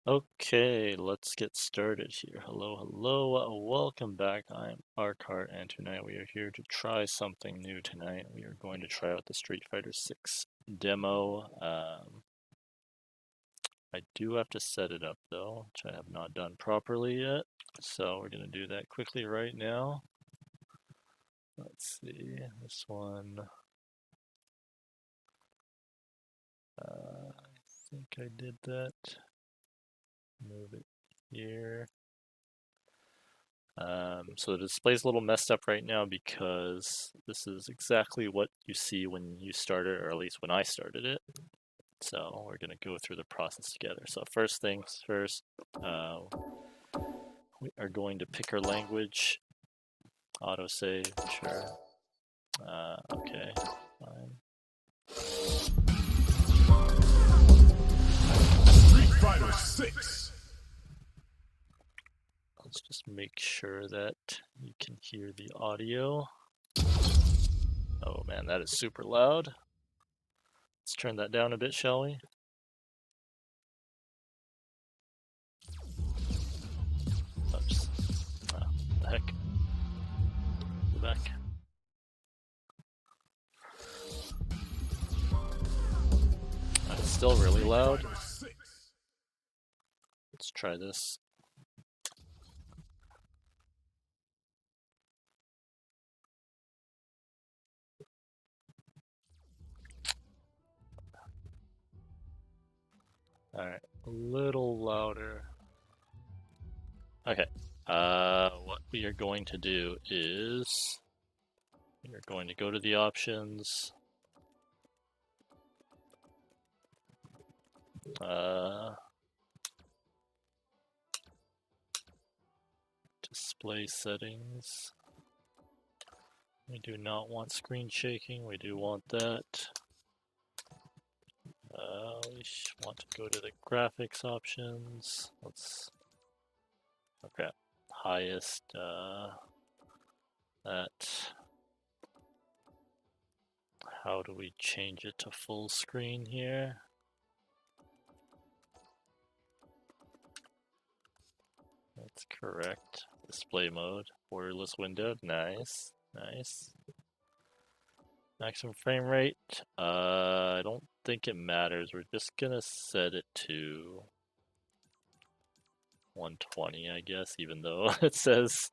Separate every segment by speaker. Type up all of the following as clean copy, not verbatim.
Speaker 1: Okay, let's get started here. Hello, welcome back. I'm Arcart, and tonight we are here to try something new tonight. We are going to try out the Street Fighter 6 demo. I do have to set it up though, which I have not done properly yet. So we're going to do that quickly right now. Let's see, this one. I think I did that. Move it here. So the display's a little messed up right now because this is exactly what you see when you start it, or at least when I started it. So we're going to go through the process together. So first things first, we are going to pick our language. Autosave, sure. Okay, fine.
Speaker 2: Street Fighter 6.
Speaker 1: Let's just make sure that you can hear the audio. Oh man, that is super loud. Let's turn that down a bit, shall we? Oops. Oh, the heck. Go back. It's still really loud. Let's try this. Alright, a little louder. Okay, what we are going to do is we are going to go to the options. Display settings. We do not want screen shaking, we do want that. We want to go to the graphics options. Okay, highest, that. How do we change it to full screen here? That's correct. Display mode, borderless window, nice, nice. Maximum frame rate, I don't think it matters. We're just gonna set it to 120, I guess, even though it says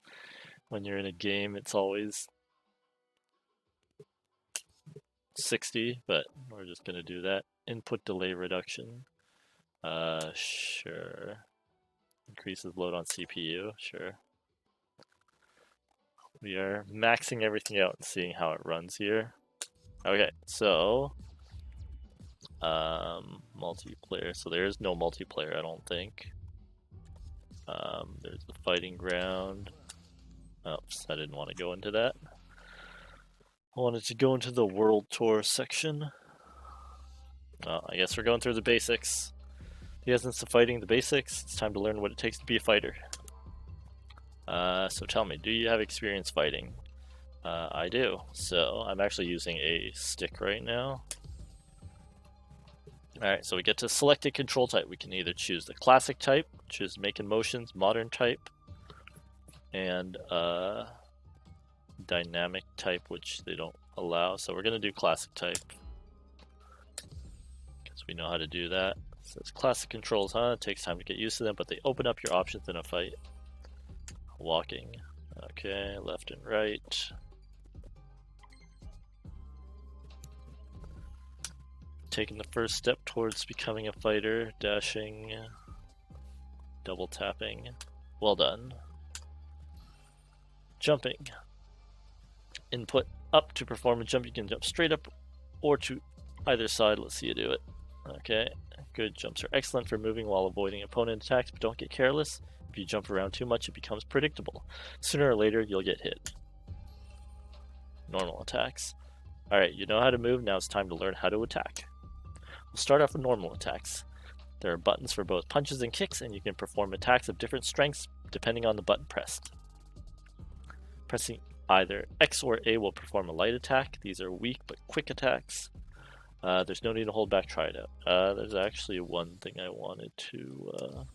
Speaker 1: when you're in a game it's always 60, but we're just gonna do that. Input delay reduction, sure. Increases load on CPU, sure. We are maxing everything out and seeing how it runs here. Okay, so multiplayer. So there is no multiplayer, I don't think. There's the fighting ground. Oops, I didn't want to go into that. I wanted to go into the world tour section. Well, I guess we're going through the basics. The essence of fighting, the basics. It's time to learn what it takes to be a fighter. So tell me, do you have experience fighting? I do. So I'm actually using a stick right now. Alright, so we get to select a control type. We can either choose the classic type, which is making motions, modern type, and dynamic type, which they don't allow. So we're going to do classic type because we know how to do that. So it's classic controls, huh? It takes time to get used to them, but they open up your options in a fight. Walking. Okay, left and right. Taking the first step towards becoming a fighter, dashing, double tapping. Well done. Jumping. Input up to perform a jump. You can jump straight up or to either side. Let's see you do it. Okay, good. Jumps are excellent for moving while avoiding opponent attacks, but don't get careless. If you jump around too much, it becomes predictable. Sooner or later, you'll get hit. Normal attacks. Alright, you know how to move, now it's time to learn how to attack. We'll start off with normal attacks. There are buttons for both punches and kicks, and you can perform attacks of different strengths depending on the button pressed. Pressing either X or A will perform a light attack. These are weak but quick attacks. There's no need to hold back, try it out. There's actually one thing I wanted to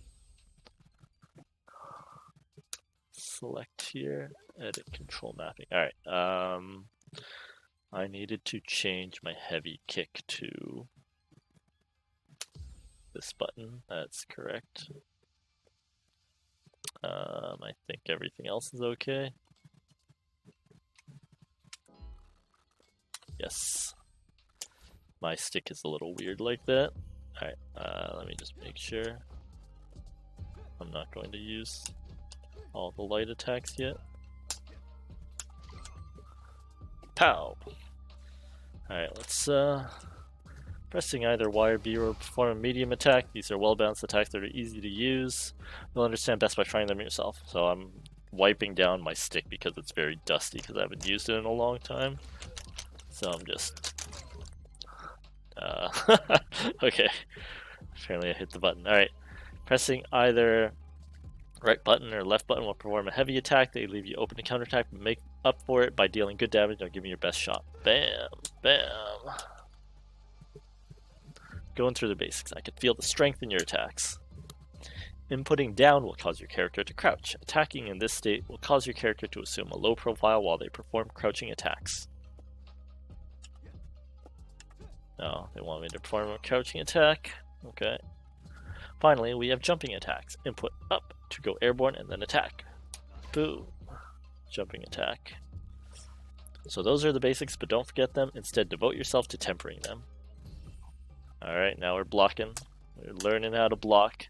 Speaker 1: select here, edit control mapping. Alright, I needed to change my heavy kick to this button. That's correct. I think everything else is okay. Yes. My stick is a little weird like that. Alright, let me just make sure. I'm not going to use all the light attacks yet. Pow! Alright, let's pressing either Y or B will perform a medium attack. These are well-balanced attacks that are easy to use. You'll understand best by trying them yourself. So I'm wiping down my stick because it's very dusty because I haven't used it in a long time. So I'm just... okay. Apparently I hit the button. Alright. Pressing either right button or left button will perform a heavy attack. They leave you open to counterattack, but make up for it by dealing good damage or giving your best shot. Bam! Bam! Going through the basics, I can feel the strength in your attacks. Inputting down will cause your character to crouch. Attacking in this state will cause your character to assume a low profile while they perform crouching attacks. No, they want me to perform a crouching attack. Okay. Finally, we have jumping attacks. Input up to go airborne and then attack. Boom. Jumping attack. So those are the basics, but don't forget them. Instead, devote yourself to tempering them. Alright, now we're blocking. We're learning how to block.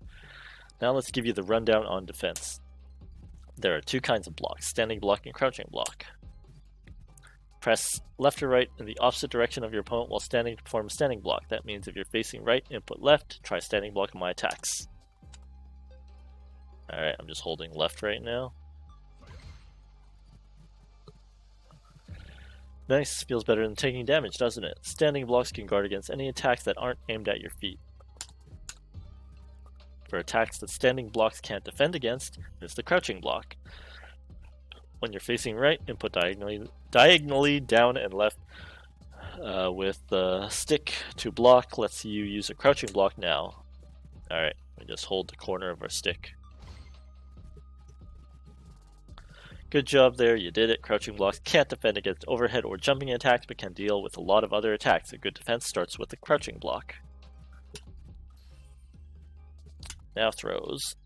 Speaker 1: Now let's give you the rundown on defense. There are two kinds of blocks, standing block and crouching block. Press left or right in the opposite direction of your opponent while standing to perform a standing block. That means if you're facing right, input left, try standing block on my attacks. Alright, I'm just holding left right now. Nice, feels better than taking damage, doesn't it? Standing blocks can guard against any attacks that aren't aimed at your feet. For attacks that standing blocks can't defend against, there's the crouching block. When you're facing right, input diagonally down and left with the stick to block lets you use a crouching block now. Alright, we just hold the corner of our stick. Good job there, you did it. Crouching blocks can't defend against overhead or jumping attacks, but can deal with a lot of other attacks. A good defense starts with the crouching block. Now throws.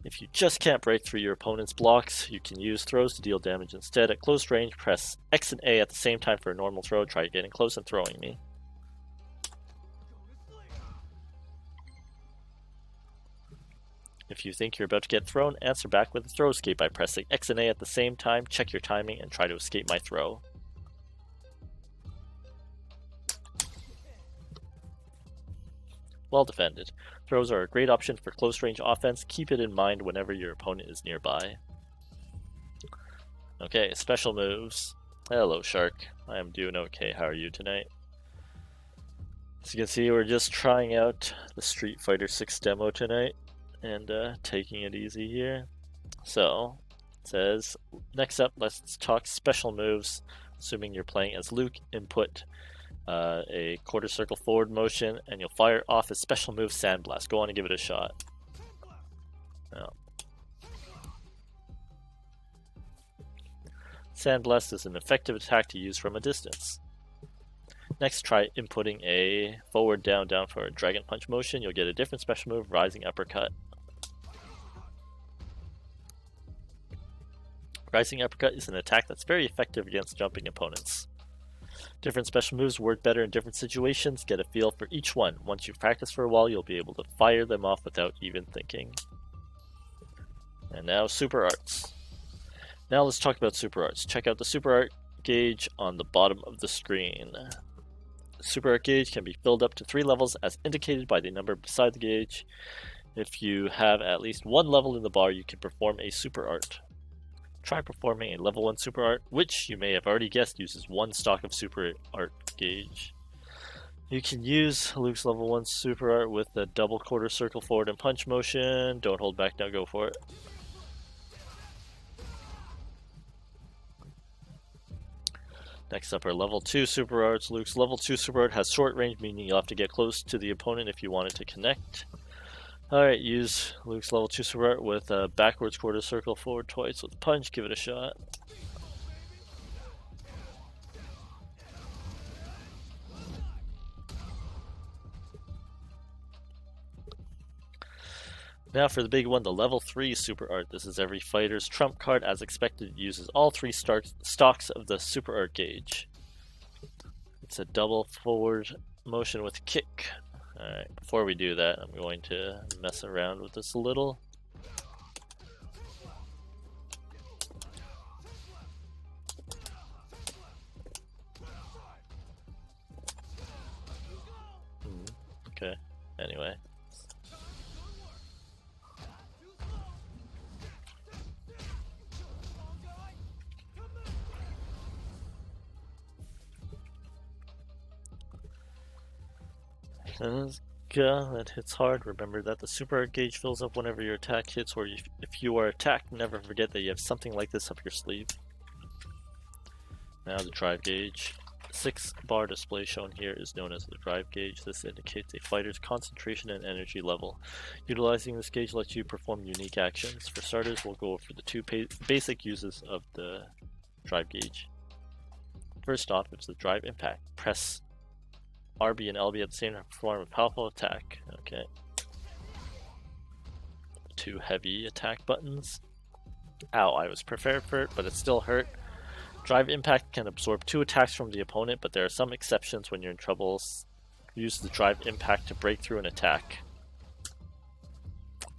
Speaker 1: If you just can't break through your opponent's blocks, you can use throws to deal damage instead. At close range, press X and A at the same time for a normal throw. Try getting close and throwing me. If you think you're about to get thrown, answer back with a throw escape by pressing X and A at the same time, check your timing, and try to escape my throw. Well defended. Throws are a great option for close-range offense. Keep it in mind whenever your opponent is nearby. Okay, special moves. Hello, Shark. I am doing okay. How are you tonight? As you can see, we're just trying out the Street Fighter 6 demo tonight and taking it easy here. So, it says, next up, let's talk special moves. Assuming you're playing as Luke, input a quarter circle forward motion, and you'll fire off a special move, Sandblast. Go on and give it a shot. Oh. Sandblast is an effective attack to use from a distance. Next, try inputting a forward, down, down for a Dragon Punch motion. You'll get a different special move, Rising Uppercut. Rising Uppercut is an attack that's very effective against jumping opponents. Different special moves work better in different situations. Get a feel for each one. Once you've practiced for a while, you'll be able to fire them off without even thinking. And now, Super Arts. Now let's talk about Super Arts. Check out the Super Art gauge on the bottom of the screen. The Super Art gauge can be filled up to 3 levels as indicated by the number beside the gauge. If you have at least 1 level in the bar, you can perform a Super Art. Try performing a level 1 Super Art, which you may have already guessed uses 1 stock of Super Art gauge. You can use Luke's level 1 Super Art with the double quarter circle forward and punch motion. Don't hold back now, go for it. Next up are level 2 Super Arts. Luke's level 2 Super Art has short range, meaning you'll have to get close to the opponent if you want it to connect. Alright, use Luke's level 2 super art with a backwards quarter circle, forward twice with punch. Give it a shot. Now for the big one, the level 3 super art. This is every fighter's trump card. As expected, it uses all 3 stocks of the super art gauge. It's a double forward motion with kick. Alright, before we do that, I'm going to mess around with this a little. Okay, anyway. That hits hard. Remember that the super art gauge fills up whenever your attack hits, or if you are attacked, never forget that you have something like this up your sleeve. Now the drive gauge. The 6-bar display shown here is known as the drive gauge. This indicates a fighter's concentration and energy level. Utilizing this gauge lets you perform unique actions. For starters, we'll go over the 2 basic uses of the drive gauge. First off, it's the drive impact. Press RB and LB at the same time to perform a powerful attack. Okay. 2 heavy attack buttons. Ow, I was prepared for it, but it still hurt. Drive impact can absorb 2 attacks from the opponent, but there are some exceptions when you're in trouble. Use the drive impact to break through an attack.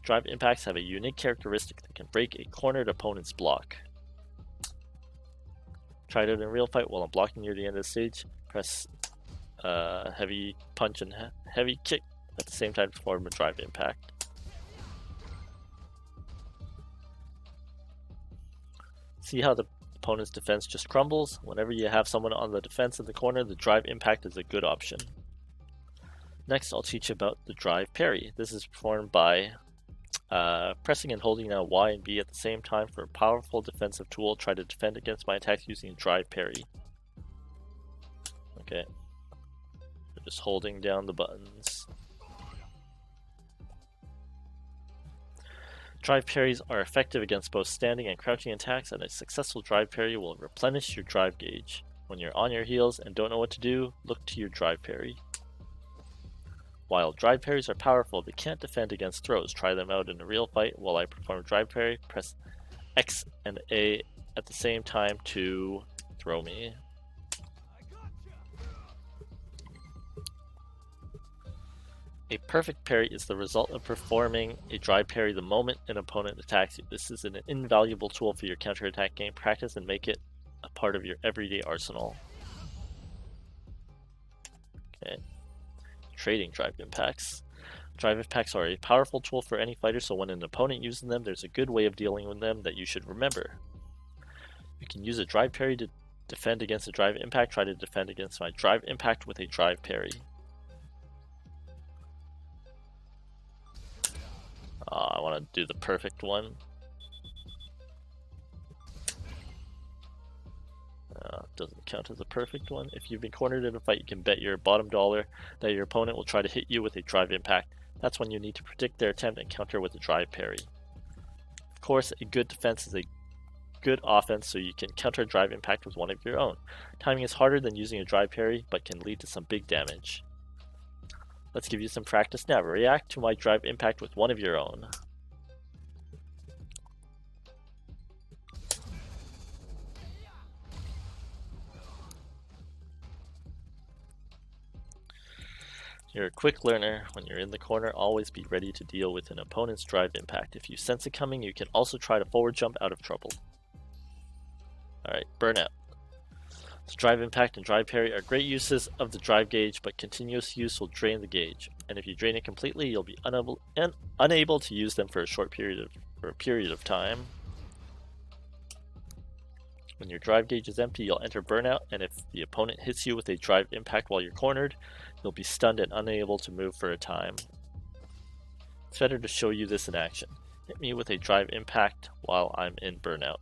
Speaker 1: Drive impacts have a unique characteristic that can break a cornered opponent's block. Try it out in a real fight while I'm blocking near the end of the stage. Press heavy punch and heavy kick at the same time to perform a drive impact. See how the opponent's defense just crumbles? Whenever you have someone on the defense in the corner, the drive impact is a good option. Next, I'll teach you about the drive parry. This is performed by pressing and holding down Y and B at the same time for a powerful defensive tool. Try to defend against my attacks using drive parry. Okay. Just holding down the buttons. Drive parries are effective against both standing and crouching attacks, and a successful drive parry will replenish your drive gauge. When you're on your heels and don't know what to do, look to your drive parry. While drive parries are powerful, they can't defend against throws. Try them out in a real fight. While I perform a drive parry, press X and A at the same time to throw me. A perfect parry is the result of performing a drive parry the moment an opponent attacks you. This is an invaluable tool for your counterattack game. Practice and make it a part of your everyday arsenal. Okay. Trading drive impacts. Drive impacts are a powerful tool for any fighter, so when an opponent uses them, there's a good way of dealing with them that you should remember. You can use a drive parry to defend against a drive impact. Try to defend against my drive impact with a drive parry. I want to do the perfect one. Doesn't count as a perfect one. If you've been cornered in a fight, you can bet your bottom dollar that your opponent will try to hit you with a drive impact. That's when you need to predict their attempt and counter with a drive parry. Of course, a good defense is a good offense, so you can counter a drive impact with one of your own. Timing is harder than using a drive parry, but can lead to some big damage. Let's give you some practice now. React to my drive impact with one of your own. You're a quick learner. When you're in the corner, always be ready to deal with an opponent's drive impact. If you sense it coming, you can also try to forward jump out of trouble. Alright, burnout. So drive impact and drive parry are great uses of the drive gauge, but continuous use will drain the gauge. And if you drain it completely, you'll be unable to use them for a period of time. When your drive gauge is empty, you'll enter burnout, and if the opponent hits you with a drive impact while you're cornered, you'll be stunned and unable to move for a time. It's better to show you this in action. Hit me with a drive impact while I'm in burnout.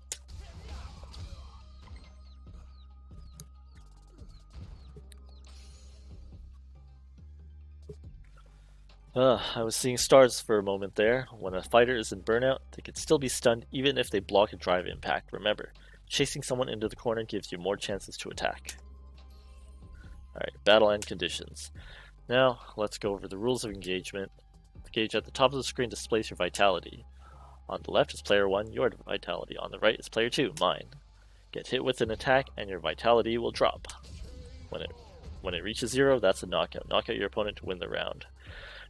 Speaker 1: I was seeing stars for a moment there. When a fighter is in burnout, they can still be stunned even if they block a drive impact. Remember, chasing someone into the corner gives you more chances to attack. Alright, battle end conditions. Now, let's go over the rules of engagement. The gauge at the top of the screen displays your vitality. On the left is player 1, your vitality. On the right is player 2, mine. Get hit with an attack and your vitality will drop. When it reaches 0, that's a knockout. Knock out your opponent to win the round.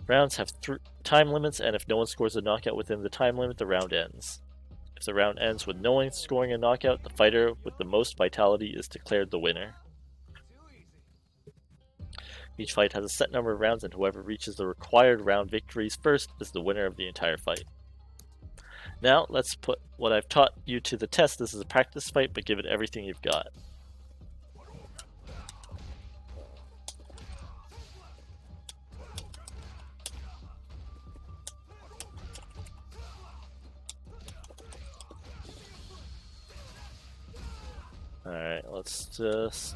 Speaker 1: Rounds have time limits, and if no one scores a knockout within the time limit, the round ends. If the round ends with no one scoring a knockout, the fighter with the most vitality is declared the winner. Each fight has a set number of rounds, and whoever reaches the required round victories first is the winner of the entire fight. Now, let's put what I've taught you to the test. This is a practice fight, but give it everything you've got. Alright, let's just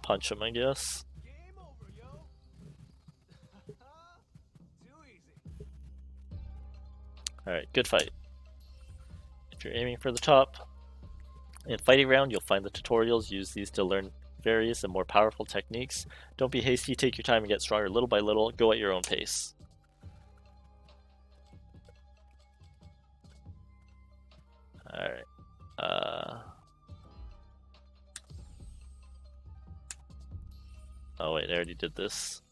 Speaker 1: punch him, I guess. Alright, good fight. If you're aiming for the top, in fighting round, you'll find the tutorials. Use these to learn various and more powerful techniques. Don't be hasty, take your time and get stronger little by little. Go at your own pace. Alright. Oh wait, I already did this.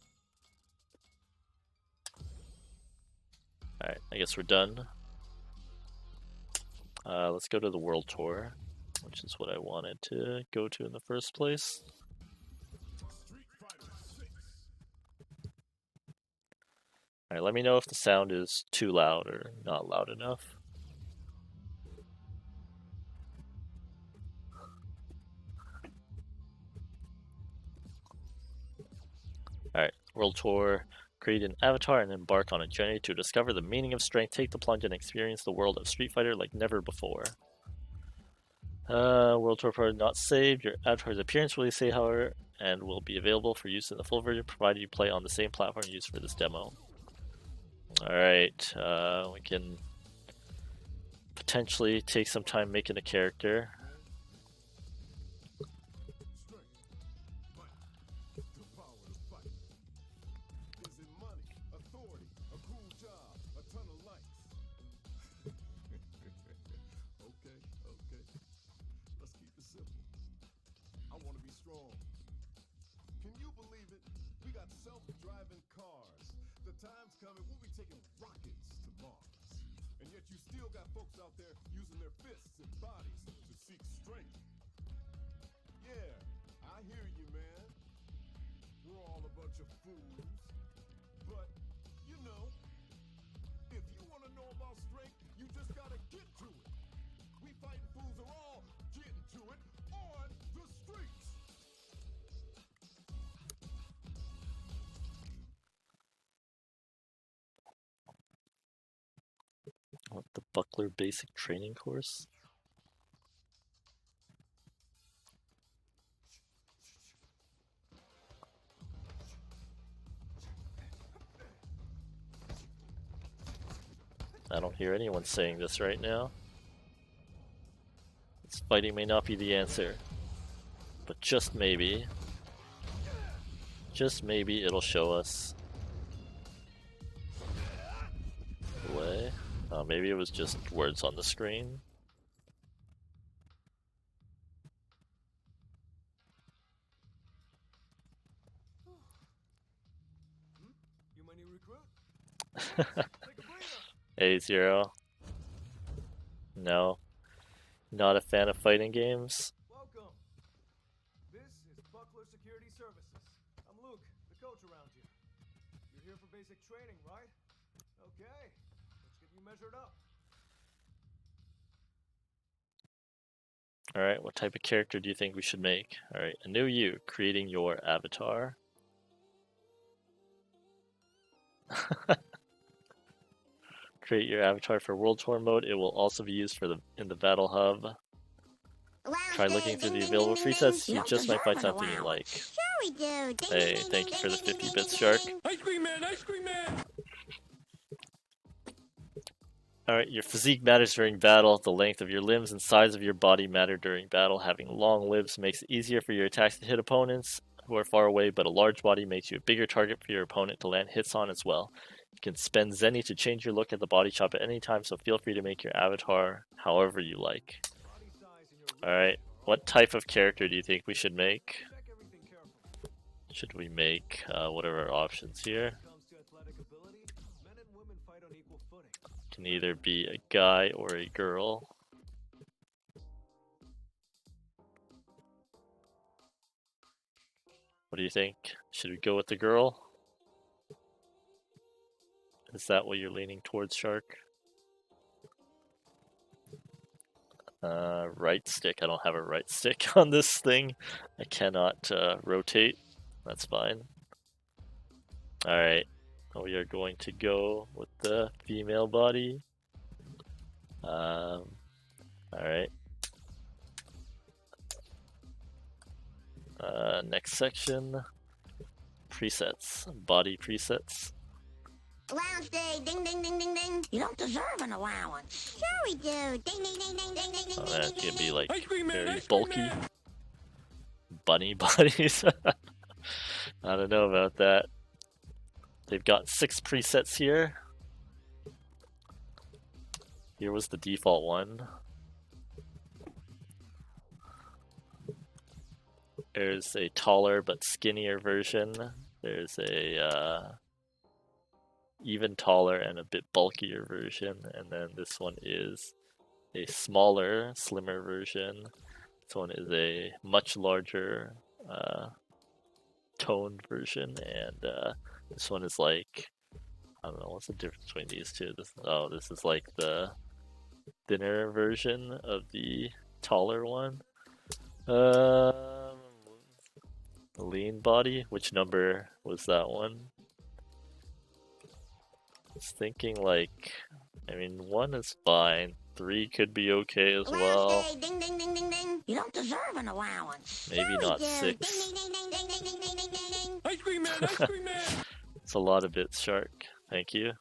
Speaker 1: Alright, I guess we're done. Let's go to the World Tour, which is what I wanted to go to in the first place. Alright, let me know if the sound is too loud or not loud enough. Alright, World Tour. Create an avatar and embark on a journey to discover the meaning of strength. Take the plunge and experience the world of Street Fighter like never before. World Tour part not saved. Your avatar's appearance will be saved, however, and will be available for use in the full version provided you play on the same platform used for this demo. Alright, we can potentially take some time making a character.
Speaker 2: Self-driving cars. The time's coming, we'll be taking rockets to Mars. And yet you still got folks out there using their fists and bodies to seek strength. Yeah, I hear you, man. We're all a bunch of fools. But, you know, if you want to know about strength, you just gotta get to it. We fighting fools are all getting to it on the streets.
Speaker 1: What, the Buckler Basic Training Course? I don't hear anyone saying this right now. This fighting may not be the answer, but just maybe it'll show us the way. Maybe it was just words on the screen.
Speaker 2: You my new recruit?
Speaker 1: Hey, Zero. No. Not a fan of fighting games.
Speaker 3: Welcome. This is Buckler Security Services. I'm Luke, the coach around here. You're here for basic training, right? Okay. Let's get you measured up.
Speaker 1: Alright, what type of character do you think we should make? Alright, a new you, creating your avatar. Create your avatar for World Tour mode. It will also be used for in the Battle Hub. Try looking through the available presets. You just might find something you like.
Speaker 4: Sure we do. Ding,
Speaker 1: Hey,
Speaker 4: ding,
Speaker 1: thank
Speaker 4: ding,
Speaker 1: you for the
Speaker 4: ding,
Speaker 1: 50
Speaker 4: ding,
Speaker 1: bits,
Speaker 4: ding,
Speaker 1: Shark.
Speaker 4: ding.
Speaker 2: Ice cream man, ice cream man.
Speaker 1: Alright, your physique matters during battle. The length of your limbs and size of your body matter during battle. Having long limbs makes it easier for your attacks to hit opponents who are far away, but a large body makes you a bigger target for your opponent to land hits on as well. You can spend Zenny to change your look at the body shop at any time, so feel free to make your avatar however you like.
Speaker 3: Body size and your
Speaker 1: Alright, what type of character do you think we should make?
Speaker 3: check everything carefully.
Speaker 1: Should we make, what are our options here?
Speaker 3: When it comes to athletic ability, men and women fight on equal footing.
Speaker 1: Can either be a guy or a girl. What do you think? Should we go with the girl? Is that what you're leaning towards, Shark? Right stick. I don't have a right stick on this thing. I cannot rotate. That's fine. Alright. We are going to go with the female body. Alright. Next section. Presets. Body presets.
Speaker 4: Allowance day. Ding, ding, ding, ding, ding. You don't deserve an allowance. Sure we do. Ding, ding, ding, ding, ding, ding,
Speaker 1: Oh,
Speaker 4: ding,
Speaker 1: man,
Speaker 4: ding,
Speaker 1: it can
Speaker 4: ding,
Speaker 1: be
Speaker 4: ding.
Speaker 1: like
Speaker 2: Ice cream man,
Speaker 1: very
Speaker 2: ice cream
Speaker 1: bulky.
Speaker 2: man.
Speaker 1: Bunny bodies. I don't know about that. They've got 6 presets here. Here was the default one. There's a taller but skinnier version. There's a even taller and a bit bulkier version, and then this one is a smaller, slimmer version. This one is a much larger, toned version, and this one is like, I don't know, what's the difference between these two? This is like the thinner version of the taller one. Lean body, which number was that one? I was thinking like, I mean, 1 is fine. 3 could be okay as well.
Speaker 4: Allowance day. Ding, ding, ding, ding, ding. You don't deserve an allowance.
Speaker 1: Maybe
Speaker 4: Sure
Speaker 1: not
Speaker 4: we do.
Speaker 1: 6.
Speaker 4: Ding, ding, ding, ding, ding, ding, ding, ding, ding, ding.
Speaker 2: Ice cream man, ice cream man.
Speaker 1: It's a lot of bits, Shark. Thank you.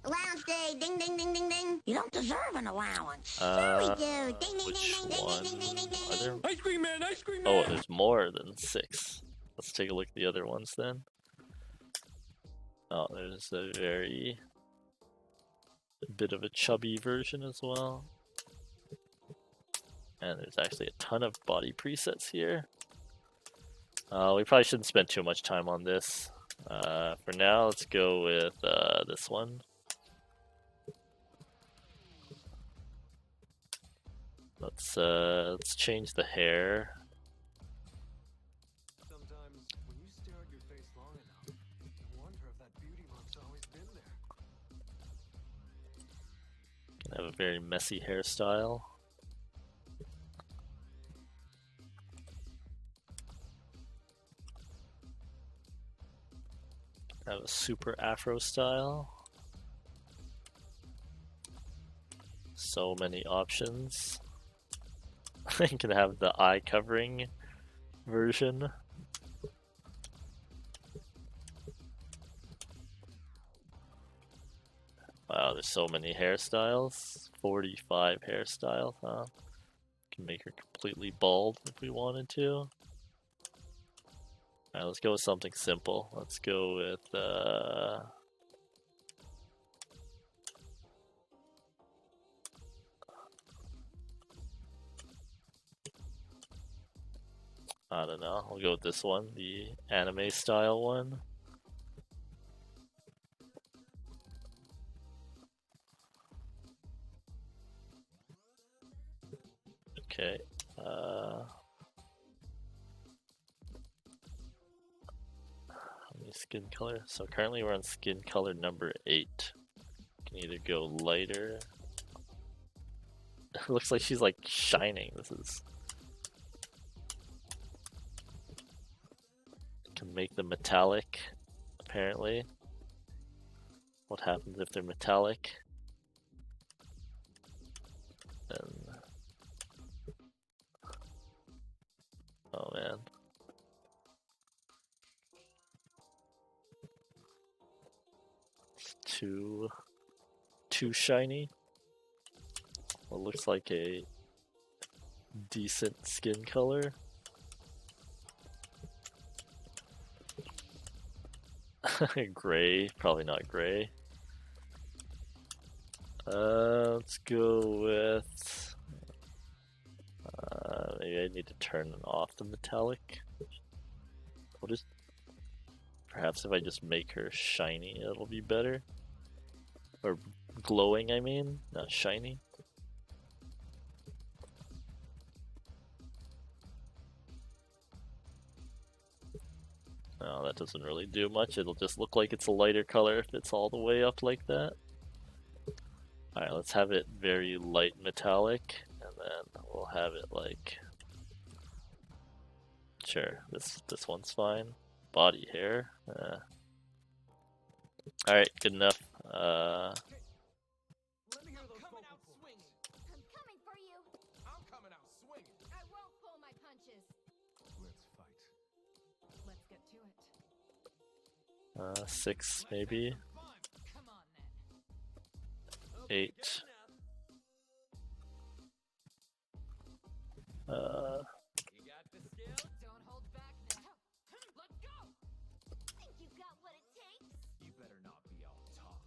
Speaker 4: Allowance day. Ding, ding, ding, ding, ding. You don't deserve an allowance. Sure we do. Ding, ding, ding,
Speaker 1: Which
Speaker 4: ding, ding,
Speaker 1: one?
Speaker 4: ding, ding, ding, ding,
Speaker 1: Are there?
Speaker 4: ding.
Speaker 2: Ice cream man, ice cream
Speaker 1: Oh,
Speaker 2: man.
Speaker 1: there's more than 6. Let's take a look at the other ones then. Oh, there's a very bit of a chubby version as well. And there's actually a ton of body presets here. We probably shouldn't spend too much time on this. For now, let's go with this one. Let's change the hair.
Speaker 3: Sometimes, when you stare at your face long enough, you wonder if that beauty mark's always been there.
Speaker 1: Can have a very messy hairstyle. Have a super afro style. So many options. You can have the eye covering version. Wow, there's so many hairstyles. 45 hairstyles, huh? Can make her completely bald if we wanted to. Alright, let's go with something simple. Let's go with I don't know, I'll go with this one, the anime style one. Okay, how many skin color? So currently we're on skin color number 8. Can either go lighter. It looks like she's like shining. This is. Can make them metallic, apparently. What happens if they're metallic? Then. Oh man. Too shiny. Well, looks like a decent skin color. Gray, probably not gray. Let's go with. Maybe I need to turn off the metallic. What is? Perhaps if I just make her shiny, it'll be better. Or glowing, I mean, not shiny. No, that doesn't really do much. It'll just look like it's a lighter color if it's all the way up like that. Alright, let's have it very light metallic, and then we'll have it like... Sure, this one's fine. Body hair. Alright, good enough.
Speaker 3: Let me hear those
Speaker 5: Coming
Speaker 3: vocal
Speaker 5: out
Speaker 3: cords.
Speaker 5: swinging.
Speaker 6: I'm coming for you.
Speaker 5: I'm coming out swinging.
Speaker 6: I won't pull my punches.
Speaker 3: Let's fight.
Speaker 6: Let's get to it.
Speaker 1: 6 maybe.
Speaker 5: Fun.
Speaker 6: Come on then.
Speaker 1: 8.
Speaker 5: You got the skill?
Speaker 6: Don't hold back now. Let's go.
Speaker 4: Think you got what it takes?
Speaker 5: You better not be all talk.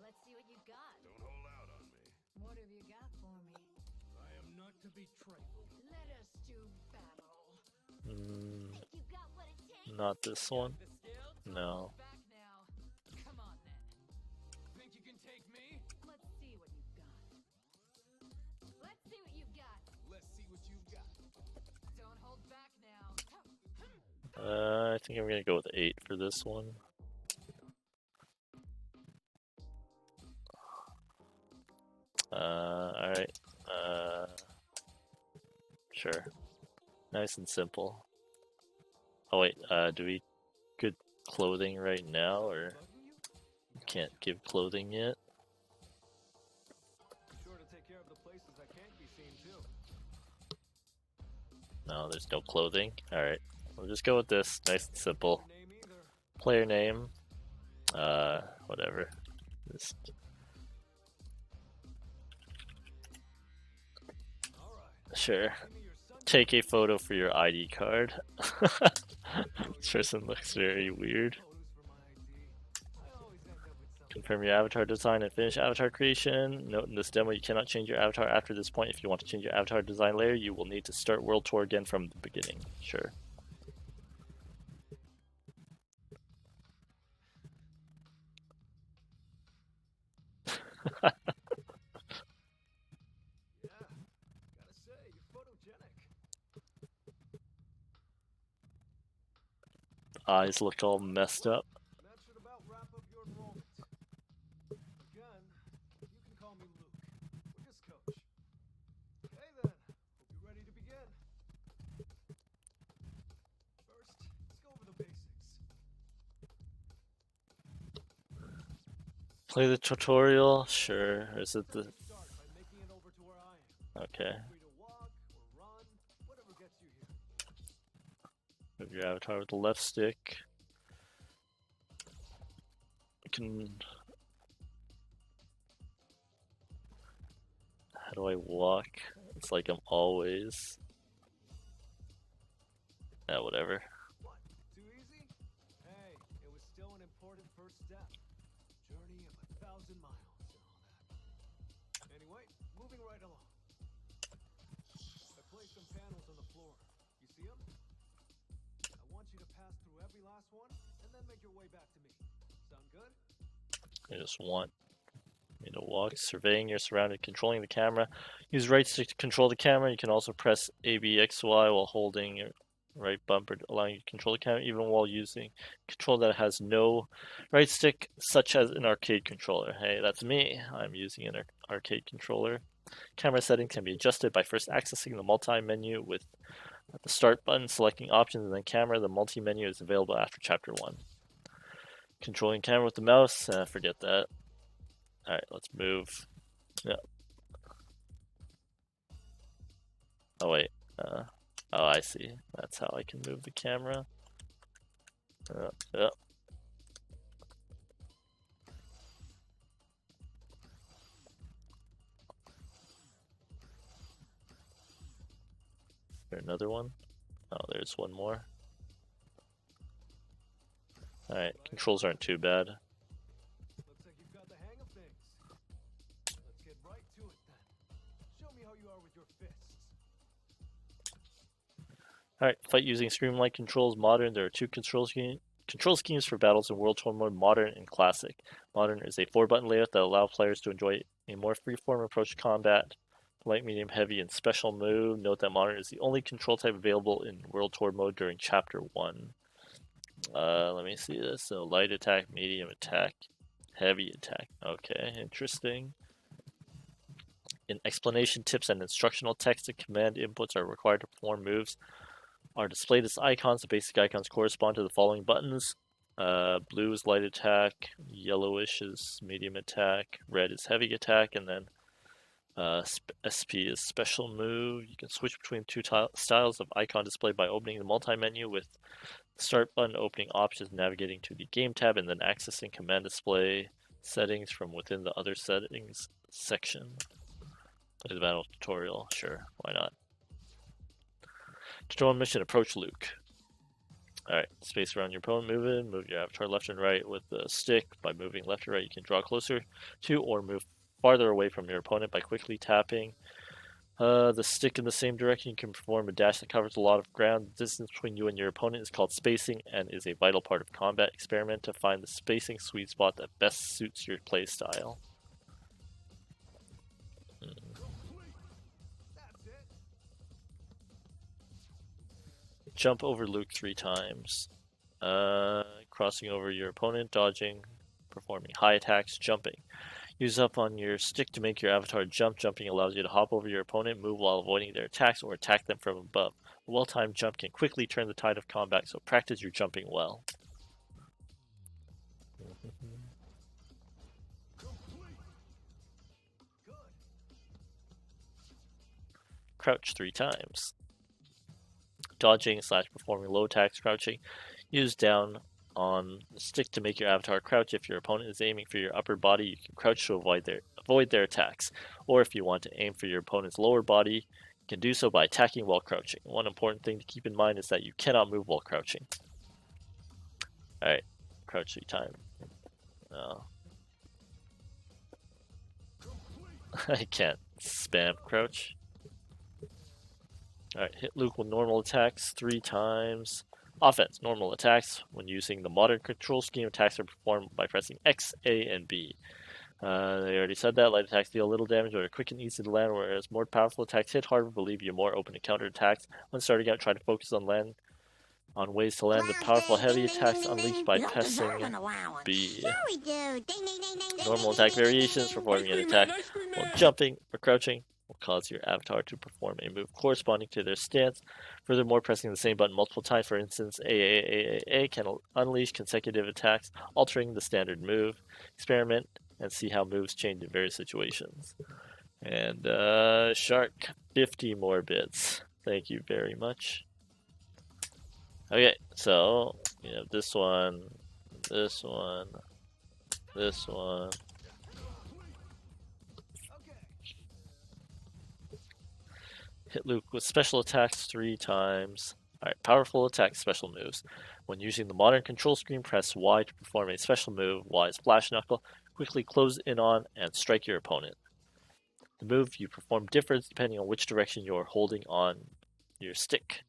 Speaker 6: Let's see what you got.
Speaker 2: Don't hold out on me.
Speaker 6: What have you got for me?
Speaker 3: I am not to be trifled.
Speaker 6: Let us do battle.
Speaker 4: Think you got what it takes?
Speaker 1: Not this one.
Speaker 5: The skill?
Speaker 1: No.
Speaker 6: Back now. Come on then.
Speaker 5: Think you can take me?
Speaker 6: Let's see what you've got. Let's see what you've got.
Speaker 5: Let's see what you've got.
Speaker 6: Don't hold back now.
Speaker 1: I think I'm gonna go with 8 for this one. Alright. Sure. Nice and simple. Oh wait, do we good clothing right now, or can't give clothing yet?
Speaker 3: Sure to take care of the places that can't be seen too.
Speaker 1: No, there's no clothing. Alright, we'll just go with this. Nice and simple.
Speaker 3: Your name either.
Speaker 1: Player name. Whatever. Just
Speaker 3: All right.
Speaker 1: sure.
Speaker 3: Give me your son.
Speaker 1: Take a photo for your ID card. This person looks very weird.
Speaker 3: Photos for my ID. I always end up with something.
Speaker 1: Confirm your avatar design and finish avatar creation. Note in this demo you cannot change your avatar after this point. If you want to change your avatar design layer, you will need to start World Tour again from the beginning. Sure.
Speaker 3: Yeah. Gotta say, you're photogenic.
Speaker 1: Eyes look all messed up.
Speaker 3: That should about wrap up your enrollment. Again, you can call me Luke. We're just coach. Okay then. Hope you're ready to begin. First, let's go over the basics.
Speaker 1: Play the tutorial. Sure. Or is it the...
Speaker 3: Start by making it over to where I am.
Speaker 1: Okay.
Speaker 3: Free to walk or run, whatever gets you here.
Speaker 1: Move your avatar with the left stick. You can... How do I walk? It's like I'm always... whatever.
Speaker 3: What? Too easy? Hey, it was still an important first step. Journey of 1,000 miles and all that. Anyway, moving right along. I placed some panels on the floor. You see them? I want you to pass through every last one and then make your way back to me. Sound good?
Speaker 1: I just want me to walk, surveying your surroundings, controlling the camera. Use right stick to control the camera. You can also press ABXY while holding your right bumper, allowing you to control the camera even while using control that has no right stick, such as an arcade controller. Hey, that's me. I'm using an arcade controller. Camera settings can be adjusted by first accessing the multi-menu with the start button, selecting options, and then camera. The multi-menu is available after chapter 1. Controlling camera with the mouse, forget that. Alright, let's move. Yeah. Oh wait, oh I see. That's how I can move the camera. Yeah. other one? Oh, there's one more. Alright, controls aren't too bad.
Speaker 3: Looks like you've got the hang of things. Let's get right to it then. Show me how you are with your fists.
Speaker 1: Alright, fight using streamlined controls. Modern, there are two control schemes for battles in World Tour Mode, Modern and Classic. Modern is a 4-button layout that allows players to enjoy a more freeform approach to combat. Light, medium, heavy, and special move. Note that Modern is the only control type available in World Tour Mode during Chapter 1. Let me see this. So light attack, medium attack, heavy attack. Okay, interesting. In explanation, tips, and instructional text, and command inputs are required to perform moves are displayed as icons. The basic icons correspond to the following buttons. Blue is light attack, yellowish is medium attack, red is heavy attack, and then SP is special move. You can switch between two styles of icon display by opening the multi-menu with the start button, opening options, navigating to the game tab, and then accessing command display settings from within the other settings section. Play the battle tutorial, sure, why not? Tutorial mission, approach Luke. Alright, space around your opponent, move your avatar left and right with the stick. By moving left or right, you can draw closer to or move farther away from your opponent by quickly tapping the stick in the same direction. You can perform a dash that covers a lot of ground. The distance between you and your opponent is called spacing and is a vital part of combat. Experiment to find the spacing sweet spot that best suits your playstyle.
Speaker 3: That's it.
Speaker 1: Jump over Luke 3 times. Crossing over your opponent, dodging, performing high attacks, jumping. Use up on your stick to make your avatar jump. Jumping allows you to hop over your opponent, move while avoiding their attacks, or attack them from above. A well-timed jump can quickly turn the tide of combat, so practice your jumping well.
Speaker 3: Good.
Speaker 1: Crouch 3 times. Dodging / performing low attacks, crouching. Use down on the stick to make your avatar crouch. If your opponent is aiming for your upper body, you can crouch to avoid their attacks. Or if you want to aim for your opponent's lower body, you can do so by attacking while crouching. One important thing to keep in mind is that you cannot move while crouching. Alright, crouch 3 times. No. I can't spam crouch. Alright, hit Luke with normal attacks 3 times. Offense, normal attacks. When using the modern control scheme, attacks are performed by pressing X, A, and B. They already said that. Light attacks deal little damage but are quick and easy to land, whereas more powerful attacks hit harder but leave you more open to counter attacks. When starting out, try to focus on ways to land the powerful heavy attacks unleashed by pressing B.
Speaker 4: Sure we do. Ding, ding, ding, ding, ding,
Speaker 1: Normal
Speaker 4: ding,
Speaker 1: attack
Speaker 4: ding, ding,
Speaker 1: variations,
Speaker 4: ding.
Speaker 1: performing an attack while jumping or crouching will cause your avatar to perform a move corresponding to their stance. Furthermore, pressing the same button multiple times, for instance, A, can unleash consecutive attacks, altering the standard move. Experiment and see how moves change in various situations. And Shark, 50 more bits. Thank you very much. Okay, so you have this one, this one, this one. Hit Luke with special attacks 3 times. Alright, powerful attack special moves. When using the modern control screen, press Y to perform a special move. Y is Flash Knuckle. Quickly close in on and strike your opponent. The move you perform differs depending on which direction you are holding on your stick.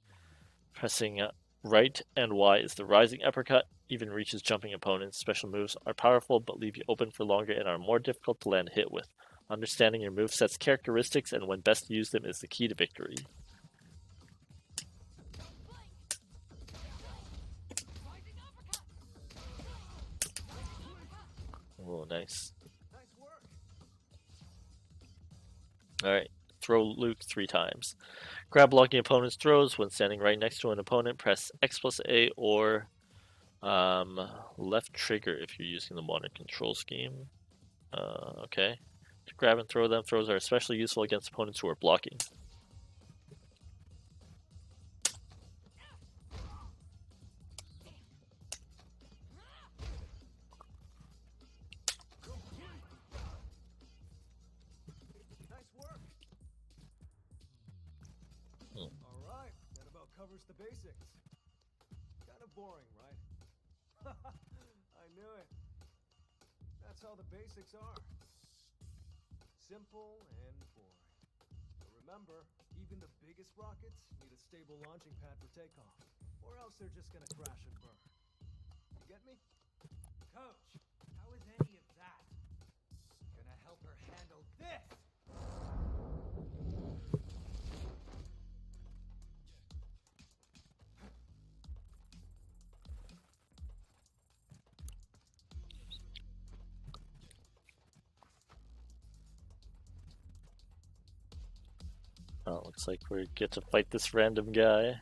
Speaker 1: Pressing right and Y is the rising uppercut, even reaches jumping opponents. Special moves are powerful but leave you open for longer and are more difficult to land a hit with. Understanding your moveset's characteristics and when best to use them is the key to victory. Oh, nice.
Speaker 3: Nice work.
Speaker 1: Alright, throw Luke 3 times. Grab blocking opponent's throws. When standing right next to an opponent, press X plus A or left trigger if you're using the modern control scheme. Okay. To grab and throw them, throws are especially useful against opponents who are blocking.
Speaker 3: Nice work. All right, then covers the basics. Kind of boring, right? I knew it. That's how the basics are. Simple and boring. But remember, even the biggest rockets need a stable launching pad for takeoff, or else they're just gonna crash and burn. You get me?
Speaker 5: Coach, how is any of that gonna help her handle this?
Speaker 1: Oh, looks like we get to fight this random guy.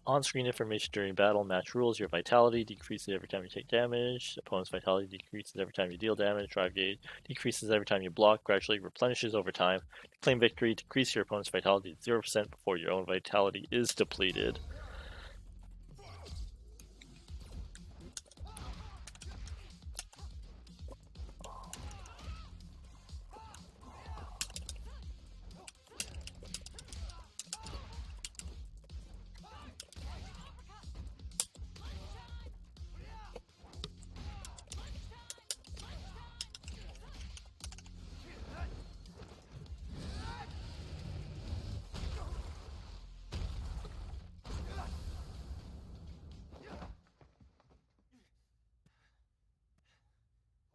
Speaker 1: On-screen information during battle. Match rules. Your vitality decreases every time you take damage. Opponent's vitality decreases every time you deal damage. Drive gauge decreases every time you block. Gradually replenishes over time. To claim victory, decrease your opponent's vitality to 0% before your own vitality is depleted.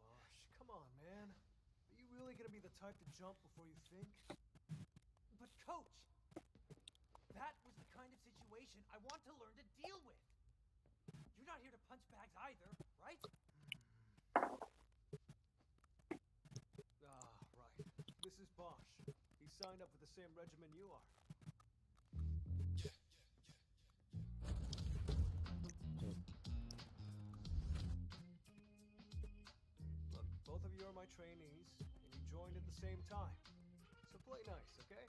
Speaker 3: Gosh, come on, man. Are you really gonna be the type to jump before you think?
Speaker 5: But coach, that was the kind of situation I want to learn to deal with. You're not here to punch bags either, right?
Speaker 3: Ah, right. This is Bosch. He signed up for the same regimen you are. Look, both of you are my trainees, and you joined at the same time. So play nice, okay?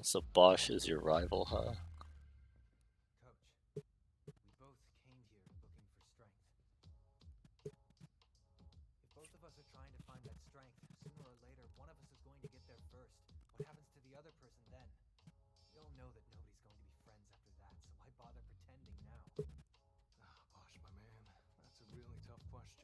Speaker 1: So Bosch is your rival, huh?
Speaker 5: Coach, we both came here looking for strength. If both of us are trying to find that strength, sooner or later, one of us is going to get there first. What happens to the other person then? We all know that nobody's going to be friends after that, so why bother pretending now?
Speaker 3: Ah, Bosch, my man, that's a really tough question.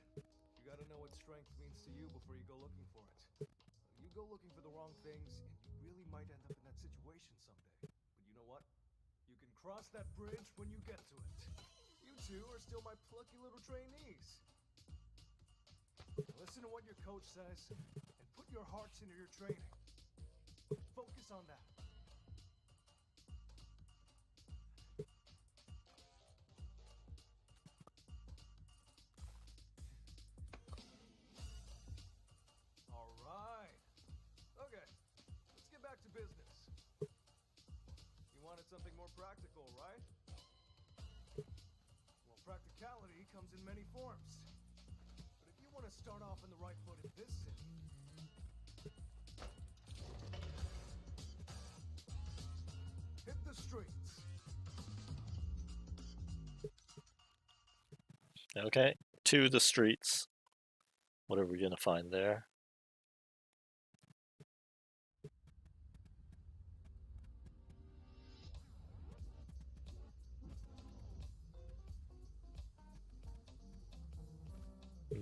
Speaker 3: You gotta know what strength means to you before you go looking for it. You go looking for the wrong things, and you really might end up in that situation someday. But you know what? You can cross that bridge when you get to it. You two are still my plucky little trainees. Listen to what your coach says, and put your hearts into your training. Focus on that. All right. Okay, let's get back to business. You wanted something more practical, right? Well, practicality comes in many forms. But if you want to start off on the right foot in this city, hit the streets.
Speaker 1: Okay, to the streets. What are we gonna find there?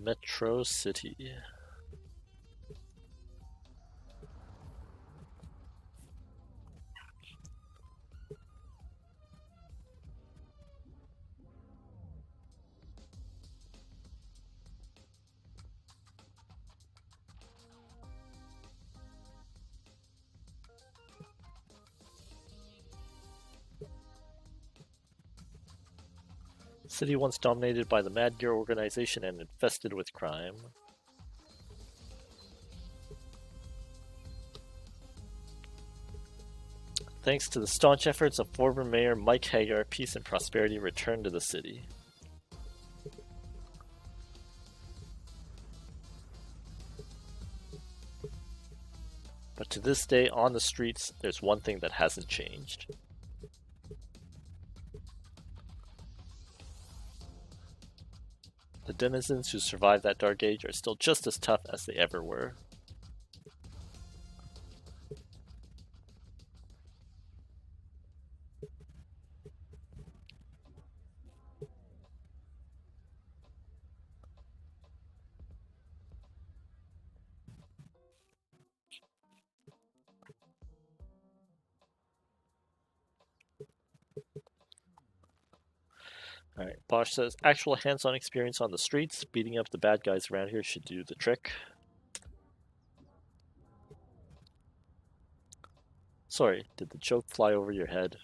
Speaker 1: Metro City. City once dominated by the Mad Gear organization and infested with crime. Thanks to the staunch efforts of former Mayor Mike Hagar, peace and prosperity returned to the city. But to this day, on the streets, there's one thing that hasn't changed. The denizens who survived that dark age are still just as tough as they ever were. Alright, Bosch says actual hands-on experience on the streets, beating up the bad guys around here should do the trick. Sorry, did the joke fly over your head?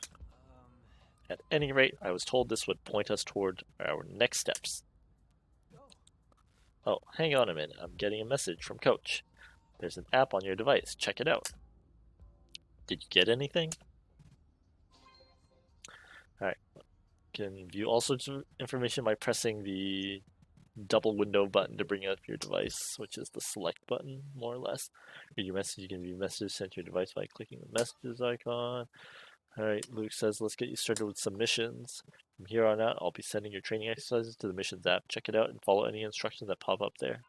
Speaker 1: At any rate, I was told this would point us toward our next steps. Oh, hang on a minute, I'm getting a message from Coach. There's an app on your device, check it out. Did you get anything? Alright, can view all sorts of information by pressing the double window button to bring up your device, which is the select button, more or less. Read your message, you can view messages sent to your device by clicking the messages icon. Alright, Luke says, let's get you started with some missions. From here on out, I'll be sending your training exercises to the missions app. Check it out and follow any instructions that pop up there.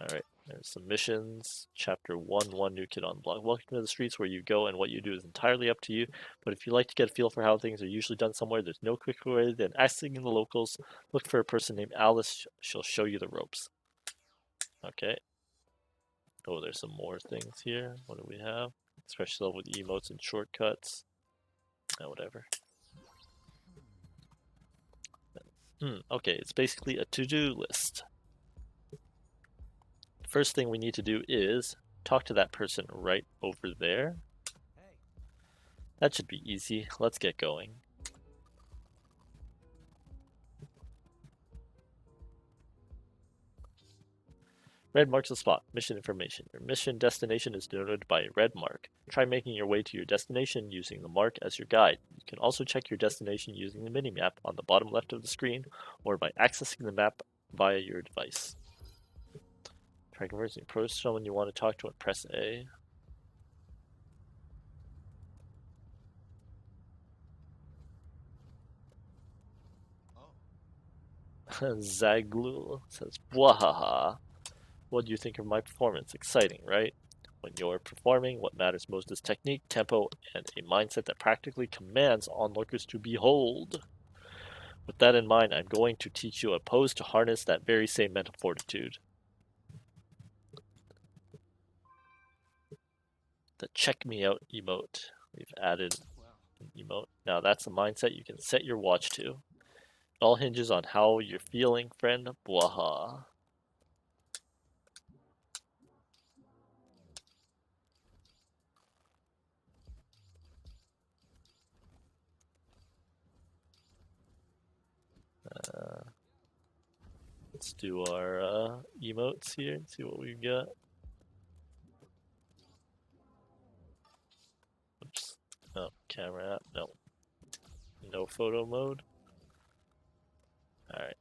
Speaker 1: Alright, there's some missions. Chapter 1, new kid on the block. Welcome to the streets. Where you go and what you do is entirely up to you. But if you like to get a feel for how things are usually done somewhere, there's no quicker way than asking the locals. Look for a person named Alice. She'll show you the ropes. Okay. Oh, there's some more things here. What do we have? Especially level with emotes and shortcuts. Oh, whatever. Okay, it's basically a to-do list. First thing we need to do is talk to that person right over there. That should be easy. Let's get going. Red marks the spot. Mission information. Your mission destination is denoted by a red mark. Try making your way to your destination using the mark as your guide. You can also check your destination using the mini-map on the bottom left of the screen or by accessing the map via your device. Try conversing. Approach someone you want to talk to and press A. Zaglul says, "Wahaha. What do you think of my performance? Exciting, right? When you're performing, what matters most is technique, tempo, and a mindset that practically commands onlookers to behold. With that in mind, I'm going to teach you a pose to harness that very same mental fortitude. The check me out emote. We've added an emote. Now that's a mindset you can set your watch to. It all hinges on how you're feeling, friend. Bwaha. Let's do our emotes here and see what we've got. Oops. Oh, camera app. No. No photo mode. Alright.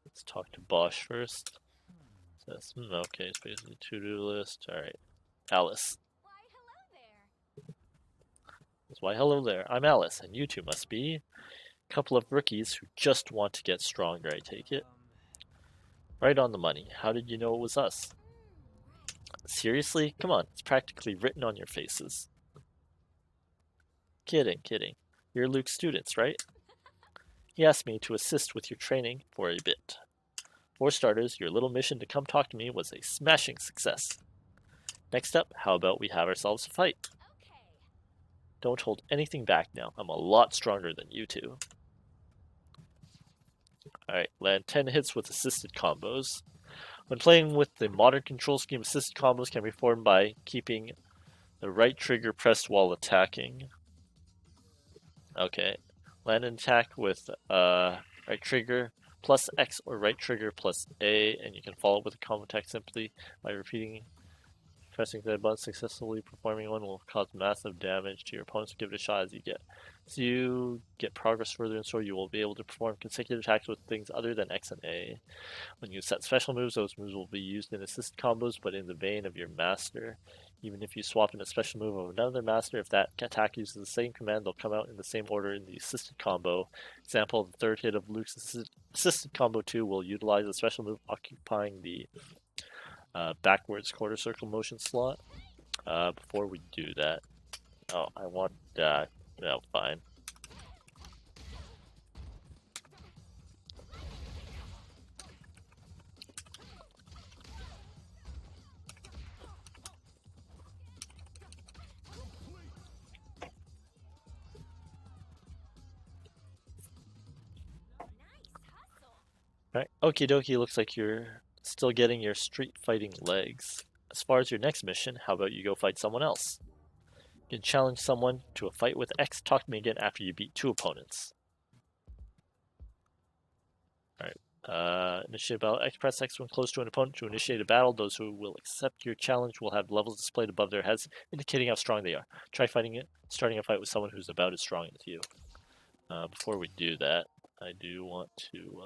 Speaker 1: Let's talk to Bosch first. Says, okay, it's basically to-do list. Alright. Alice.
Speaker 6: Why, hello there.
Speaker 1: Says, why, hello there. I'm Alice, and you two must be a couple of rookies who just want to get stronger, I take it. Right on the money. How did you know it was us? Seriously? Come on, it's practically written on your faces. Kidding. You're Luke's students, right? He asked me to assist with your training for a bit. For starters, your little mission to come talk to me was a smashing success. Next up, how about we have ourselves a fight?
Speaker 6: Okay.
Speaker 1: Don't hold anything back now. I'm a lot stronger than you two. Alright, land 10 hits with assisted combos. When playing with the modern control scheme, assisted combos can be formed by keeping the right trigger pressed while attacking. Okay. Land an attack with right trigger plus X or right trigger plus A, and you can follow up with a combo attack simply by repeating. Pressing the button successfully performing one will cause massive damage to your opponents. Give it a shot as you get. So you get progress further in story, you will be able to perform consecutive attacks with things other than X and A. When you set special moves, those moves will be used in assist combos, but in the vein of your master. Even if you swap in a special move of another master, if that attack uses the same command, they'll come out in the same order in the assisted combo. Example, the third hit of Luke's assisted combo 2 will utilize a special move occupying the backwards quarter circle motion slot. Before we do that, I want that. No, fine. Right. Okie dokie, looks like you're still getting your street fighting legs. As far as your next mission, how about you go fight someone else? You can challenge someone to a fight with X. Talk to me again after you beat 2 opponents. Alright. Initiate a battle. X, press X when close to an opponent to initiate a battle. Those who will accept your challenge will have levels displayed above their heads, indicating how strong they are. Try starting a fight with someone who's about as strong as you. Before we do that, I do want to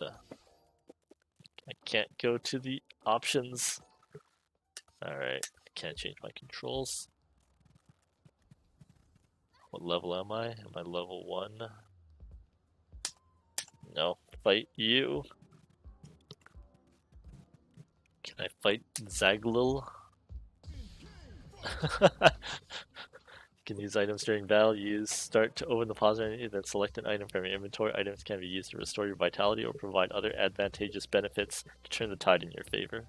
Speaker 1: I can't go to the options. Alright, I can't change my controls. What level am I? Am I level 1? No, fight you. Can I fight Zaglil? You can use items during battle. Use start to open the pause menu, then select an item from your inventory. Items can be used to restore your vitality or provide other advantageous benefits to turn the tide in your favor.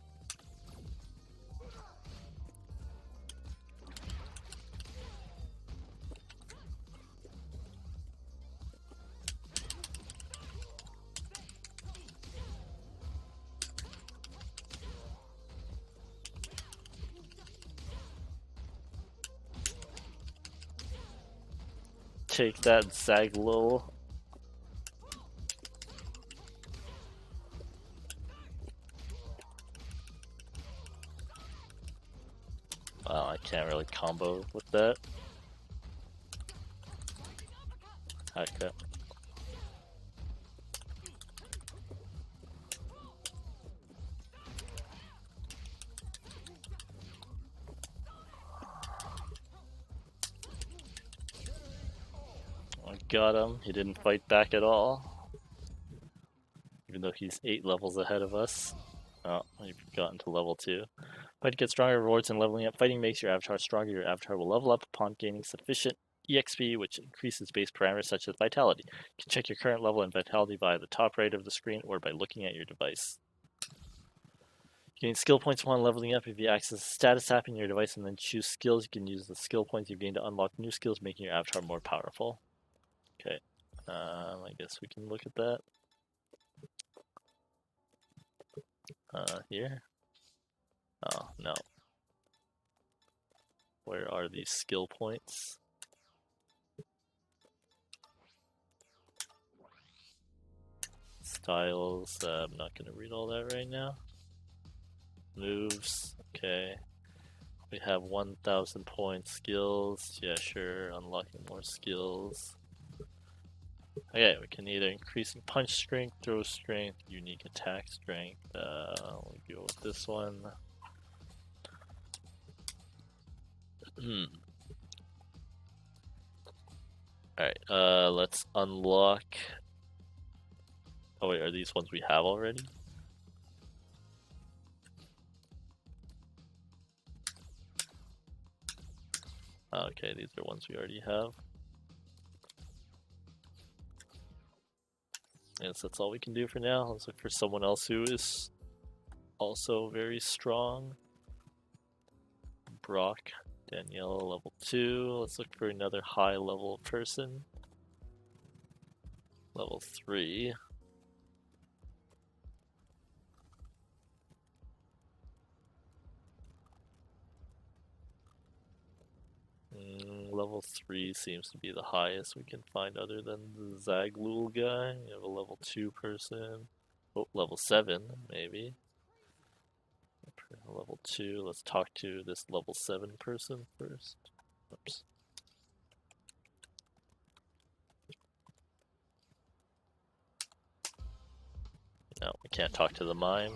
Speaker 1: Take that, Zaglil. Wow, I can't really combo with that. Okay. I got him. He didn't fight back at all. Even though he's 8 levels ahead of us. Oh, we've gotten to level 2. Fight to get stronger rewards and leveling up. Fighting makes your avatar stronger. Your avatar will level up upon gaining sufficient EXP, which increases base parameters such as vitality. You can check your current level and vitality via the top right of the screen or by looking at your device. You gain skill points upon leveling up. If you access a status app in your device and then choose skills, you can use the skill points you've gained to unlock new skills, making your avatar more powerful. Okay, I guess we can look at that. Here? Oh, no. Where are these skill points? Styles, I'm not going to read all that right now. Moves, okay. We have 1,000 points. Skills, yeah, sure. Unlocking more skills. Okay, we can either increase punch strength, throw strength, unique attack strength. We'll go with this one. Alright, let's unlock. Oh wait, are these ones we have already? Okay, these are ones we already have. Yes, that's all we can do for now. Let's look for someone else who is also very strong. Brock, Danielle, level 2. Let's look for another high level person. Level 3. Level 3 seems to be the highest we can find other than the Zaglul guy. You have a level 2 person. Oh, level 7, maybe. Level 2, let's talk to this level 7 person first. Oops. No, we can't talk to the mime.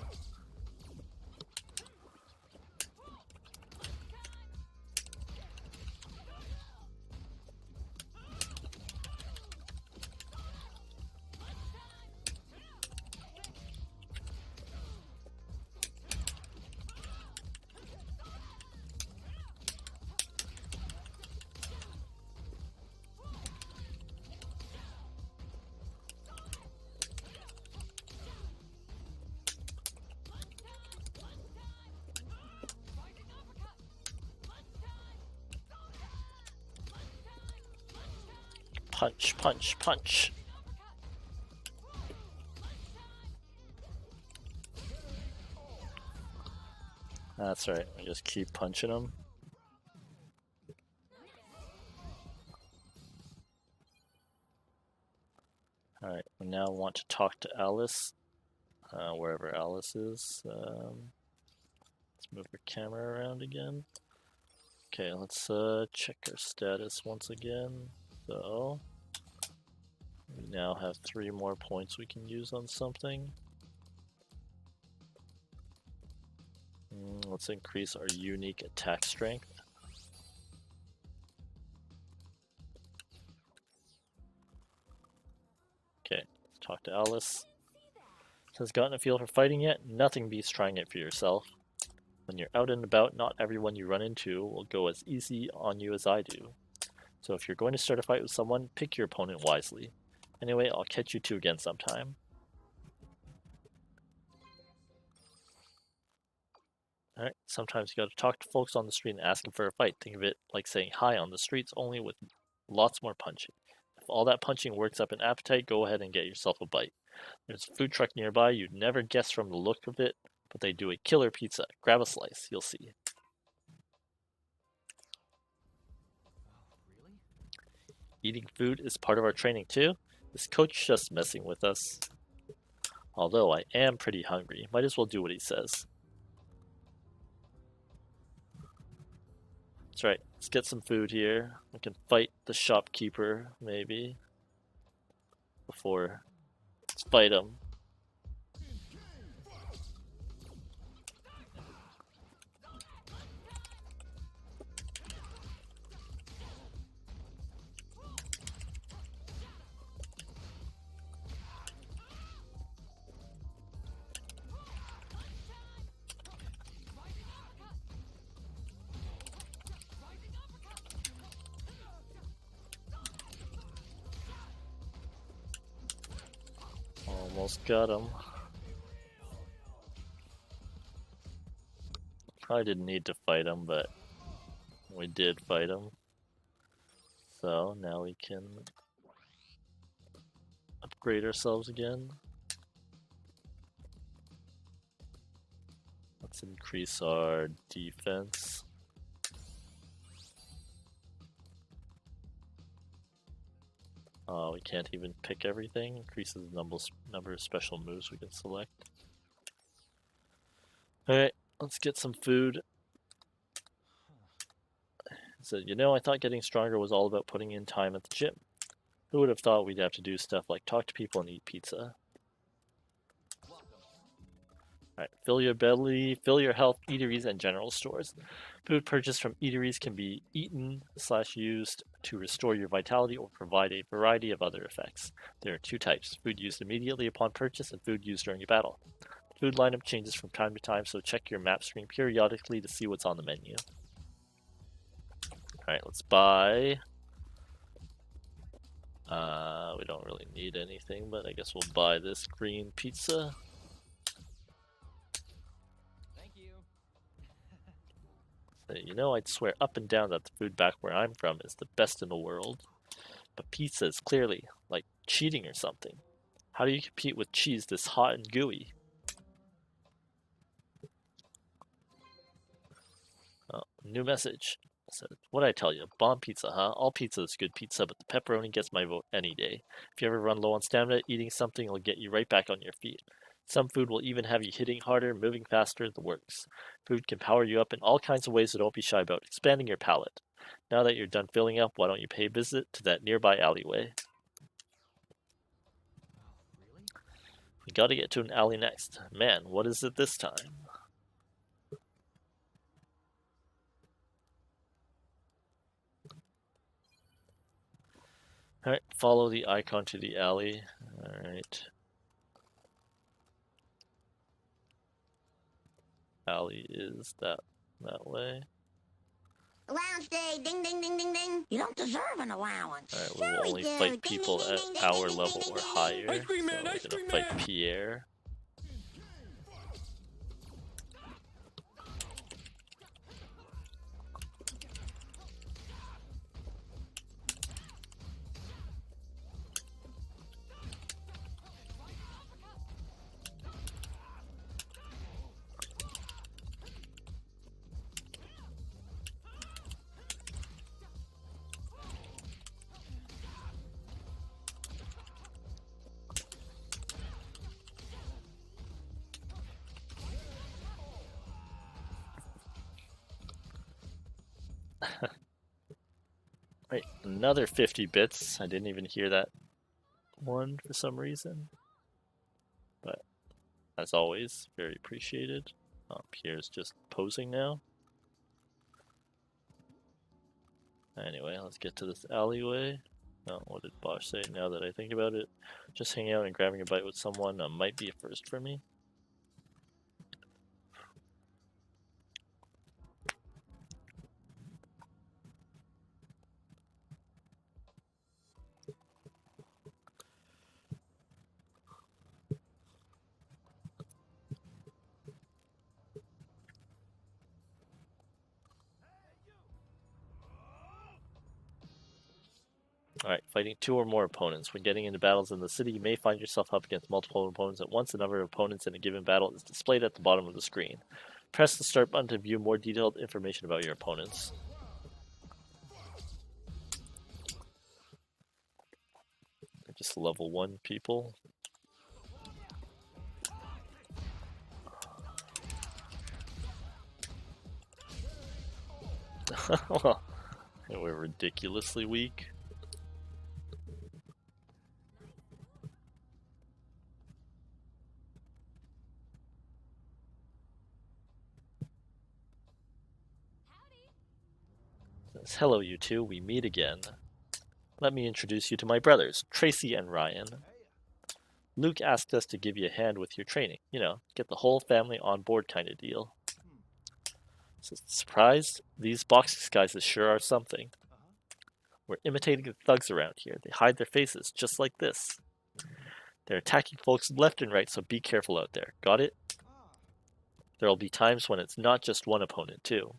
Speaker 1: Punch, punch, punch. That's right. I just keep punching him. Alright, we now want to talk to Alice, wherever Alice is. Let's move her camera around again. Okay, let's check her status once again. So, we now have 3 more points we can use on something. Let's increase our unique attack strength. Okay, let's talk to Alice. Has gotten a feel for fighting yet? Nothing beats trying it for yourself. When you're out and about, not everyone you run into will go as easy on you as I do. So if you're going to start a fight with someone, pick your opponent wisely. Anyway, I'll catch you two again sometime. Alright, sometimes you gotta talk to folks on the street and ask them for a fight. Think of it like saying hi on the streets, only with lots more punching. If all that punching works up an appetite, go ahead and get yourself a bite. There's a food truck nearby you'd never guess from the look of it, but they do a killer pizza. Grab a slice, you'll see.
Speaker 5: Really?
Speaker 1: Eating food is part of our training too. This coach just messing with us. Although I am pretty hungry, might as well do what he says. That's right, let's get some food here. We can fight the shopkeeper, maybe. Let's fight him. Almost got him. Probably didn't need to fight him, but we did fight him. So now we can upgrade ourselves again. Let's increase our defense. We can't even pick everything. Increases the number of special moves we can select. Alright, let's get some food. So, I thought getting stronger was all about putting in time at the gym. Who would have thought we'd have to do stuff like talk to people and eat pizza? Alright, fill your belly, fill your health, eateries, and general stores. Food purchased from eateries can be eaten/used to restore your vitality or provide a variety of other effects. There are 2 types, food used immediately upon purchase and food used during a battle. Food lineup changes from time to time, so check your map screen periodically to see what's on the menu. Alright, let's buy. We don't really need anything, but I guess we'll buy this green pizza.
Speaker 5: Thank you.
Speaker 1: So, I'd swear up and down that the food back where I'm from is the best in the world. But pizza is clearly like cheating or something. How do you compete with cheese this hot and gooey? Oh, new message. So, what'd I tell you? Bomb pizza, huh? All pizza is good pizza, but the pepperoni gets my vote any day. If you ever run low on stamina, eating something will get you right back on your feet. Some food will even have you hitting harder, moving faster, the works. Food can power you up in all kinds of ways, so don't be shy about expanding your palate. Now that you're done filling up, why don't you pay a visit to that nearby alleyway?
Speaker 5: Really?
Speaker 1: We gotta get to an alley next. Man, what is it this time? Alright, follow the icon to the alley. Alright. Alley is that way.
Speaker 4: Allowance day, ding ding ding ding ding. You don't deserve an allowance.
Speaker 1: Alright, we
Speaker 4: Sure
Speaker 1: will
Speaker 4: we
Speaker 1: only
Speaker 4: do.
Speaker 1: fight
Speaker 4: Ding, ding,
Speaker 1: people
Speaker 4: ding,
Speaker 1: at
Speaker 4: ding, ding,
Speaker 1: our
Speaker 4: ding,
Speaker 1: level
Speaker 4: ding,
Speaker 1: or
Speaker 4: ding,
Speaker 1: higher.
Speaker 2: Ice cream man,
Speaker 1: So
Speaker 2: ice
Speaker 1: we're gonna
Speaker 2: cream
Speaker 1: fight
Speaker 2: man.
Speaker 1: Pierre. Right, another 50 bits. I didn't even hear that one for some reason. But as always, very appreciated. Pierre's just posing now. Anyway, let's get to this alleyway. Oh, what did Bosch say? Now that I think about it, just hanging out and grabbing a bite with someone might be a first for me. Alright, fighting 2 or more opponents. When getting into battles in the city, you may find yourself up against multiple opponents at once. The number of opponents in a given battle is displayed at the bottom of the screen. Press the start button to view more detailed information about your opponents. They're just level 1 people. Well, we're ridiculously weak. Says, hello, you two. We meet again. Let me introduce you to my brothers, Tracy and Ryan. Luke asked us to give you a hand with your training. You know, get the whole family on board kind of deal. So, surprised? These box disguises sure are something. We're imitating the thugs around here. They hide their faces, just like this. They're attacking folks left and right, so be careful out there. Got it? There'll be times when it's not just one opponent, too.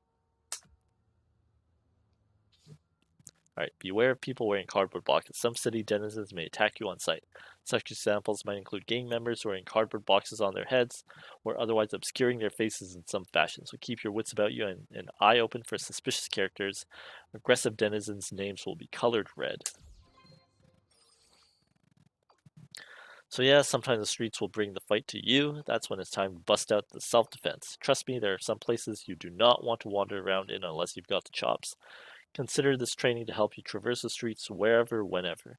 Speaker 1: Alright, beware of people wearing cardboard boxes. Some city denizens may attack you on sight. Such examples might include gang members wearing cardboard boxes on their heads, or otherwise obscuring their faces in some fashion. So keep your wits about you and an eye open for suspicious characters. Aggressive denizens' names will be colored red. So yeah, sometimes the streets will bring the fight to you. That's when it's time to bust out the self-defense. Trust me, there are some places you do not want to wander around in unless you've got the chops. Consider this training to help you traverse the streets wherever, whenever.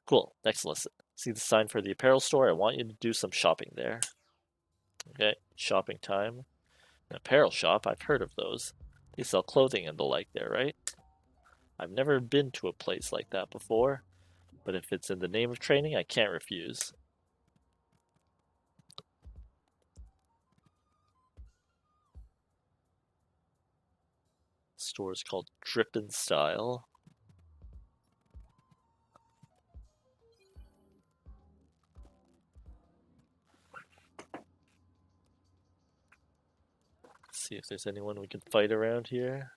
Speaker 1: Cool, next lesson. See the sign for the apparel store? I want you to do some shopping there. Okay, shopping time. An apparel shop, I've heard of those. They sell clothing and the like there, right? I've never been to a place like that before, but if it's in the name of training, I can't refuse. The store is called Drippin' Style. See if there's anyone we can fight around here.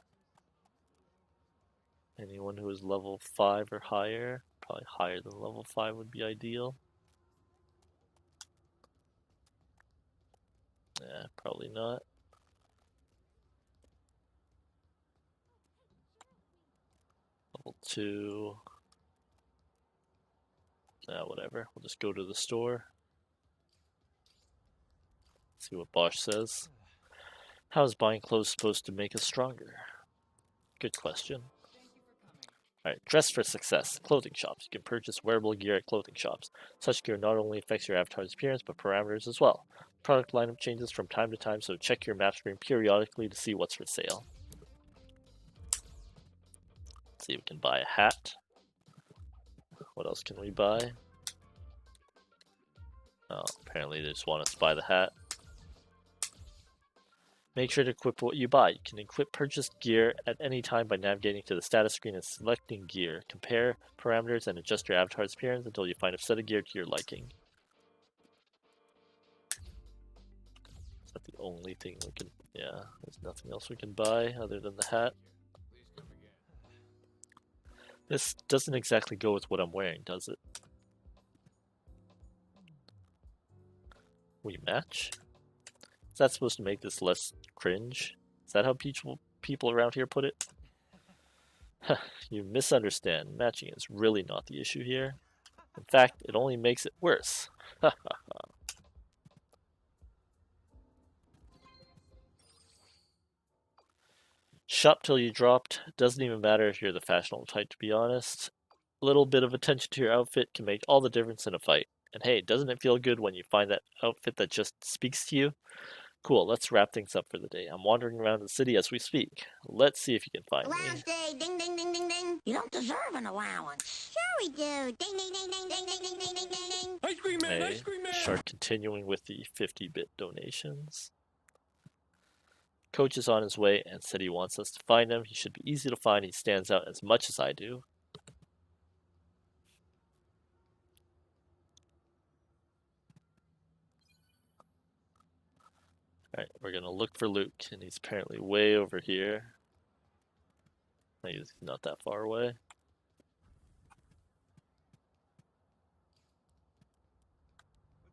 Speaker 1: Anyone who is level 5 or higher. Probably higher than level 5 would be ideal. Yeah, probably not. Level 2. Whatever. We'll just go to the store. See what Bosch says. How is buying clothes supposed to make us stronger? Good question. Alright, dress for success. Clothing shops. You can purchase wearable gear at clothing shops. Such gear not only affects your avatar's appearance, but parameters as well. Product lineup changes from time to time, so check your map screen periodically to see what's for sale. Let's see if we can buy a hat. What else can we buy? Oh, apparently they just want us to buy the hat. Make sure to equip what you buy. You can equip purchased gear at any time by navigating to the status screen and selecting gear. Compare parameters and adjust your avatar's appearance until you find a set of gear to your liking. Is that the only thing we can... Yeah, there's nothing else we can buy other than the hat. This doesn't exactly go with what I'm wearing, does it? We match? Is that supposed to make this less cringe? Is that how people around here put it? You misunderstand. Matching is really not the issue here. In fact, it only makes it worse. Shop till you dropped. Doesn't even matter if you're the fashionable type, to be honest. A little bit of attention to your outfit can make all the difference in a fight. And hey, doesn't it feel good when you find that outfit that just speaks to you? Cool, let's wrap things up for the day. I'm wandering around the city as we speak. Let's see if you can find me.
Speaker 4: Allowance day, ding, ding, ding, ding, ding. You don't deserve an allowance. Sure we do. Ding, ding, ding, ding, ding, ding, ding, ding, ding, ding, ding.
Speaker 2: Ice cream man,
Speaker 1: Hey,
Speaker 2: ice cream man.
Speaker 1: Shark continuing with the 50-bit donations. Coach is on his way and said he wants us to find him. He should be easy to find. He stands out as much as I do. Alright, we're gonna look for Luke, and he's apparently way over here. He's not that far away.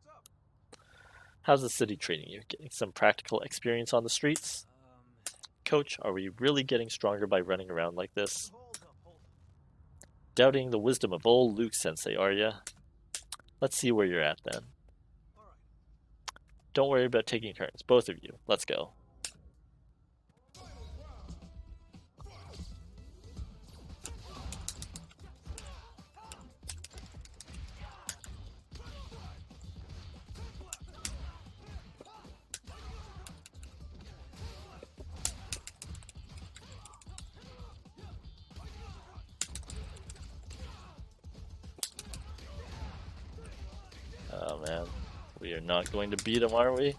Speaker 3: What's up?
Speaker 1: How's the city treating you? Getting some practical experience on the streets? Coach, are we really getting stronger by running around like this?
Speaker 3: Hold up.
Speaker 1: Doubting the wisdom of old Luke Sensei, are ya? Let's see where you're at then.
Speaker 3: All right.
Speaker 1: Don't worry about taking turns, both of you. Let's go. Oh man, we are not going to beat him, are we?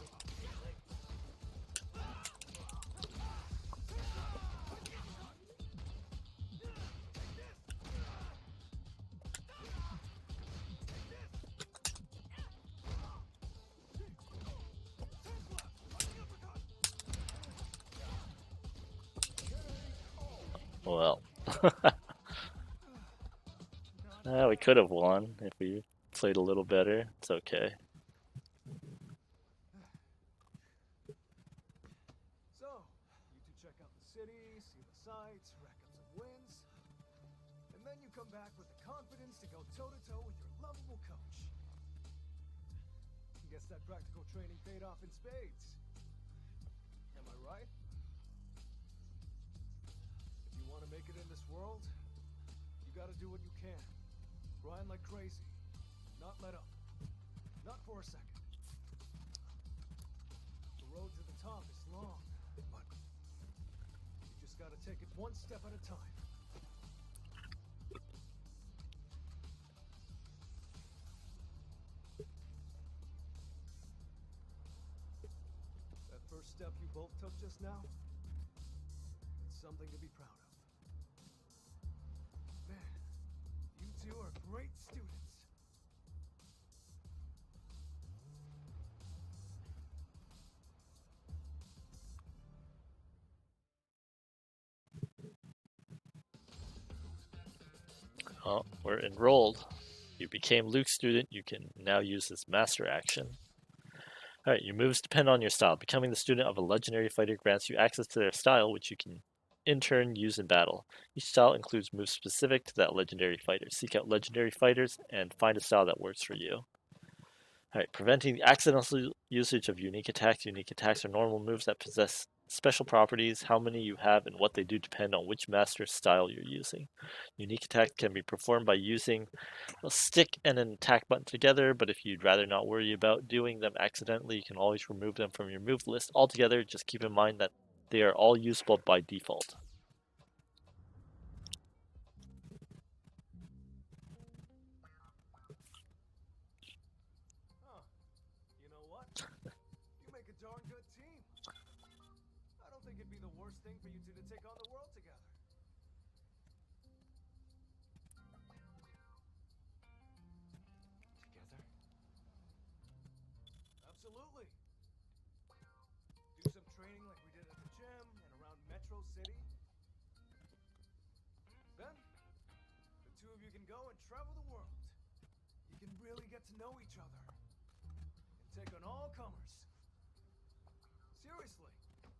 Speaker 1: Well, we could have won if we played a little better. It's okay.
Speaker 3: So, you two check out the city, see the sights, rack up some wins, and then you come back with the confidence to go toe-to-toe with your lovable coach. Guess that practical training paid off in spades. Am I right? If you want to make it in this world, you gotta do what you can. Grind like crazy. Not let up. Not for a second. The road to the top is long, but you just gotta take it one step at a time. That first step you both took just now, it's something to be proud of. Man, you two are great students.
Speaker 1: Oh, we're enrolled. You became Luke's student. You can now use this master action. Alright, your moves depend on your style. Becoming the student of a legendary fighter grants you access to their style, which you can in turn use in battle. Each style includes moves specific to that legendary fighter. Seek out legendary fighters and find a style that works for you. Alright, preventing the accidental usage of unique attacks. Unique attacks are normal moves that possess special properties. How many you have and what they do depend on which master style you're using. Unique attacks can be performed by using a stick and an attack button together, but if you'd rather not worry about doing them accidentally, you can always remove them from your move list altogether. Just keep in mind that they are all usable by default.
Speaker 3: Huh. You know what? You make a darn good team. I don't think it'd be the worst thing for you two to take on the world together.
Speaker 5: Together?
Speaker 3: Absolutely. Do some training like we did at the gym and around Metro City. Then, the two of you can go and travel the world. You can really get to know each other. And take on all comers. Seriously,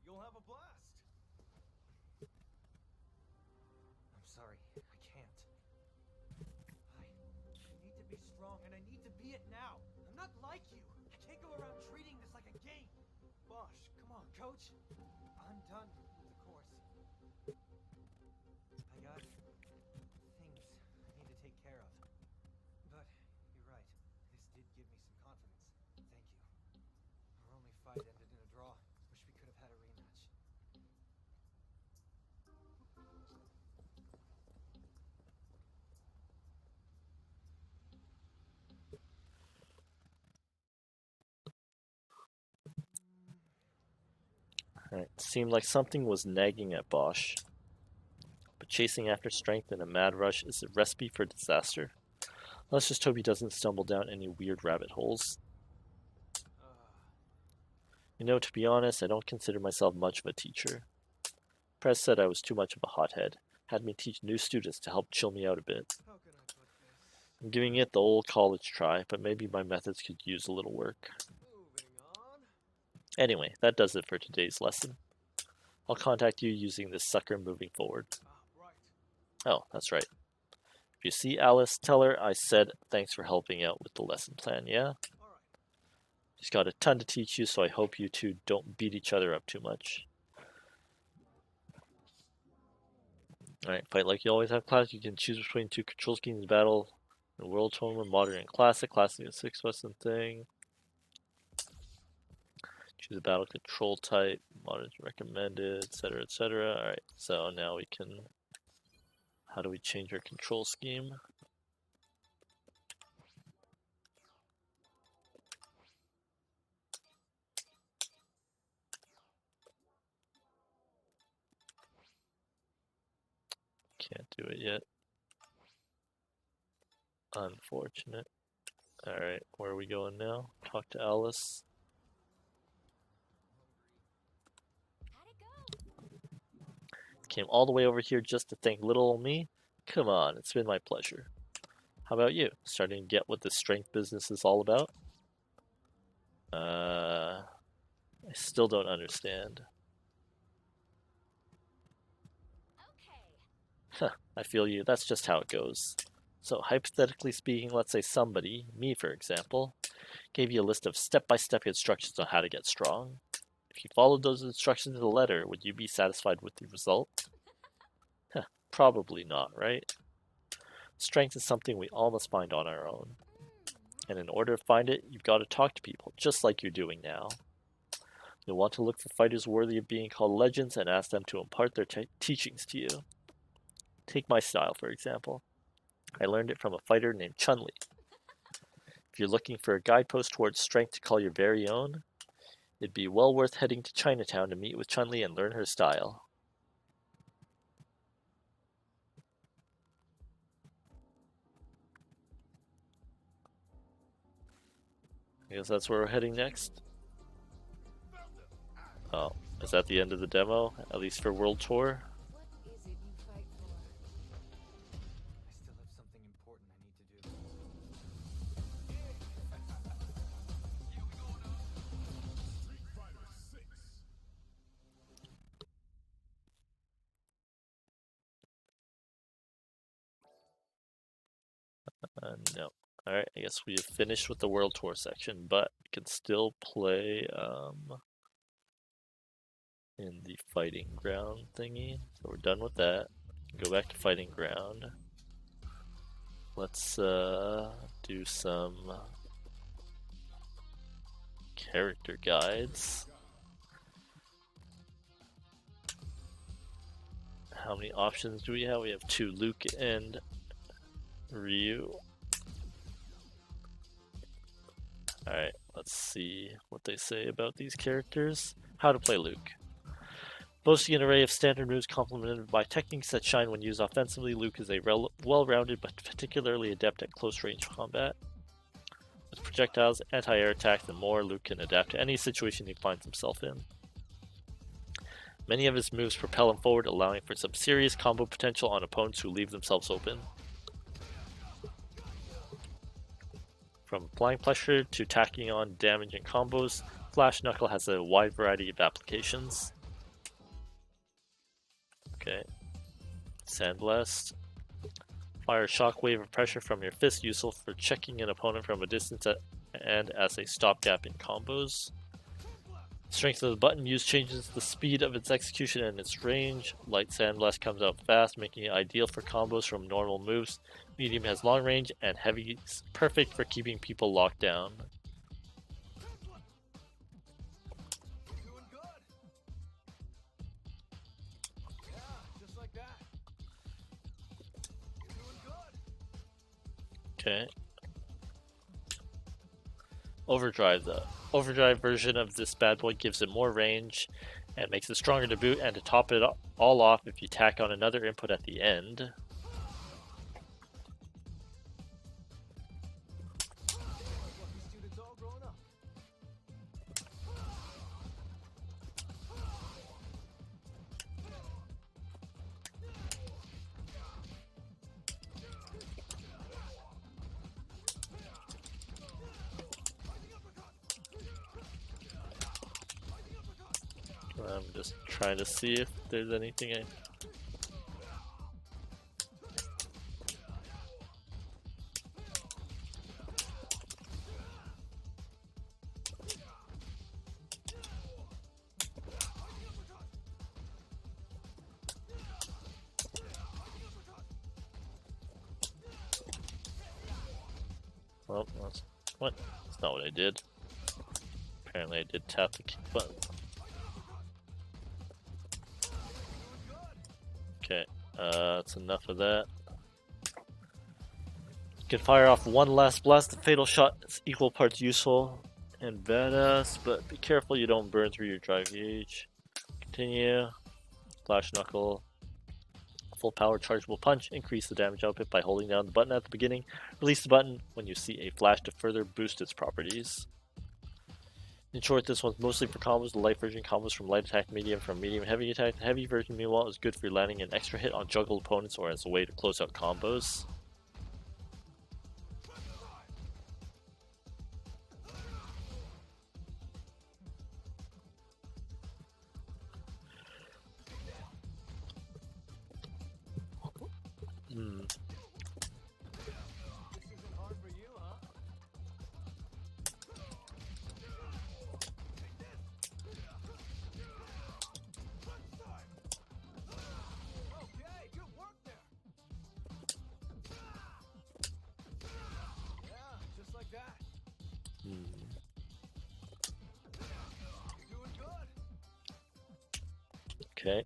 Speaker 3: you'll have a blast.
Speaker 5: I'm sorry, I can't. I need to be strong, and I need to be it now. I'm not like you. I can't go around treating this like a game.
Speaker 3: Bosh, come on.
Speaker 5: Coach, I'm done with the course.
Speaker 1: Alright, seemed like something was nagging at Bosch. But chasing after strength in a mad rush is a recipe for disaster. Let's just hope he doesn't stumble down any weird rabbit holes. You know, to be honest, I don't consider myself much of a teacher. Press said I was too much of a hothead. Had me teach new students to help chill me out a bit.
Speaker 3: How can I put this?
Speaker 1: I'm giving it the old college try, but maybe my methods could use a little work.
Speaker 3: Moving on.
Speaker 1: Anyway, that does it for today's lesson. I'll contact you using this sucker moving forward.
Speaker 3: Right.
Speaker 1: Oh, that's right. If you see Alice, tell her I said thanks for helping out with the lesson plan, yeah?
Speaker 3: All right.
Speaker 1: She's got a ton to teach you, so I hope you two don't beat each other up too much. Alright, fight like you always have class. You can choose between two control schemes battle. The World Tournament, Modern and Classic. Classic is a 6-lesson thing. Choose a battle control type. Modern is recommended, etc., etc. Alright, so now we can... How do we change our control scheme? Can't do it yet. Unfortunate. Alright, where are we going now? Talk to Alice.
Speaker 6: How'd it go?
Speaker 1: Came all the way over here just to thank little old me? Come on, it's been my pleasure. How about you? Starting to get what this strength business is all about? I still don't understand.
Speaker 6: Okay.
Speaker 1: I feel you, that's just how it goes. So, hypothetically speaking, let's say somebody, me for example, gave you a list of step-by-step instructions on how to get strong. If you followed those instructions to the letter, would you be satisfied with the result? Probably not, right? Strength is something we all must find on our own. And in order to find it, you've got to talk to people, just like you're doing now. You'll want to look for fighters worthy of being called legends and ask them to impart their teachings to you. Take my style, for example. I learned it from a fighter named Chun-Li. If you're looking for a guidepost towards strength to call your very own, it'd be well worth heading to Chinatown to meet with Chun-Li and learn her style. I guess that's where we're heading next. Oh, is that the end of the demo? At least for World Tour?
Speaker 6: What is it you fight for?
Speaker 5: I still have something important I need to do.
Speaker 2: Street Fighter 6.
Speaker 1: No. Alright, I guess we have finished with the World Tour section, but we can still play in the Fighting Ground thingy. So we're done with that. Go back to Fighting Ground. Let's do some character guides. How many options do we have? We have 2, Luke and Ryu. Alright, let's see what they say about these characters. How to play Luke. Boasting an array of standard moves complemented by techniques that shine when used offensively, Luke is a well-rounded but particularly adept at close-range combat. With projectiles, anti-air attacks, and more, Luke can adapt to any situation he finds himself in. Many of his moves propel him forward, allowing for some serious combo potential on opponents who leave themselves open. From applying pressure to tacking on damage and combos, Flash Knuckle has a wide variety of applications. Okay. Sandblast. Fire a shockwave of pressure from your fist, useful for checking an opponent from a distance and as a stopgap in combos. Strength of the button used changes the speed of its execution and its range. Light Sandblast comes out fast, making it ideal for combos from normal moves. Medium has long range, and heavy is perfect for keeping people locked down.
Speaker 3: Doing good. Yeah, just like that. Doing good.
Speaker 1: Okay. Overdrive, the overdrive version of this bad boy gives it more range And it makes it stronger to boot, and to top it all off, if you tack on another input at the end.
Speaker 3: Look, these students all grown up.
Speaker 1: I'm just trying to see if there's anything I... Well, that's what? That's not what I did. Apparently I did tap the kick button. Okay, that's enough of that. You can fire off one last blast. The fatal shot is equal parts useful and badass, but be careful you don't burn through your drive gauge. Continue. Flash knuckle. Full power chargeable punch. Increase the damage output by holding down the button at the beginning. Release the button when you see a flash to further boost its properties. In short, this one's mostly for combos. The light version combos from light attack, medium from medium, heavy attack. The heavy version, meanwhile, is good for landing an extra hit on juggled opponents or as a way to close out combos.
Speaker 3: This isn't hard for you, huh? Okay, good work there. Yeah, just like that. You're doing good.
Speaker 1: Okay.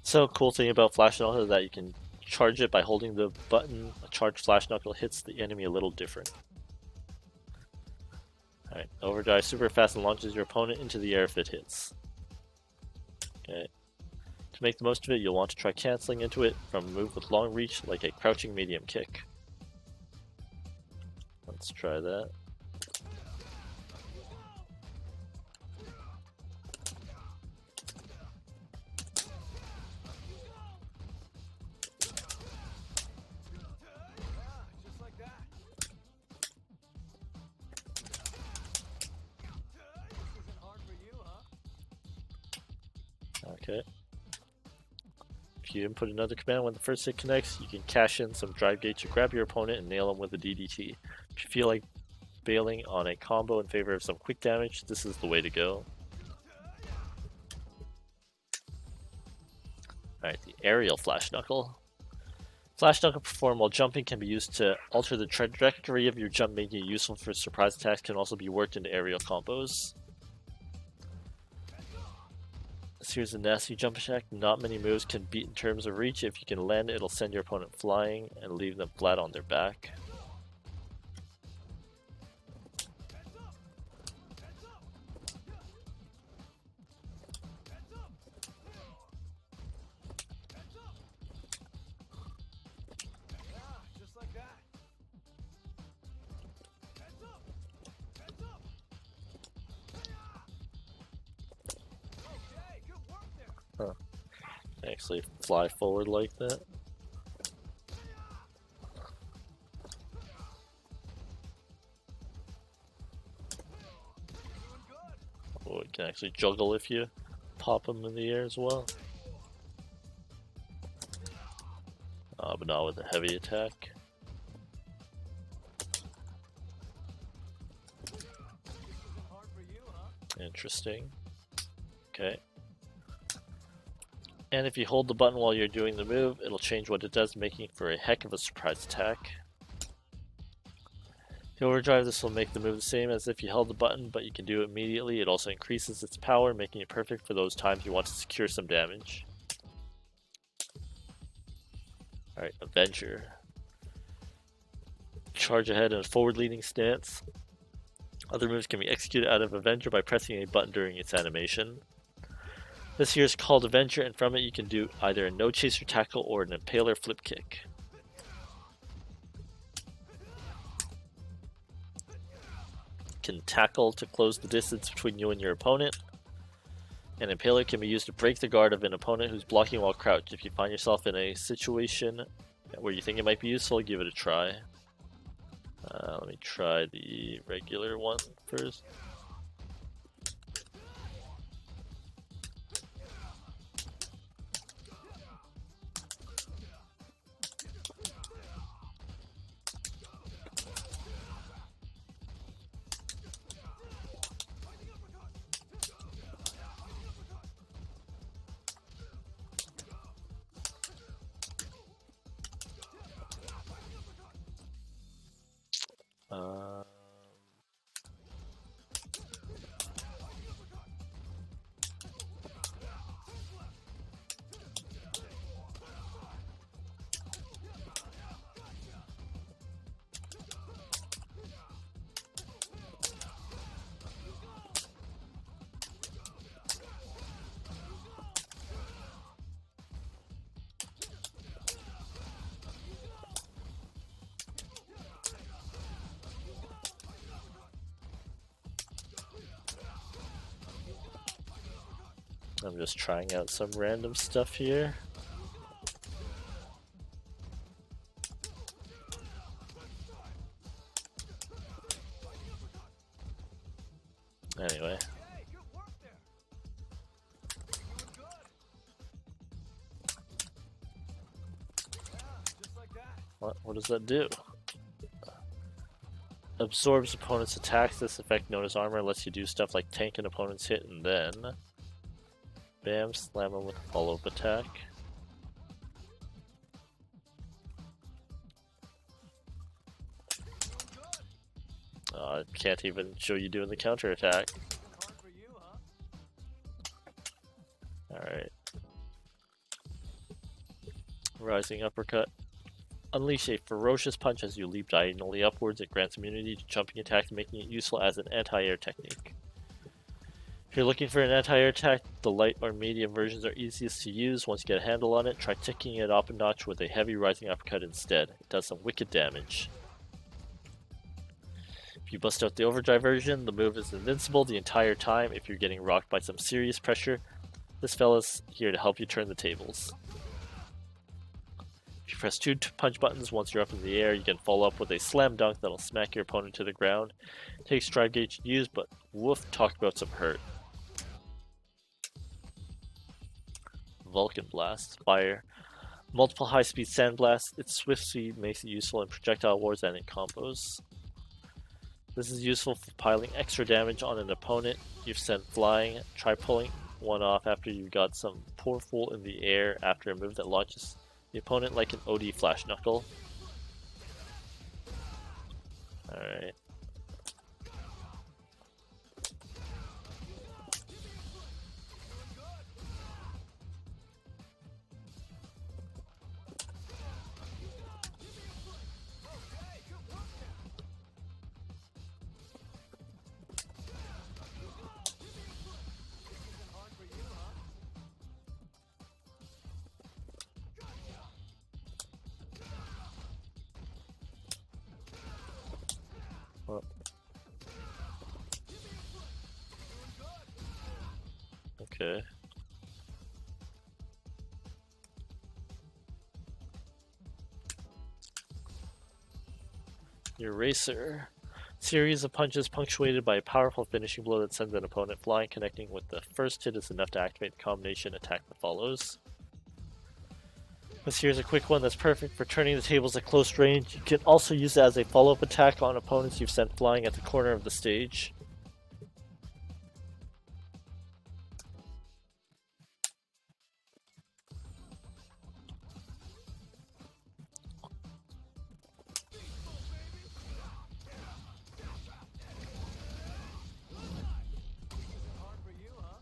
Speaker 1: So, cool thing about Flash Knuckle is that you can charge it by holding the button. A charged Flash Knuckle hits the enemy a little different. Alright, overdrive super fast and launches your opponent into the air if it hits. Okay. To make the most of it, you'll want to try canceling into it from a move with long reach, like a crouching medium kick. Let's try that.
Speaker 3: Yeah, just like that. This isn't hard for you, huh?
Speaker 1: Okay. If you input another command when the first hit connects, you can cash in some drive gauge to grab your opponent and nail him with a DDT. If you feel like bailing on a combo in favor of some quick damage, this is the way to go. Alright, the aerial Flash Knuckle. Flash Knuckle performed while jumping can be used to alter the trajectory of your jump, making it useful for surprise attacks. Can also be worked into aerial combos. Here's a nasty jump attack. Not many moves can beat in terms of reach. If you can land it, it'll send your opponent flying and leave them flat on their back.
Speaker 3: Yeah, just like that. Heads up! Heads up! Okay, good work there.
Speaker 1: Actually fly forward like that.
Speaker 3: Doing good.
Speaker 1: Oh, it can actually juggle if you pop them in the air as well. But not with a heavy attack.
Speaker 3: This isn't hard for you, huh?
Speaker 1: Interesting. Okay. And if you hold the button while you're doing the move, it'll change what it does, making for a heck of a surprise attack. The overdrive, this will make the move the same as if you held the button, but you can do it immediately. It also increases its power, making it perfect for those times you want to secure some damage. Alright, Avenger. Charge ahead in a forward-leaning stance. Other moves can be executed out of Avenger by pressing a button during its animation. This here is called Adventure, and from it you can do either a no chaser tackle or an impaler flip kick. You can tackle to close the distance between you and your opponent. An impaler can be used to break the guard of an opponent who's blocking while crouched. If you find yourself in a situation where you think it might be useful, give it a try. Let me try the regular one first. I'm just trying out some random stuff here. Anyway.
Speaker 3: Hey, good work there. Doing good. Yeah, just like that.
Speaker 1: What does that do? Absorbs opponent's attacks. This effect, known as armor, lets you do stuff like tank an opponent's hit and then bam, slam him with a follow-up attack. I can't even show you doing the counter attack.
Speaker 3: Hard for you, huh?
Speaker 1: Alright. Rising uppercut. Unleash a ferocious punch as you leap diagonally upwards. It grants immunity to jumping attacks, making it useful as an anti-air technique. If you're looking for an anti-air attack, the light or medium versions are easiest to use. Once you get a handle on it, try ticking it up a notch with a heavy rising uppercut instead. It does some wicked damage. If you bust out the overdrive version, the move is invincible the entire time if you're getting rocked by some serious pressure. This fella's here to help you turn the tables. If you press two punch buttons once you're up in the air, you can follow up with a slam dunk that'll smack your opponent to the ground. Takes stride gauge to use, but woof, talk about some hurt. Vulcan Blast. Fire. Multiple high-speed sand blasts. Its swift speed makes it useful in projectile wars and in combos. This is useful for piling extra damage on an opponent you've sent flying. Try pulling one off after you've got some poor fool in the air after a move that launches the opponent like an OD Flash Knuckle. Alright.
Speaker 3: Hard for you, huh?
Speaker 1: Well. Okay. Your Racer. Series of punches punctuated by a powerful finishing blow that sends an opponent flying. Connecting with the first hit is enough to activate the combination attack that follows. This here's a quick one that's perfect for turning the tables at close range. You can also use it as a follow-up attack on opponents you've sent flying at the corner of the stage.
Speaker 3: Hard for you, huh?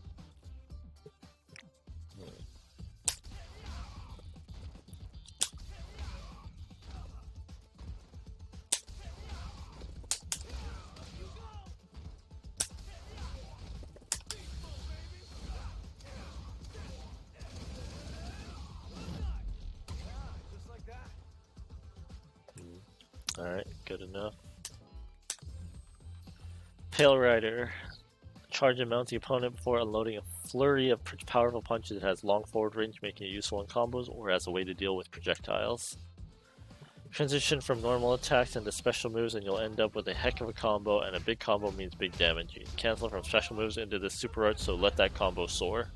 Speaker 1: Alright, good enough. Pale Rider. Charge and mount the opponent before unloading a flurry of powerful punches. It has long forward range, making it useful in combos or as a way to deal with projectiles. Transition from normal attacks into special moves and you'll end up with a heck of a combo, and a big combo means big damage. You can cancel from special moves into this super art, so let that combo soar.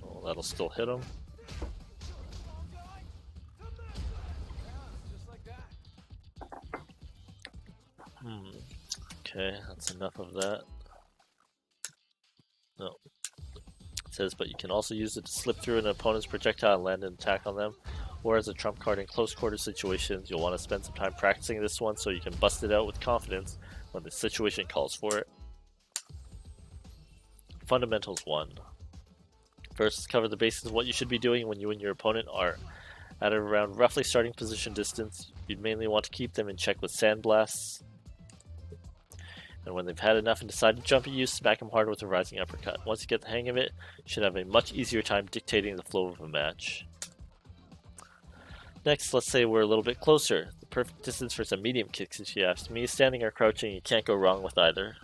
Speaker 1: Well, that'll still hit him. Okay, that's enough of that. No. It says, but you can also use it to slip through an opponent's projectile and land an attack on them, or as a trump card in close quarter situations. You'll want to spend some time practicing this one so you can bust it out with confidence when the situation calls for it. Fundamentals 1. First, cover the basis of what you should be doing when you and your opponent are at around roughly starting position distance. You'd mainly want to keep them in check with sandblasts. And when they've had enough and decide to jump at you, smack them hard with a rising uppercut. Once you get the hang of it, you should have a much easier time dictating the flow of a match. Next, let's say we're a little bit closer. The perfect distance for some medium kicks, if you ask me, standing or crouching. You can't go wrong with either.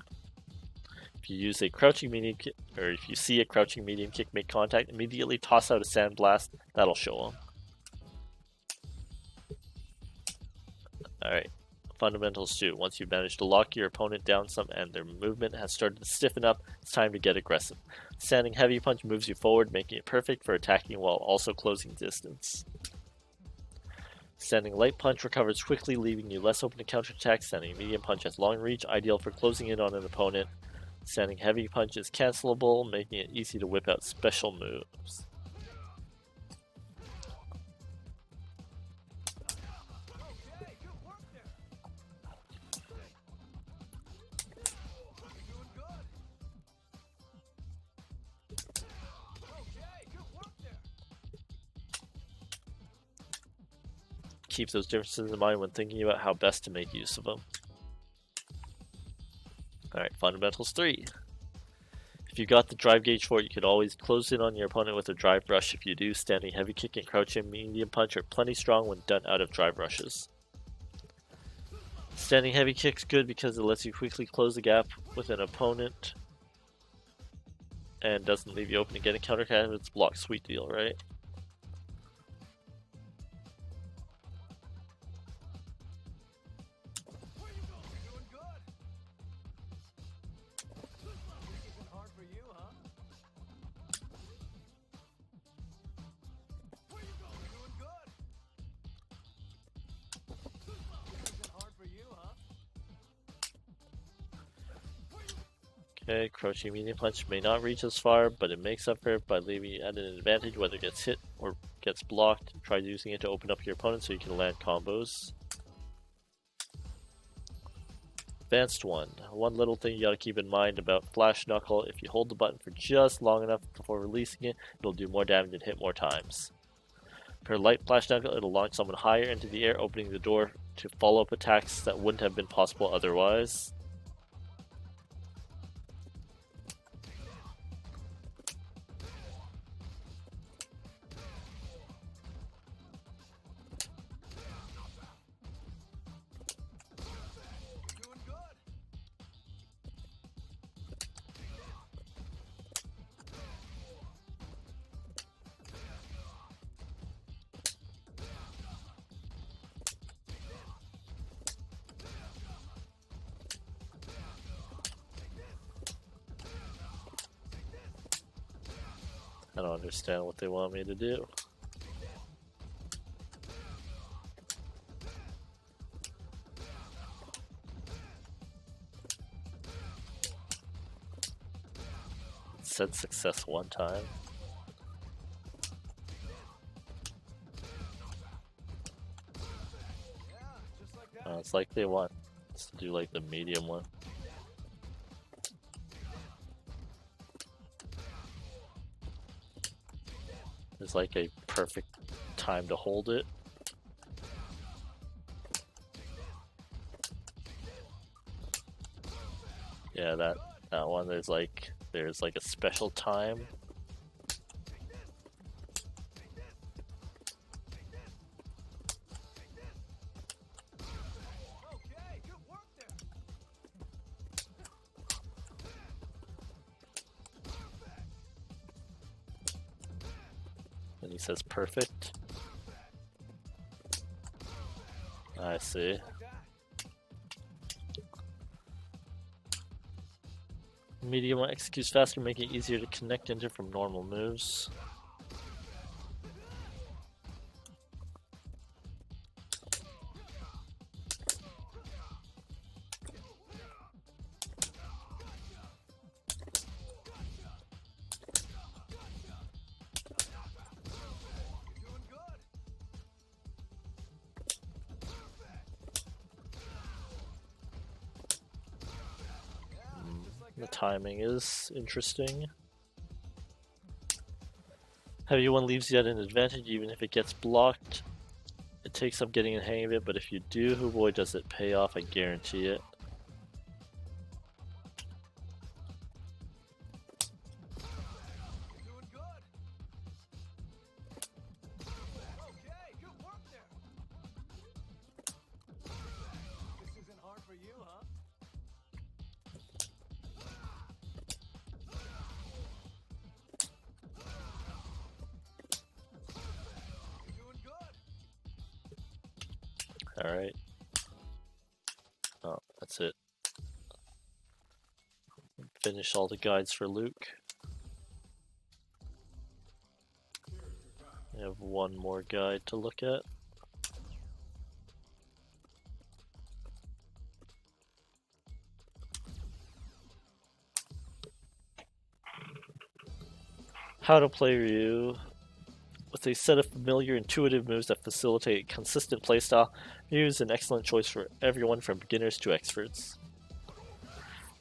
Speaker 1: If you use a crouching medium kick, or if you see a crouching medium kick make contact, immediately toss out a sandblast. That'll show them. Alright. Fundamentals 2. Once you've managed to lock your opponent down some and their movement has started to stiffen up, it's time to get aggressive. Standing heavy punch moves you forward, making it perfect for attacking while also closing distance. Standing light punch recovers quickly, leaving you less open to counterattack. Standing medium punch has long reach, ideal for closing in on an opponent. Standing heavy punch is cancelable, making it easy to whip out special moves. Keep those differences in mind when thinking about how best to make use of them. Alright, Fundamentals 3. If you got the drive gauge for it, you could always close in on your opponent with a drive rush. If you do, standing heavy kick and crouching medium punch are plenty strong when done out of drive rushes. Standing heavy kick's good because it lets you quickly close the gap with an opponent and doesn't leave you open to getting counterattacked if it's blocked. Sweet deal, right? Okay, crouching medium punch may not reach as far, but it makes up for it by leaving you at an advantage whether it gets hit or gets blocked. Try using it to open up your opponent so you can land combos. Advanced 1. One little thing you gotta keep in mind about Flash Knuckle: if you hold the button for just long enough before releasing it, it'll do more damage and hit more times. Per light Flash Knuckle, it'll launch someone higher into the air, opening the door to follow-up attacks that wouldn't have been possible otherwise. I don't understand what they want me to do. said success one time.
Speaker 3: Yeah, just like that.
Speaker 1: It's like they want us to do like the medium one. There's like a perfect time to hold it. Yeah, that one there's like a special time.
Speaker 3: Okay, good work there.
Speaker 1: And he says perfect. I see.
Speaker 3: Like that.
Speaker 1: Medium one executes faster, making it easier to connect into from normal moves.
Speaker 3: You're doing good. Yeah, just like
Speaker 1: The
Speaker 3: that.
Speaker 1: timing is interesting. Heavy one leaves you at an advantage even if it gets blocked. It takes some getting the hang of it, but if you do, oh boy does it pay off, I guarantee it.
Speaker 3: You're doing good. Okay, good work there. This isn't hard for you, huh? You're doing good.
Speaker 1: Alright. Oh, that's it. Finish all the guides for Luke. We have one more guide to look at. How to play Ryu. With a set of familiar, intuitive moves that facilitate consistent playstyle, Ryu is an excellent choice for everyone from beginners to experts.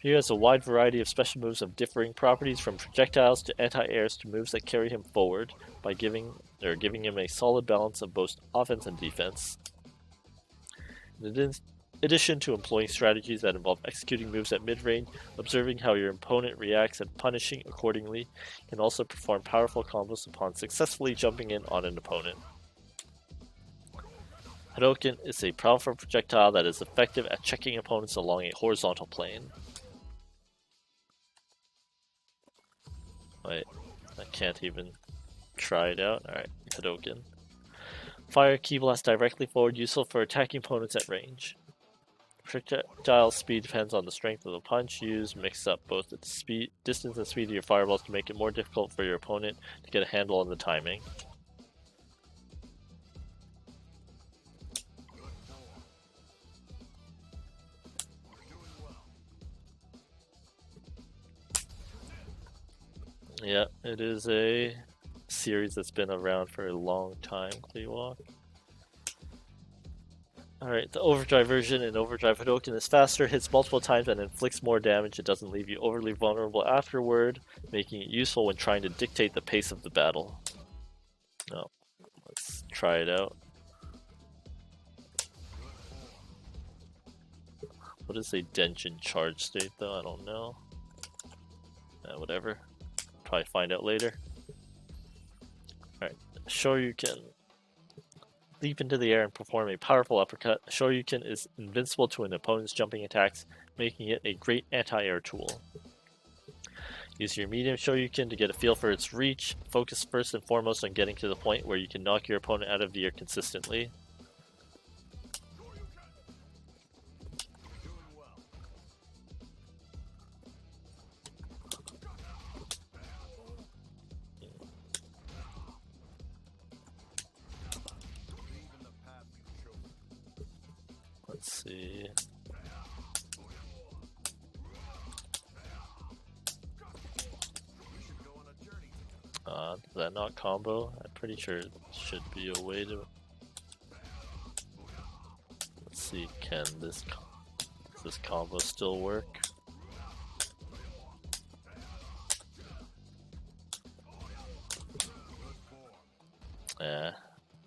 Speaker 1: Ryu has a wide variety of special moves of differing properties, from projectiles to anti-airs to moves that carry him forward, by giving him a solid balance of both offense and defense. In addition to employing strategies that involve executing moves at mid-range, observing how your opponent reacts and punishing accordingly, you can also perform powerful combos upon successfully jumping in on an opponent. Hadouken is a powerful projectile that is effective at checking opponents along a horizontal plane. Wait, I can't even try it out. Alright, Hadouken. Fire Ki Blast directly forward, useful for attacking opponents at range. Projectile speed depends on the strength of the punch used. Mix up both the speed, distance and speed of your fireballs to make it more difficult for your opponent to get a handle on the timing. Yeah, it is a series that's been around for a long time, Kleewalk. Alright, the Overdrive version in Overdrive Hadouken is faster, hits multiple times, and inflicts more damage. It doesn't leave you overly vulnerable afterward, making it useful when trying to dictate the pace of the battle. Oh, let's try it out. What is a Denshin charge state though? I don't know. Whatever. Probably find out later. Alright, Shoryuken. Leap into the air and perform a powerful uppercut. Shoryuken is invincible to an opponent's jumping attacks, making it a great anti-air tool. Use your medium Shoryuken to get a feel for its reach. Focus first and foremost on getting to the point where you can knock your opponent out of the air consistently. Let's see. Is that not combo? I'm pretty sure it should be a way to. Let's see, can does this combo still work?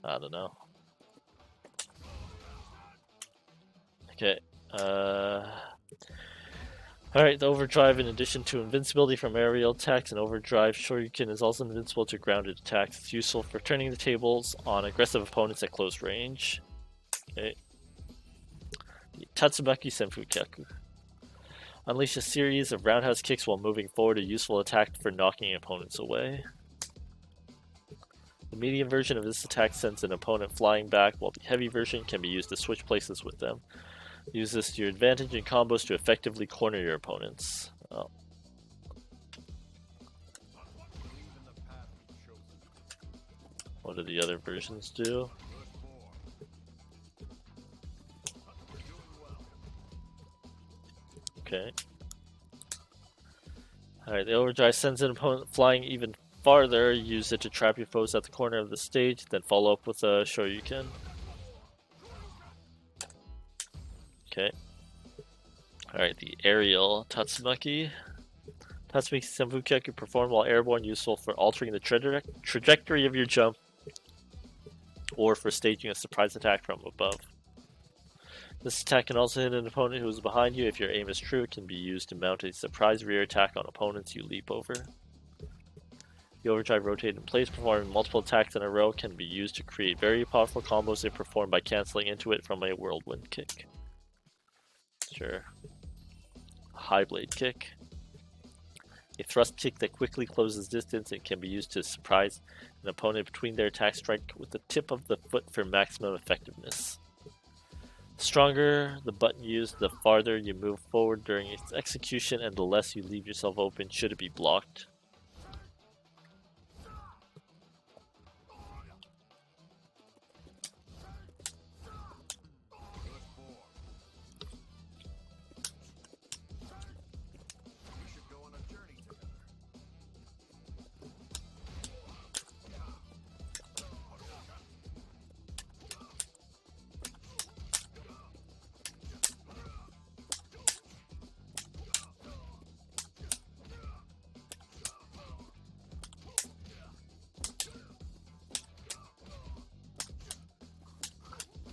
Speaker 1: I don't know. Okay. Alright, the overdrive, in addition to invincibility from aerial attacks and overdrive, Shoryuken is also invincible to grounded attacks. It's useful for turning the tables on aggressive opponents at close range. Okay. The Tatsumaki Senfukyaku. Unleash a series of roundhouse kicks while moving forward, a useful attack for knocking opponents away. The medium version of this attack sends an opponent flying back, while the heavy version can be used to switch places with them. Use this to your advantage in combos to effectively corner your opponents. Oh. What do the other versions do? Okay. Alright, the overdrive sends an opponent flying even farther. Use it to trap your foes at the corner of the stage, then follow up with a Shoryuken. Okay. Alright, the aerial Tatsumaki. Tatsumaki Senfukyaku performed while airborne, useful for altering the trajectory of your jump or for staging a surprise attack from above. This attack can also hit an opponent who is behind you. If your aim is true, it can be used to mount a surprise rear attack on opponents you leap over. The overdrive rotate in place, performing multiple attacks in a row, can be used to create very powerful combos if performed by canceling into it from a whirlwind kick. Sure. High blade kick. A thrust kick that quickly closes distance and can be used to surprise an opponent between their attack strike with the tip of the foot for maximum effectiveness. The stronger the button used, the farther you move forward during its execution, and the less you leave yourself open should it be blocked.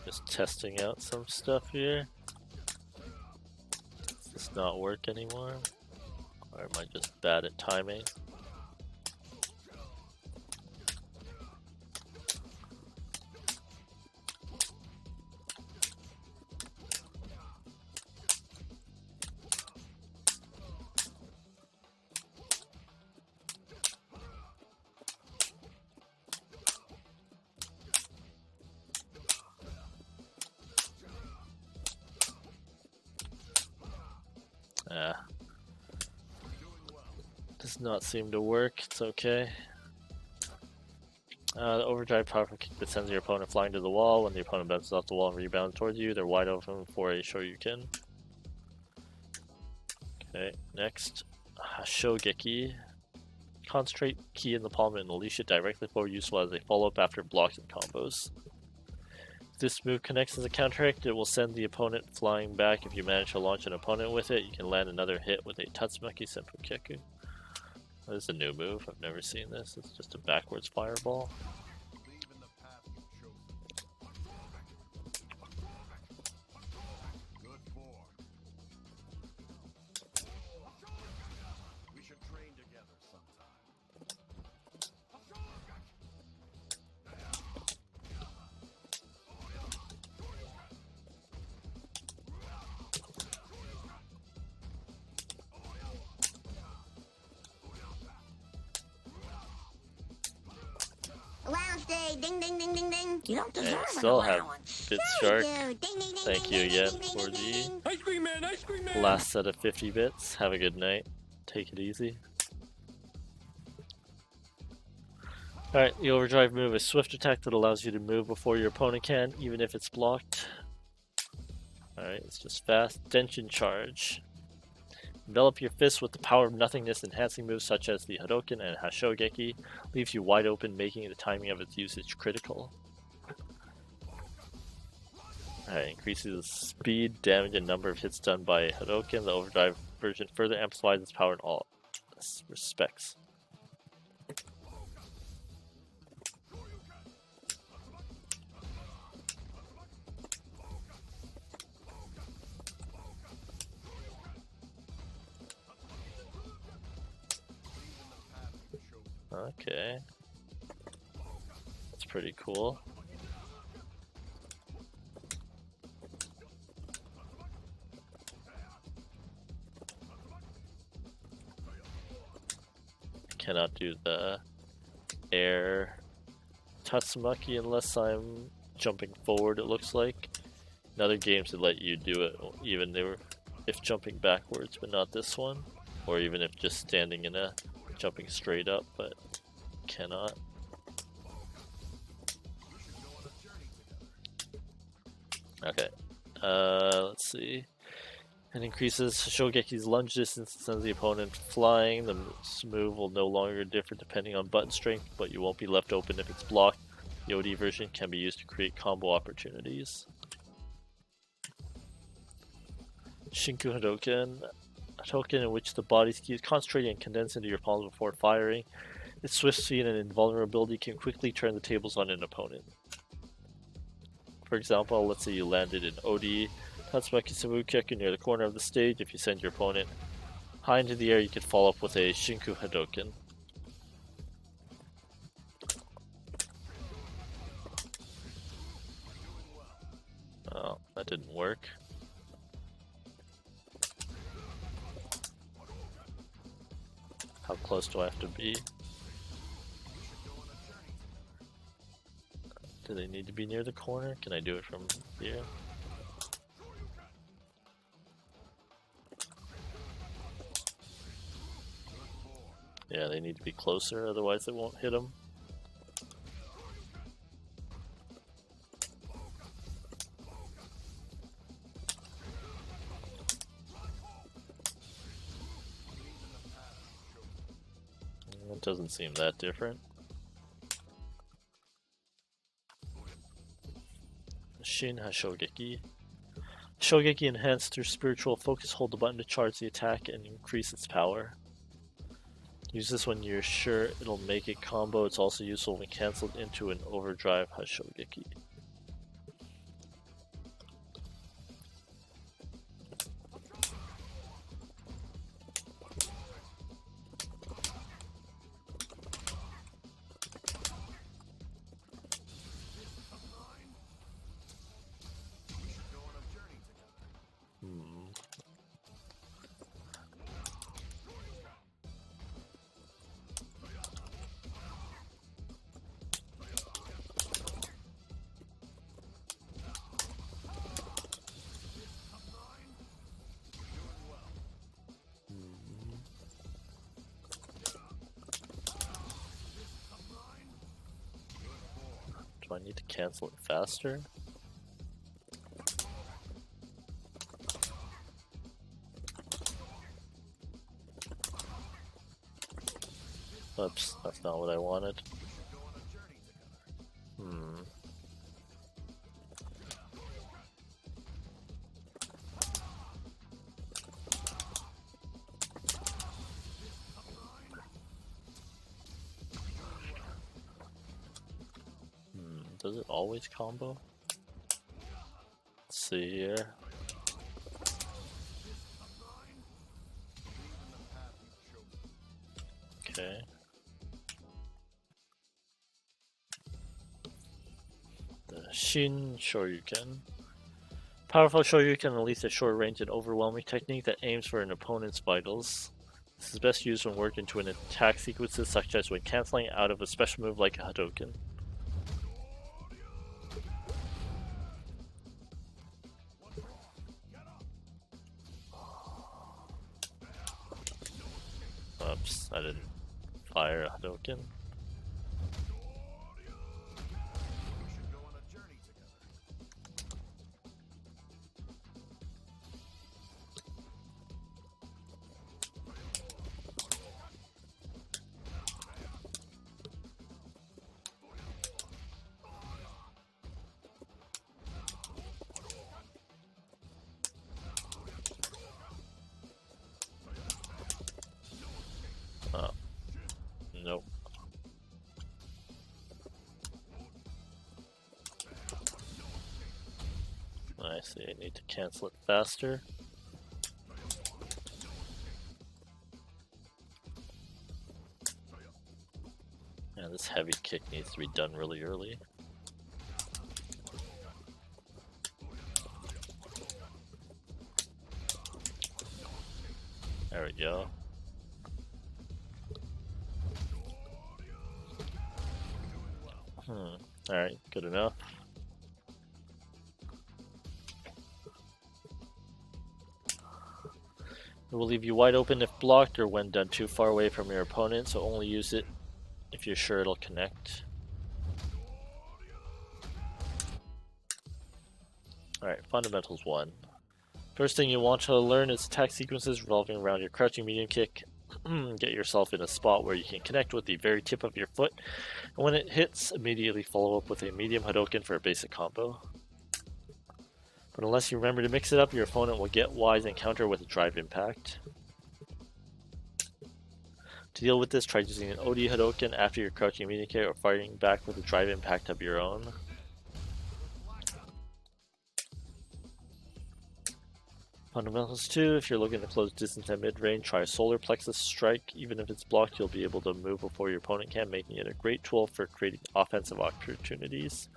Speaker 1: Just testing out some stuff here. Does this not work anymore? Or am I just bad at timing? Does not seem to work. It's okay. The overdrive powerful kick that sends your opponent flying to the wall. When the opponent bounces off the wall and rebounds towards you, they're wide open for a Shoryuken. Okay, next. Shogeki. Concentrate key in the palm and unleash it directly forward, useful as a follow-up after blocks and combos. If this move connects as a counteract, it will send the opponent flying back. If you manage to launch an opponent with it, you can land another hit with a Tatsumaki Senpukyaku. This is a new move. I've never seen this. It's just a backwards fireball.
Speaker 4: Allowance day, ding ding ding ding ding. You don't deserve an
Speaker 1: still have
Speaker 4: allowance.
Speaker 1: Bits
Speaker 4: Sure
Speaker 1: Shark.
Speaker 4: you do. Ding, ding, ding,
Speaker 1: Thank
Speaker 4: ding,
Speaker 1: you
Speaker 4: ding,
Speaker 1: again
Speaker 4: ding, ding,
Speaker 1: for
Speaker 4: ding, ding,
Speaker 1: the
Speaker 4: ding.
Speaker 3: Ice cream man, ice cream man.
Speaker 1: last set of 50 bits. Have a good night. Take it easy. Alright, the overdrive move is swift attack that allows you to move before your opponent can, even if it's blocked. Alright, it's just fast. Denshin charge. Envelop your fists with the power of nothingness, enhancing moves such as the Hadoken and Hashogeki leaves you wide open, making the timing of its usage critical. Alright, increases speed, damage, and number of hits done by Hadoken. The overdrive version further amplifies its power in all respects. Okay. That's pretty cool. Cannot do the air Tatsumaki unless I'm jumping forward, it looks like. In other games that let you do it even if jumping backwards, but not this one. Or even if just standing in a jumping straight up, but cannot. Okay. Let's see. It increases Shogeki's lunge distance and sends the opponent flying. The move will no longer differ depending on button strength, but you won't be left open if it's blocked. The OD version can be used to create combo opportunities. Shinku Hadoken. A token in which the body's ki is concentrated and condensed into your palms before firing. Its swift speed and invulnerability can quickly turn the tables on an opponent. For example, let's say you landed in OD Tatsumaki Sabukeku near the corner of the stage. If you send your opponent high into the air, you could follow up with a Shinku Hadoken. Oh, that didn't work. How close do I have to be? Do they need to be near the corner? Can I do it from here? Yeah, they need to be closer, otherwise it won't hit them. It doesn't seem that different. Shin Hashogeki. Shogeki enhanced through spiritual focus. Hold the button to charge the attack and increase its power. Use this when you're sure it'll make a combo. It's also useful when cancelled into an overdrive Hashogeki. Do I need to cancel it faster? Oops, that's not what I wanted. Does it always combo? Let's see here. Okay. The Shin Shoryuken. Powerful Shoryuken release a short range and overwhelming technique that aims for an opponent's vitals. This is best used when worked into an attack sequences, such as when cancelling out of a special move like a Hadoken. Oops, I didn't fire a Hadoken. so you need to cancel it faster. Yeah, this heavy kick needs to be done really early. There we go. Alright, good enough. It will leave you wide open if blocked or when done too far away from your opponent, so only use it if you're sure it'll connect. Alright, fundamentals 1. First thing you want to learn is attack sequences revolving around your crouching medium kick. Get yourself in a spot where you can connect with the very tip of your foot, and when it hits, immediately follow up with a medium Hadoken for a basic combo. But unless you remember to mix it up, your opponent will get wise and counter with a drive impact. To deal with this, try using an OD Hadoken after your crouching medium kick or firing back with a drive impact of your own. Fundamentals 2, if you're looking to close distance at mid-range, try a solar plexus strike. Even if it's blocked, you'll be able to move before your opponent can, making it a great tool for creating offensive opportunities.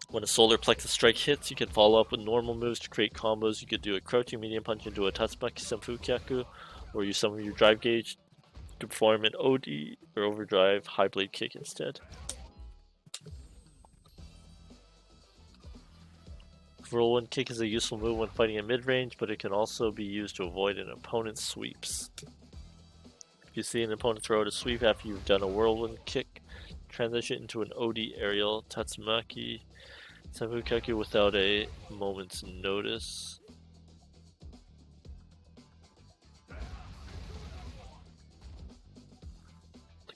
Speaker 1: When a solar plexus strike hits, you can follow up with normal moves to create combos. You could do a crouching medium punch into a Tatsumaki Senfukyaku, or use some of your drive gauge to perform an OD or overdrive high blade kick instead. Whirlwind kick is a useful move when fighting at mid-range, but it can also be used to avoid an opponent's sweeps. If you see an opponent throw out a sweep after you've done a whirlwind kick, transition into an OD aerial Tatsumaki Senfukyaku without a moment's notice. The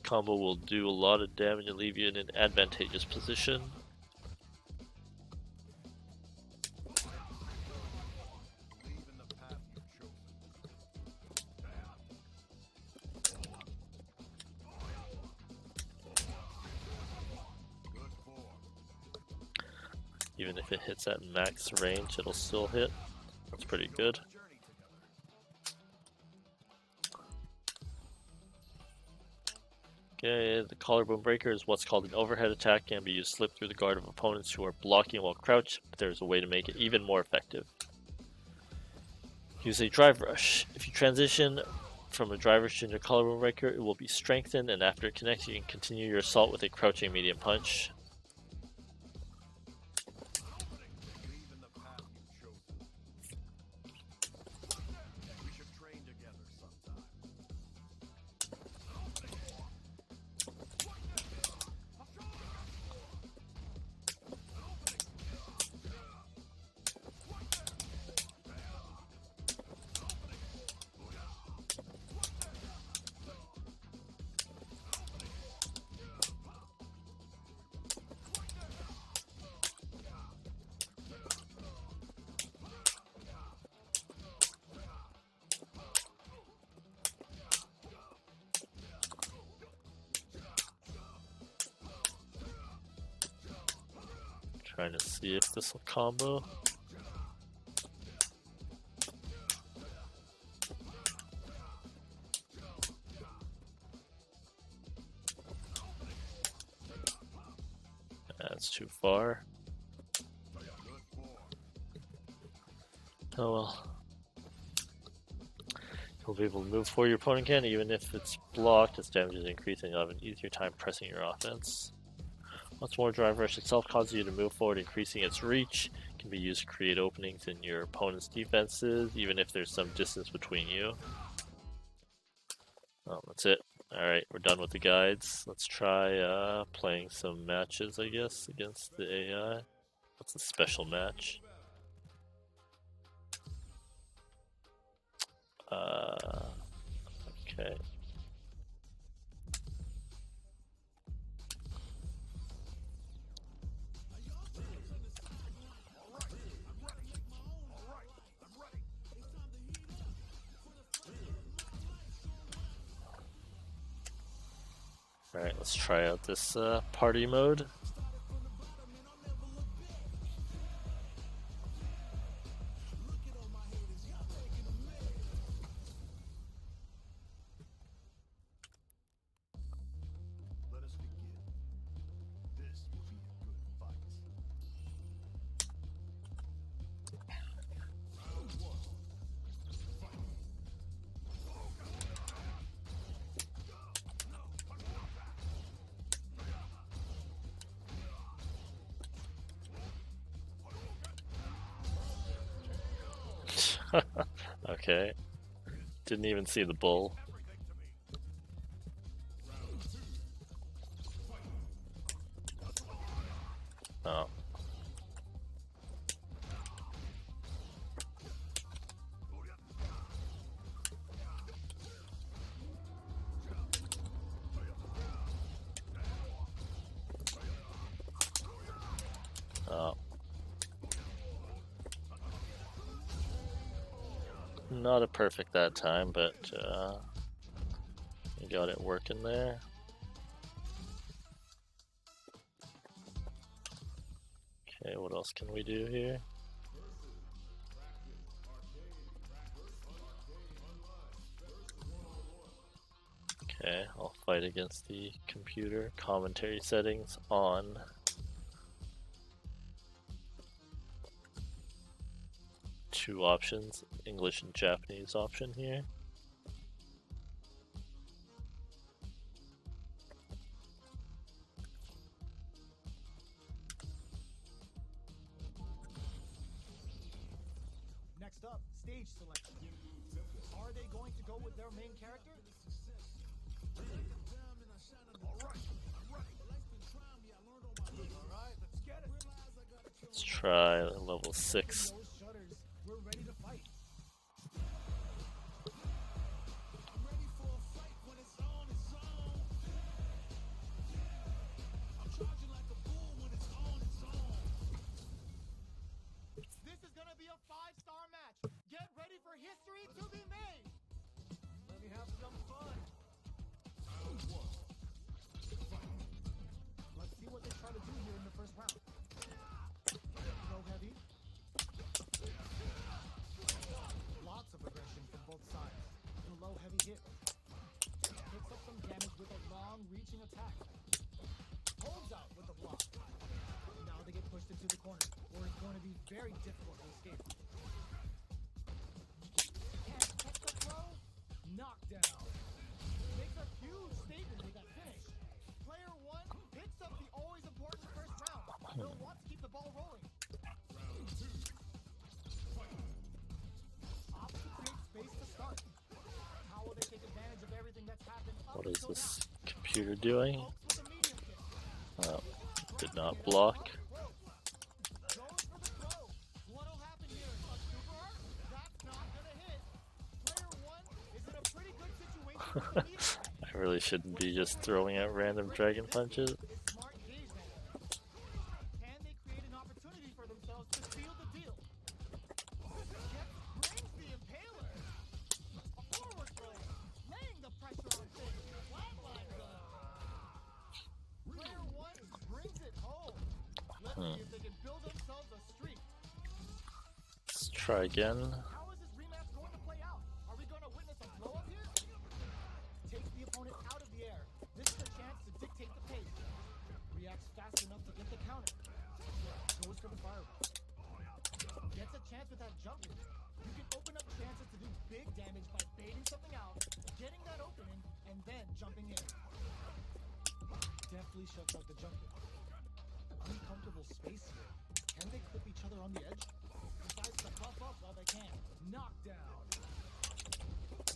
Speaker 1: combo will do a lot of damage and leave you in an advantageous position. Even if it hits at max range, it'll still hit. That's pretty good. Okay, the collarbone breaker is what's called an overhead attack. Can be used to slip through the guard of opponents who are blocking while crouched, but there's a way to make it even more effective. Use a drive rush. If you transition from a drive rush into a collarbone breaker, it will be strengthened, and after it connects, you can continue your assault with a crouching medium punch. Trying to see if this will combo. That's too far. Oh well. You'll be able to move before your opponent can, even if it's blocked, its damage is increased and you'll have an easier time pressing your offense. Once more, drive rush itself causes you to move forward, increasing its reach. It can be used to create openings in your opponent's defenses, even if there's some distance between you. Oh, that's it. Alright, we're done with the guides. Let's try playing some matches, I guess, against the AI. What's a special match? Okay. Alright, let's try out this party mode. Okay. Didn't even see the bull. Oh. Oh. Not a perfect that time, but you got it working there. Okay, what else can we do here? Okay, I'll fight against the computer. Commentary settings on. Two options, English and Japanese option here.
Speaker 3: Next up, stage selection. Are they going to go with their main character? Alright, let's get it.
Speaker 1: Let's try level 6.
Speaker 3: Those shutters. We're ready to fight. This is gonna be a 5-star match. Get ready for history to be made. Let me have some fun. Let's see what they try to do here in the first round. Throw heavy. Lots of aggression from both sides. The low heavy hit. Picks up some damage with a long reaching attack. Holds out with the block. Now they get pushed into the corner, where it's going to be very difficult to escape. Can't catch the throw. Knockdown. Makes a huge statement with that finish. Player 1 picks up the always important first round. They'll want to keep the ball rolling. Opt to create space to start. How will they take advantage of everything that's happened up
Speaker 1: What is
Speaker 3: until
Speaker 1: this
Speaker 3: now?
Speaker 1: computer doing?
Speaker 3: Pokes with a medium kick.
Speaker 1: Oh, did not block.
Speaker 3: Goes for the throw. What'll happen here? A super art? That's not gonna hit. Player 1 is in a pretty good situation with the medium kick.
Speaker 1: I really shouldn't be just throwing out random dragon punches.
Speaker 3: It's smart gauge management. Can they create an opportunity for themselves to seal the deal? Brings the impaler. A forward throw. Laying the pressure on things. Flatline gun. Player 1 brings it home. Let's see if they can build themselves a streak.
Speaker 1: Let's try again.
Speaker 3: How is this rematch going to play out? Are we going to witness a blow up here? Takes the opponent out of the air. This is a chance to dictate the pace. Reacts fast enough to get the counter. Goes for the fireball. Gets a chance with that jump. You can open up chances to do big damage by baiting something out, getting that opening, and then jumping in. Deftly shuts out the jumper. Uncomfortable space here. Can they clip each other on the edge? Decides to buff up while they can. Knockdown.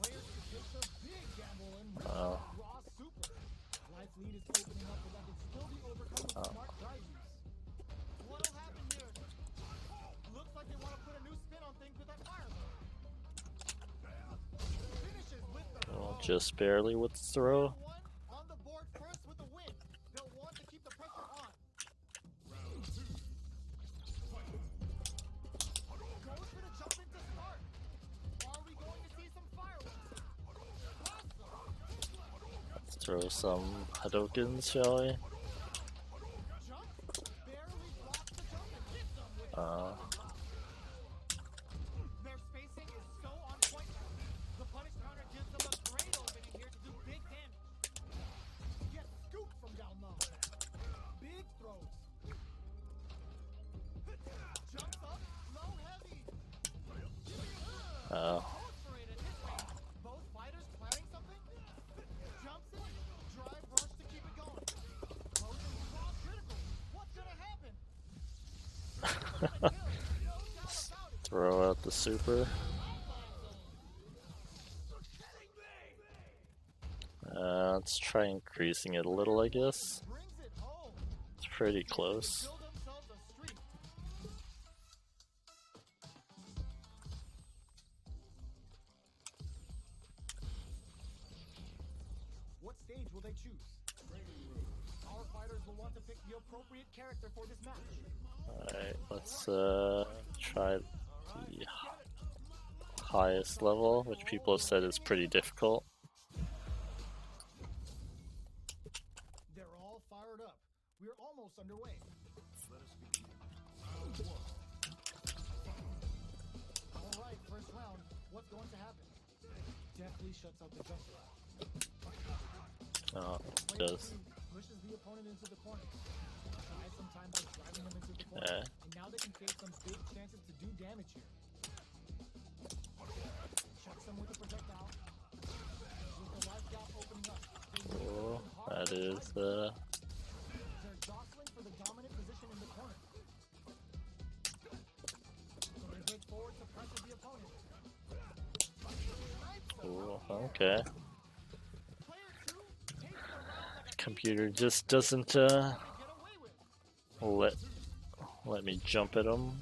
Speaker 3: Players can take a big gamble and
Speaker 1: Wow.
Speaker 3: raw super. Life lead is opening up, but that can still be overcome with smart drive use. What'll happen here? Looks like they want to put a new spin on things with that fireball. Finishes with the
Speaker 1: Well, just barely with the throw.
Speaker 3: one on the board first with the win. They'll want to keep the pressure on. Goes for the jump in to start. Are we going to see some fireworks?
Speaker 1: Let's throw some Hadokens, shall we?
Speaker 3: Jump barely blocks the jump and hits them with their spacing is so on point. The punish counter gives them a great opening here to do big damage. Gets scooped from down low. Big throws. Jumps up, low heavy.
Speaker 1: Oh,
Speaker 3: Goes for it and hits it. Both fighters planning something. Jumps in, drive rush to keep it going. Goes in raw critical. What's gonna happen? No doubt about it.
Speaker 1: throw out the super.
Speaker 3: Oh,
Speaker 1: Let's try increasing it a little, I guess. It's pretty close.
Speaker 3: What stage will they choose? Our fighters will want to pick the appropriate character for this match.
Speaker 1: Alright, let's try the highest level, which people have said is pretty difficult.
Speaker 3: They're all fired up. We're almost underway. All right, first round. What's going to happen? Definitely shuts out the jumper.
Speaker 1: Oh, it
Speaker 3: Player
Speaker 1: does.
Speaker 3: two pushes the opponent into the corner. Tries some time by driving them into the corner.
Speaker 1: Yeah.
Speaker 3: And now they can face some big chances to do damage here. Chucks them with a projectile. With the life gap opening up.
Speaker 1: Cool. That is
Speaker 3: They're jostling for the dominant position in the corner. So they break forward to pressure the opponent.
Speaker 1: cool. Okay.
Speaker 3: Player two takes the round like a
Speaker 1: Computer just doesn't
Speaker 3: get away with.
Speaker 1: let me jump at him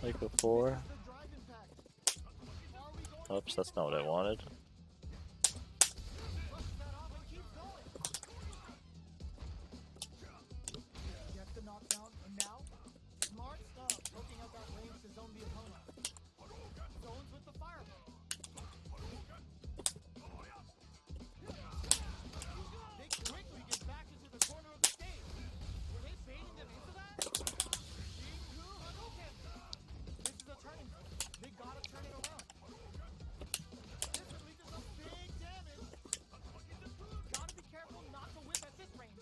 Speaker 1: like before.
Speaker 3: The drive impact. Are we going
Speaker 1: Oops, that's not what I wanted.
Speaker 3: to brush that off and keep going? Gets the knockdown, and now smart stuff, poking out that range to zone the opponent. Zones with the fireball. They quickly get back into the corner of the stage. Were they baiting them into that? Shinku Hadouken! This is a turning point. They gotta turn it around. This releases some big damage. Gotta be careful not to whip at this range.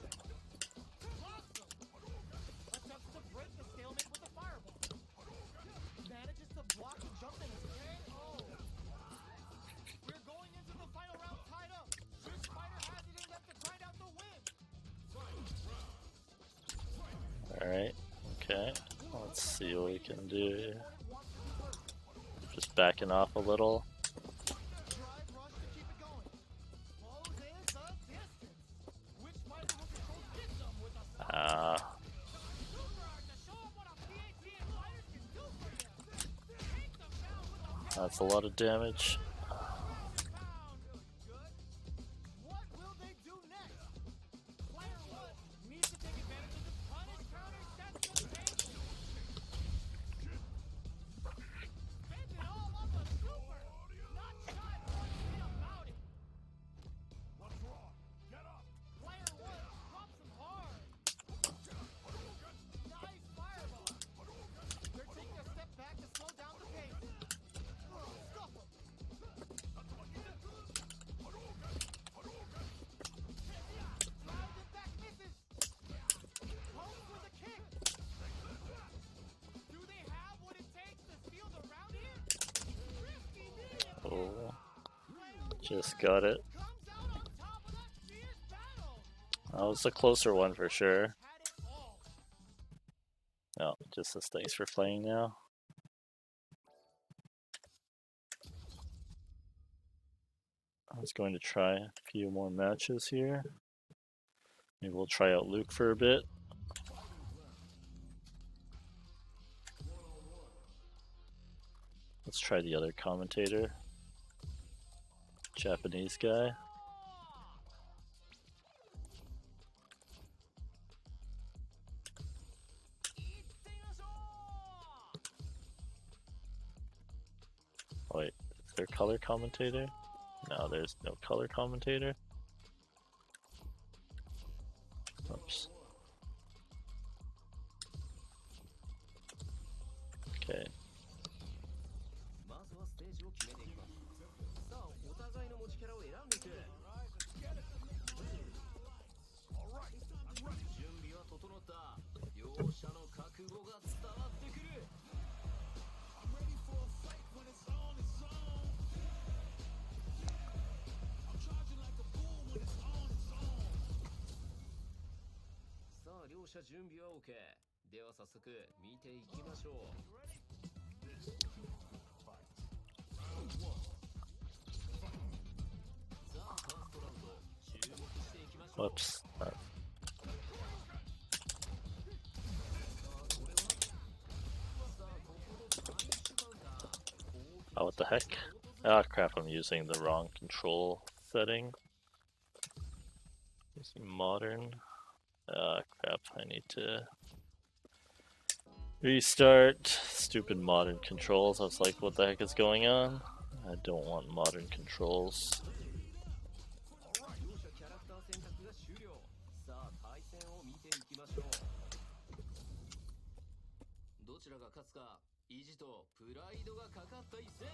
Speaker 3: Awesome! Attempts to break the stalemate with the fireball. Manages to block the jump in his way. Oh! We're going into the final round tied up. Which fighter has it in them to grind out the win?
Speaker 1: Alright, okay. Let's see what we can do. Just backing off a little.
Speaker 3: Drive rush to keep it going. Closes the distance. Which fighter will control system with a
Speaker 1: Ah,
Speaker 3: super art to show 'em what a PhD fighters can do for you. Take them down with a
Speaker 1: that's a lot of damage.
Speaker 3: pound. Good. What will they do next? Player one needs to take advantage of this punish counter sets the pace. Spend it all on the super. Not shy one bit about it.
Speaker 2: What's wrong? Get up!
Speaker 3: Player one drops him hard. Nice fireball. They're taking a step back to slow down the pace. Stuff him. Drives it back, misses. Pokes with a kick. Do they have what it takes to steal the round here? Risky medium.
Speaker 1: Oh,
Speaker 3: Player
Speaker 1: just got it.
Speaker 3: comes out on top of that fierce battle.
Speaker 1: That was a closer one for sure.
Speaker 3: Had it all.
Speaker 1: No, just says thanks for playing now. I was going to try a few more matches here. Maybe we'll try out Luke for a bit. Let's try the other commentator. Japanese guy. Oh, wait, is there color commentator? No, there's no color commentator. Oops. Okay.
Speaker 7: まずはステージを決めていきます。さあ、お互いの持ちキャラを選んでいく。準備は整った。両者の覚悟が伝わってくる。さあ、両者準備は OK。では早速見ていきましょう。さあ、ファーストラウンド、注目
Speaker 1: Whoops. Oh, what the heck? Ah, crap, I'm using the wrong control setting. Using modern. Ah, crap, I need to restart. Stupid modern controls. I was like, what the heck is going on? I don't want modern controls.
Speaker 7: 両者キャラクター選択が終了。さあ対戦を見ていきましょう。どちらが勝つか、意地とプライドがかかった一戦。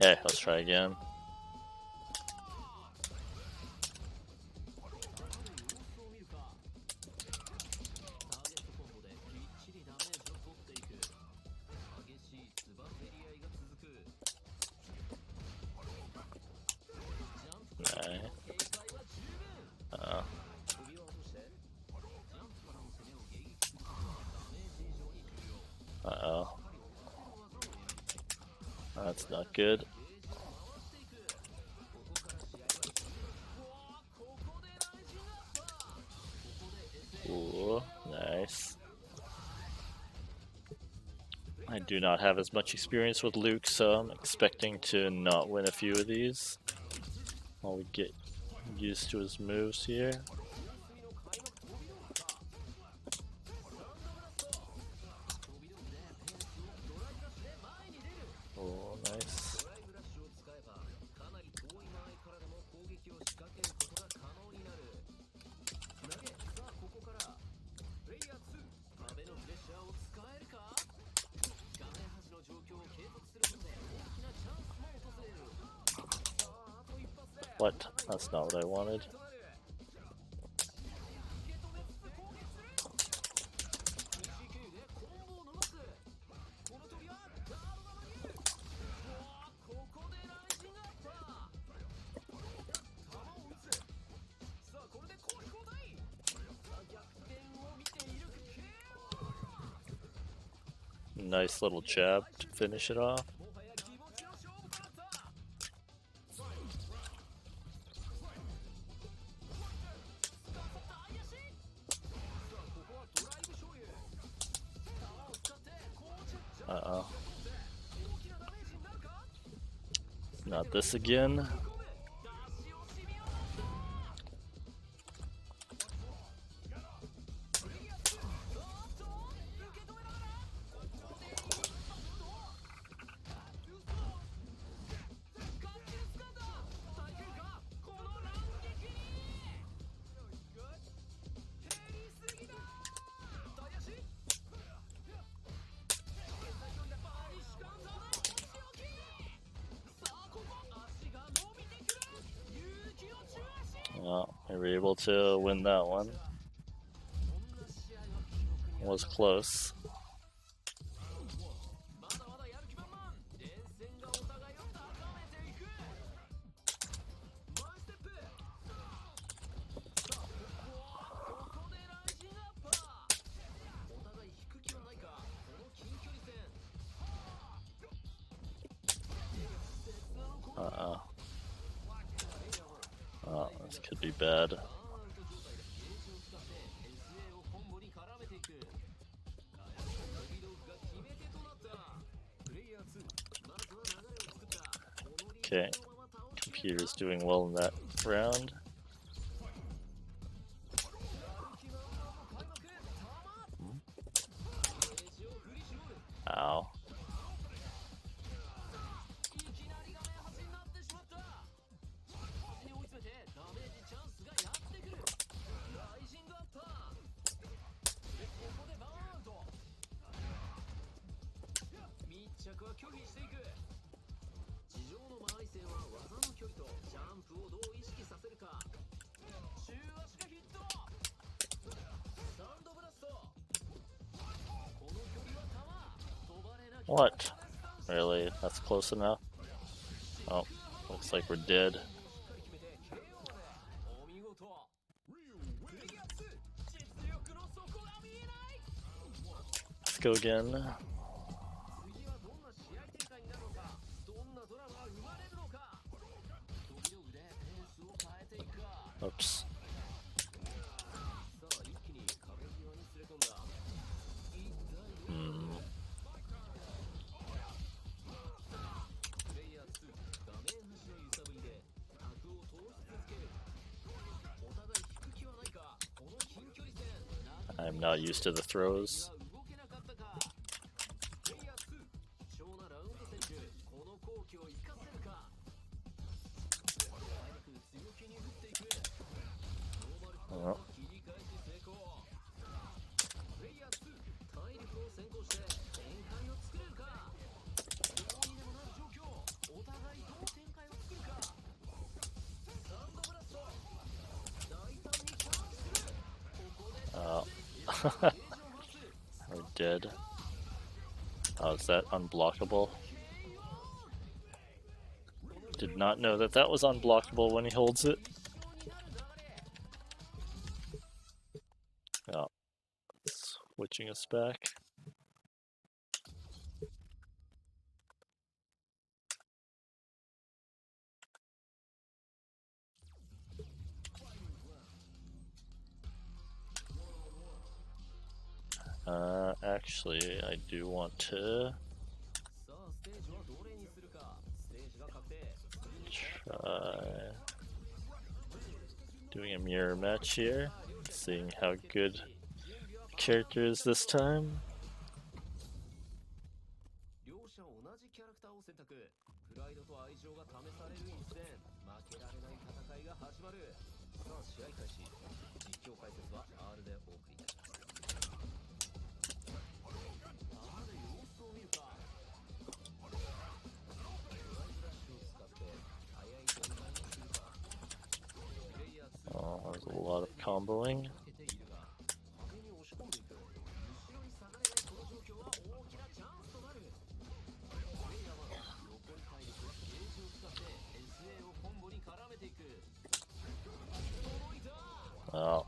Speaker 1: Hey, let's try again.
Speaker 7: 様子を見るか。ターゲットコンボできっちりダメージを取っていく。激しいつばぜり合いが続く。ジャンプからの警戒は十分。首を落として、ジャンプからの攻めを迎撃することはダメージ以上に重要。
Speaker 1: Uh-oh. That's not good. Ooh, nice. I do not have as much experience with Luke, so I'm expecting to not win a few of these while we get used to his moves here. Oh, nice. What? That's not what I wanted. Nice little jab to finish it off. Uh-oh. Not this again. Well, we were able to win that one. Was close. Uh-oh. Oh, this could be bad. Okay, computer's doing well in that round. Ow. What? Really? That's close enough? Oh, looks like we're dead. Let's go again. Oops. I'm not used to the throws.
Speaker 7: 動けなかったか。プレイヤー2、貴重なラウンド選手、この好機を生かせるか。素早く強気に打っていく。ノーマルコースの切り返し成功。プレイヤー2、体力を先行して展開を作れるか。どうにでもなる状況。お互いどう展開を作るか。サンドブラスト。大胆にチャージする。ここで
Speaker 1: We're dead. Oh, is that unblockable? Did not know that that was unblockable when he holds it. Oh, switching us back. Actually, I do want to
Speaker 7: さあステージはどれにするか。ステージが確定。
Speaker 1: try doing a mirror match here, seeing how good the character is this time.
Speaker 7: 両者同じキャラクターを選択。プライドと愛情が試される一戦。負けられない戦いが始まる。さあ試合開始。実況解説は R でお送りいたします。R で様子を見るか。ドライブラッシュを使って速い展開にするか。プレイヤー2
Speaker 1: Oh, there's a lot of comboing.
Speaker 7: かけているが壁に押し込んでいく。後ろに下がれないこの状況は大きなチャンスとなる。プレイヤーは残り体力ゲージを使って SA をコンボに絡めていく。届いた。
Speaker 1: Oh,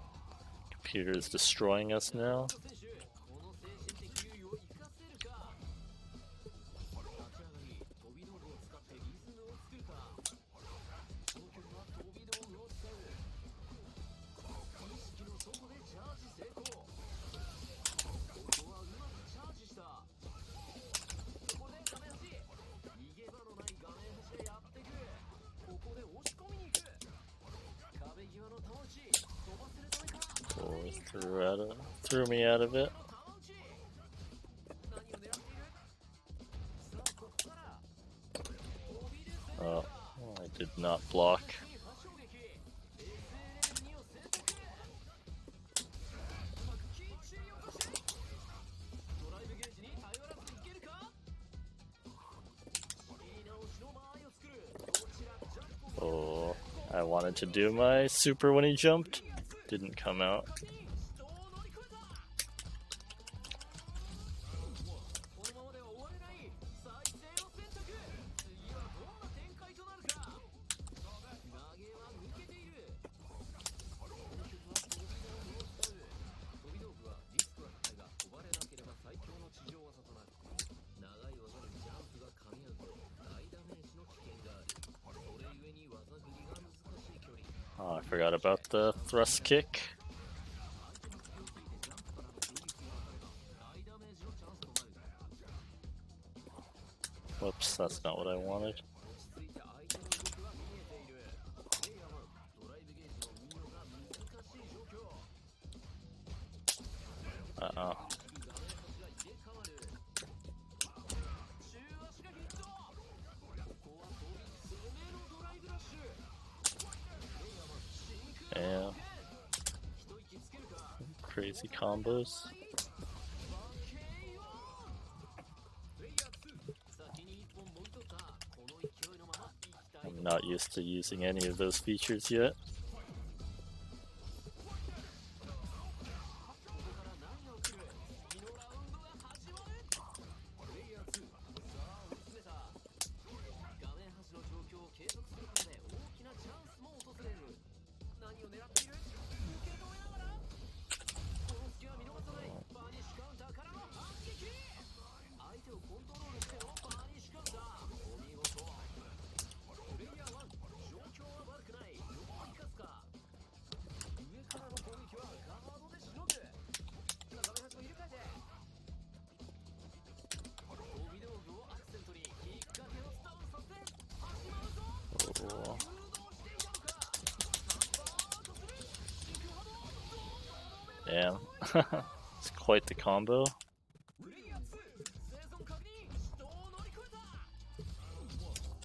Speaker 1: computer is destroying us now.
Speaker 7: 選手、この精神的優位を生かせるか。立ち上がり飛び道具を使ってリズムを作るか。この曲は飛び道具を使う。意識の底でチャージ成功。ここはうまくチャージした。ここで画面端。逃げ場のない画面端へやってくる。ここで押し込みに行く。壁際の玉打ち飛ばせるためか。
Speaker 1: Oh, threw me out of it.
Speaker 7: 玉打ち。何を狙っている。さあここから飛び出せる
Speaker 1: Oh,
Speaker 7: か。
Speaker 1: I did not block.
Speaker 7: 発衝撃 SA レベル2を選択。うまくきっちり落としてドライブゲージに頼らずいけるか。仕切り直しの間合いを作る。どちらジャンプを
Speaker 1: Oh, I wanted to do my super when he jumped. Didn't come out.
Speaker 7: 人を乗り越えた。このままでは終われない。再生を選択。次はどんな展開となるか。投げは抜けている。この曲は飛び道具を使う。飛び道具はリスクは高いが飛ばれなければ最強の地上技となる。長い技にジャンプが噛み合うと大ダメージの危険がある。それゆえに技振りが難しい距離。
Speaker 1: Oh, I forgot about the thrust kick.
Speaker 7: 相手の隙をついてジャンプからの攻撃が当たれば大ダメージのチャンスとなる。
Speaker 1: Whoops, that's not what I wanted.
Speaker 7: 落ち着いて相手の動きは見えている。プレイヤー1、ドライブゲージの運用が難しい状況。
Speaker 1: Uh-oh.
Speaker 7: 画面端が入れ替わる。中足がヒット。ここは飛び攻めのドライブラッシュ。プレイヤー1、真空
Speaker 1: Damn.
Speaker 7: 一息つけるか。
Speaker 1: Crazy combos.
Speaker 7: プレイヤー2、先に一本もぎ取った。この勢いのまま行きたい。
Speaker 1: I'm not used to using any of those features yet.
Speaker 7: ここから何が起きる。次のラウンドが始まる。プレイヤー2、さあ追い詰めた。画面端の状況を継続することで大きなチャンスも訪れる。何を狙っている。受け止めながらこの隙は見逃さない。バニッシュカウンターからの反撃。相手をコントロールしてのバニッシュカウンター。お見事。プレイヤー1、状況は悪くない。どう生かすか。上からの攻撃はガードでしのぐ。画面端も入れ替えて飛び道具をアクセントにきっかけをスタートさせて始まるぞ。
Speaker 1: Oh.
Speaker 7: 誘導していたのか。サンバーとする軸波動。
Speaker 1: Damn. It's quite the combo.
Speaker 7: プレイヤー2生存確認死闘を乗り越えた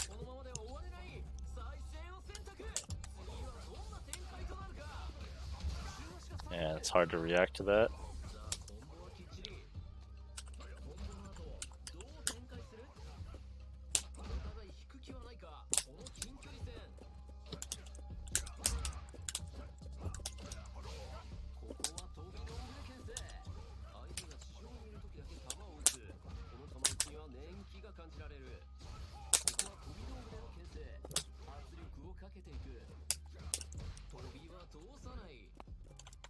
Speaker 7: このままでは終われない再生を選択次はどんな展開となるか
Speaker 1: Yeah, it's hard to react to that.
Speaker 7: さあコンボはきっちりコンボの後どう展開するお互い引く気はないかこの近距離戦ここは飛び道具で牽制相手が地上にいる時だけ弾を撃つこの弾撃ちには年季が感じられるここは飛び道具での牽制圧力をかけていく飛びは通さない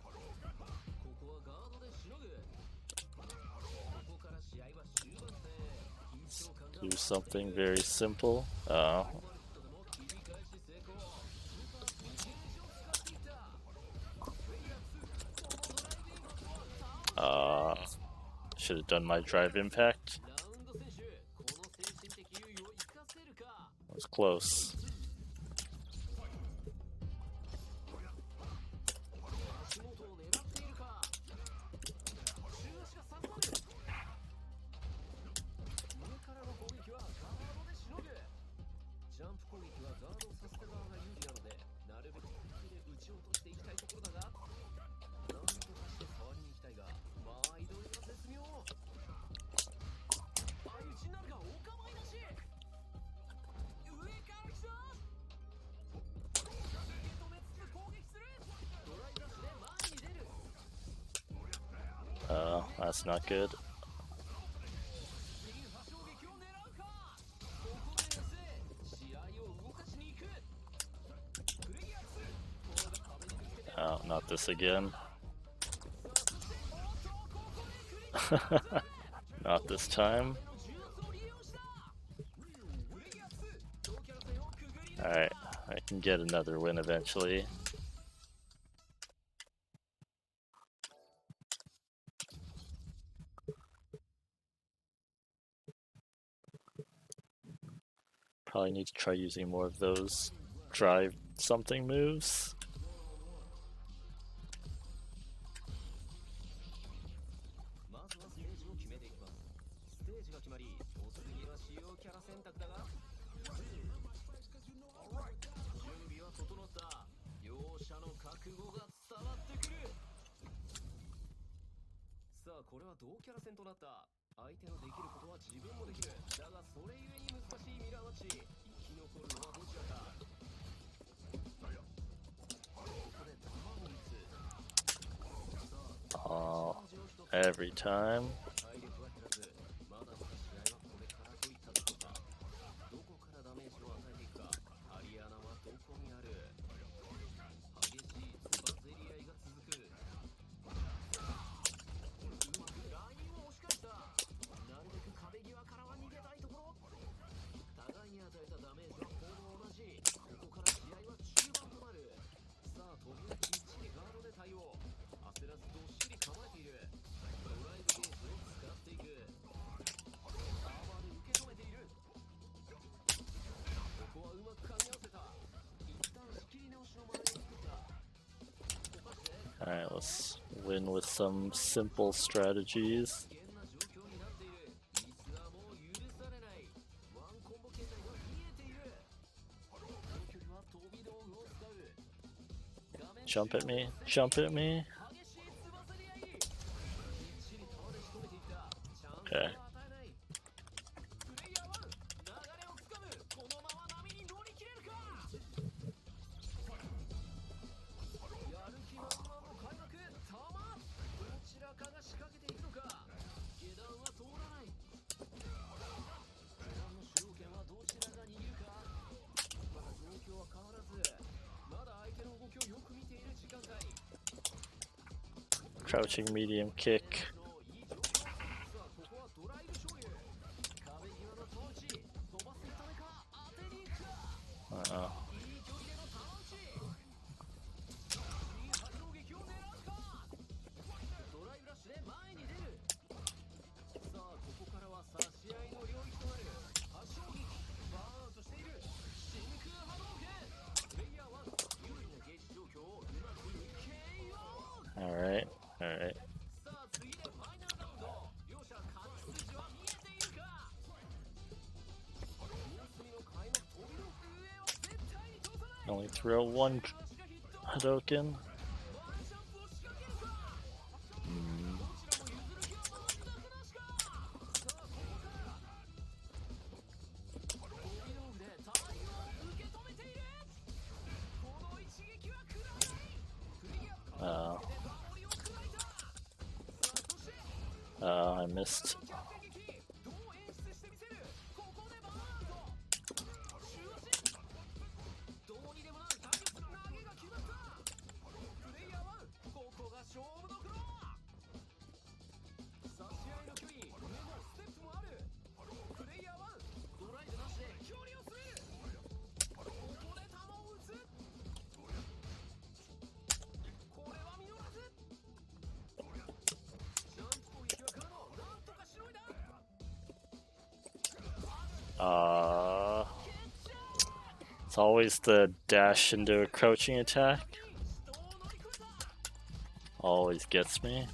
Speaker 7: ここはガードでしのぐここから試合は終盤戦緊張感が
Speaker 1: Do something very simple.
Speaker 7: とでも切り返し成功スーパースピンゲージを使っていったプレイヤー2このドライブインパクトを倒す
Speaker 1: Should have done my drive impact.
Speaker 7: ラウンド選手この精神的優位を生かせるか
Speaker 1: That was close.
Speaker 7: 足元を狙っているか中足が刺さる上からの攻撃はガードでしのぐジャンプ攻撃はガードをさせた側が有利なのでなるべく手で打ち落としていきたいところだがなんとかして触りに行きたいがまあ移動が絶妙相打ちになるがお構いなし上から来た受け止めつつ攻撃するドライブラッシュで前に出る
Speaker 1: That's not good.
Speaker 7: 次波衝撃を狙うかここで寄せ試合を動かしに行くプレイヤー2ボールが壁にぶつけて
Speaker 1: Oh, not this again.
Speaker 7: さあそしておっとここでクリア
Speaker 1: Not this time.
Speaker 7: の重圧を利用したプレイヤー2同キャラ戦をくぐり抜け
Speaker 1: Alright, I can get another win eventually. Probably need to try using more of those drive something moves.
Speaker 7: まずはステージを決めていきますステージが決まりお次は使用キャラ選択だが準備は整った両者の覚悟が伝わってくるさあこれは同キャラ戦となった相手のできることは自分もできるだがそれゆえに難しいミラーマッチ生き残るのはどちらかここで弾を撃つさあ
Speaker 1: Every time.
Speaker 7: 体力は減らずまだまだ試合はこれからといったところだどこからダメージを与えていくかハリアナはどこにある激しいつばぜり合いが続くうまくラインを押し返したなるべく壁際からは逃げたいところ互いに与えたダメージはほぼ同じここから試合は中盤となるさあ飛びはきっちりガードで対応焦らずどっしり構えているドライブゲージを使っていくアーマーで受け止めているここはうまく噛み合わせた一旦仕切り直しの周りに作った果たして
Speaker 1: Alright, let's win with some simple strategies.
Speaker 7: 危険な状況になっているミスはもう許されないワンコンボ圏内が見えているこの距離は飛び道具を使う画面
Speaker 1: Jump at me, jump at me.
Speaker 7: 激しいつばぜり合いきっちり弾で仕留めていったチャンスを
Speaker 1: Okay.
Speaker 7: 与えないプレイヤー1流れをつかむこのまま波に乗り切れるかやる気満々の開幕弾どちらかが仕掛けていくのか下段は通らない下段の主導権はどちらが握るかまだ状況は変わらずまだ相手の動きをよく見ている時間帯
Speaker 1: Crouching medium kick.
Speaker 7: のいい状況さあここはドライブ勝利壁際のタウンチ飛ばすためか当てに行くか
Speaker 1: Uh-oh.
Speaker 7: いい距離でのタウンチいい波動撃を狙うかドライブラッシュで前に出るさあここからは差し合いの領域となる波衝撃バーンアウトしている真空波動拳プレイヤー1有利なゲージ状況をうまく KO
Speaker 1: Alright, alright. Only throw one Hadoken. I missed. It's always the dash into a crouching attack. Always gets me.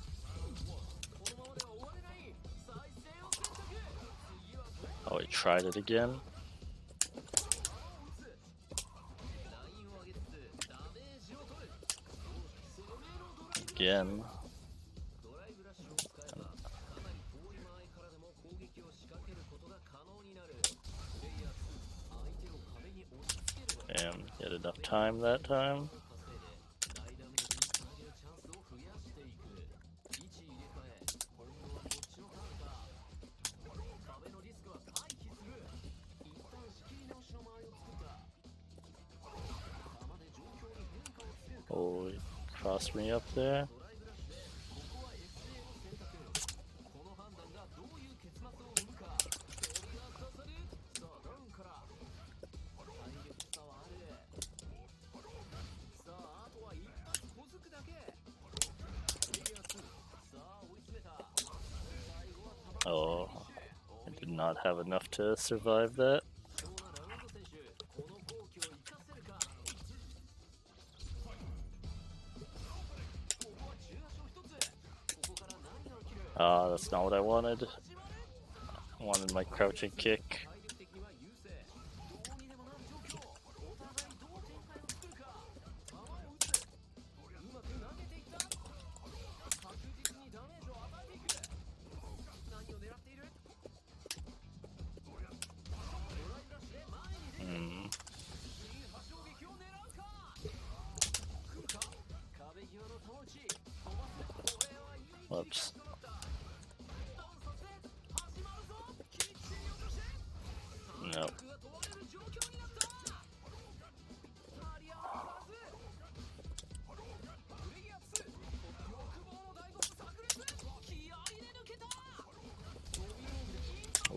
Speaker 1: Oh, he tried it again. Again. Damn, get enough time that time. Oh, he crossed me up there. Oh, I did not have enough to survive that. That's not what I wanted. I wanted my crouching kick. Whoops. No.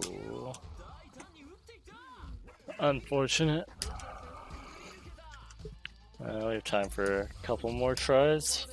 Speaker 1: Ooh. Unfortunate. We have time for a couple more tries.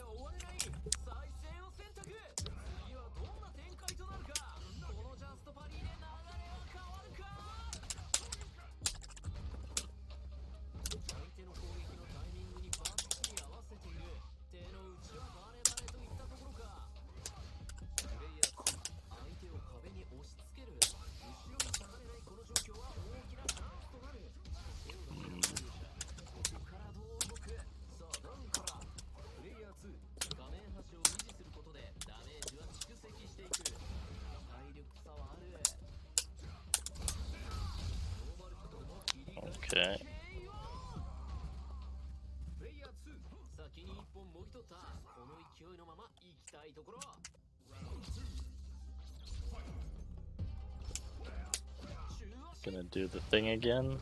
Speaker 1: Okay. Gonna do the thing again.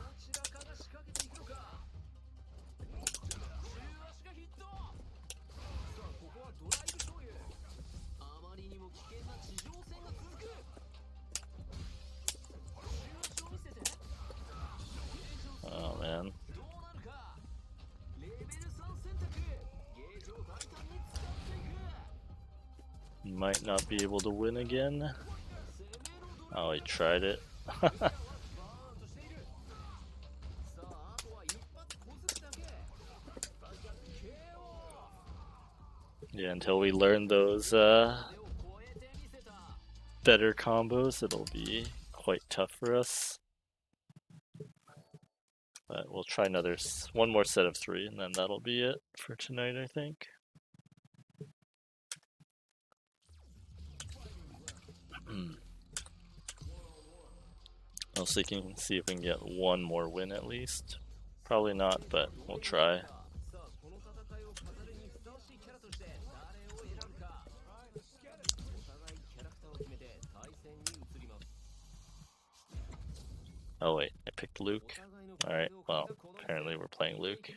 Speaker 1: Oh man. Might not be able to win again. Oh, he tried it. Yeah, until we learn those better combos, it'll be quite tough for us. But we'll try one more set of 3, and then that'll be it for tonight, I think. I was thinking, see if we can get one more win at least. Probably not, but we'll try.
Speaker 7: さあこの戦いを飾るにふさわしいキャラとして誰を選ぶか。お互いキャラクターを決めて対戦に移ります。
Speaker 1: Oh wait, I picked Luke. Alright, well, apparently we're playing Luke.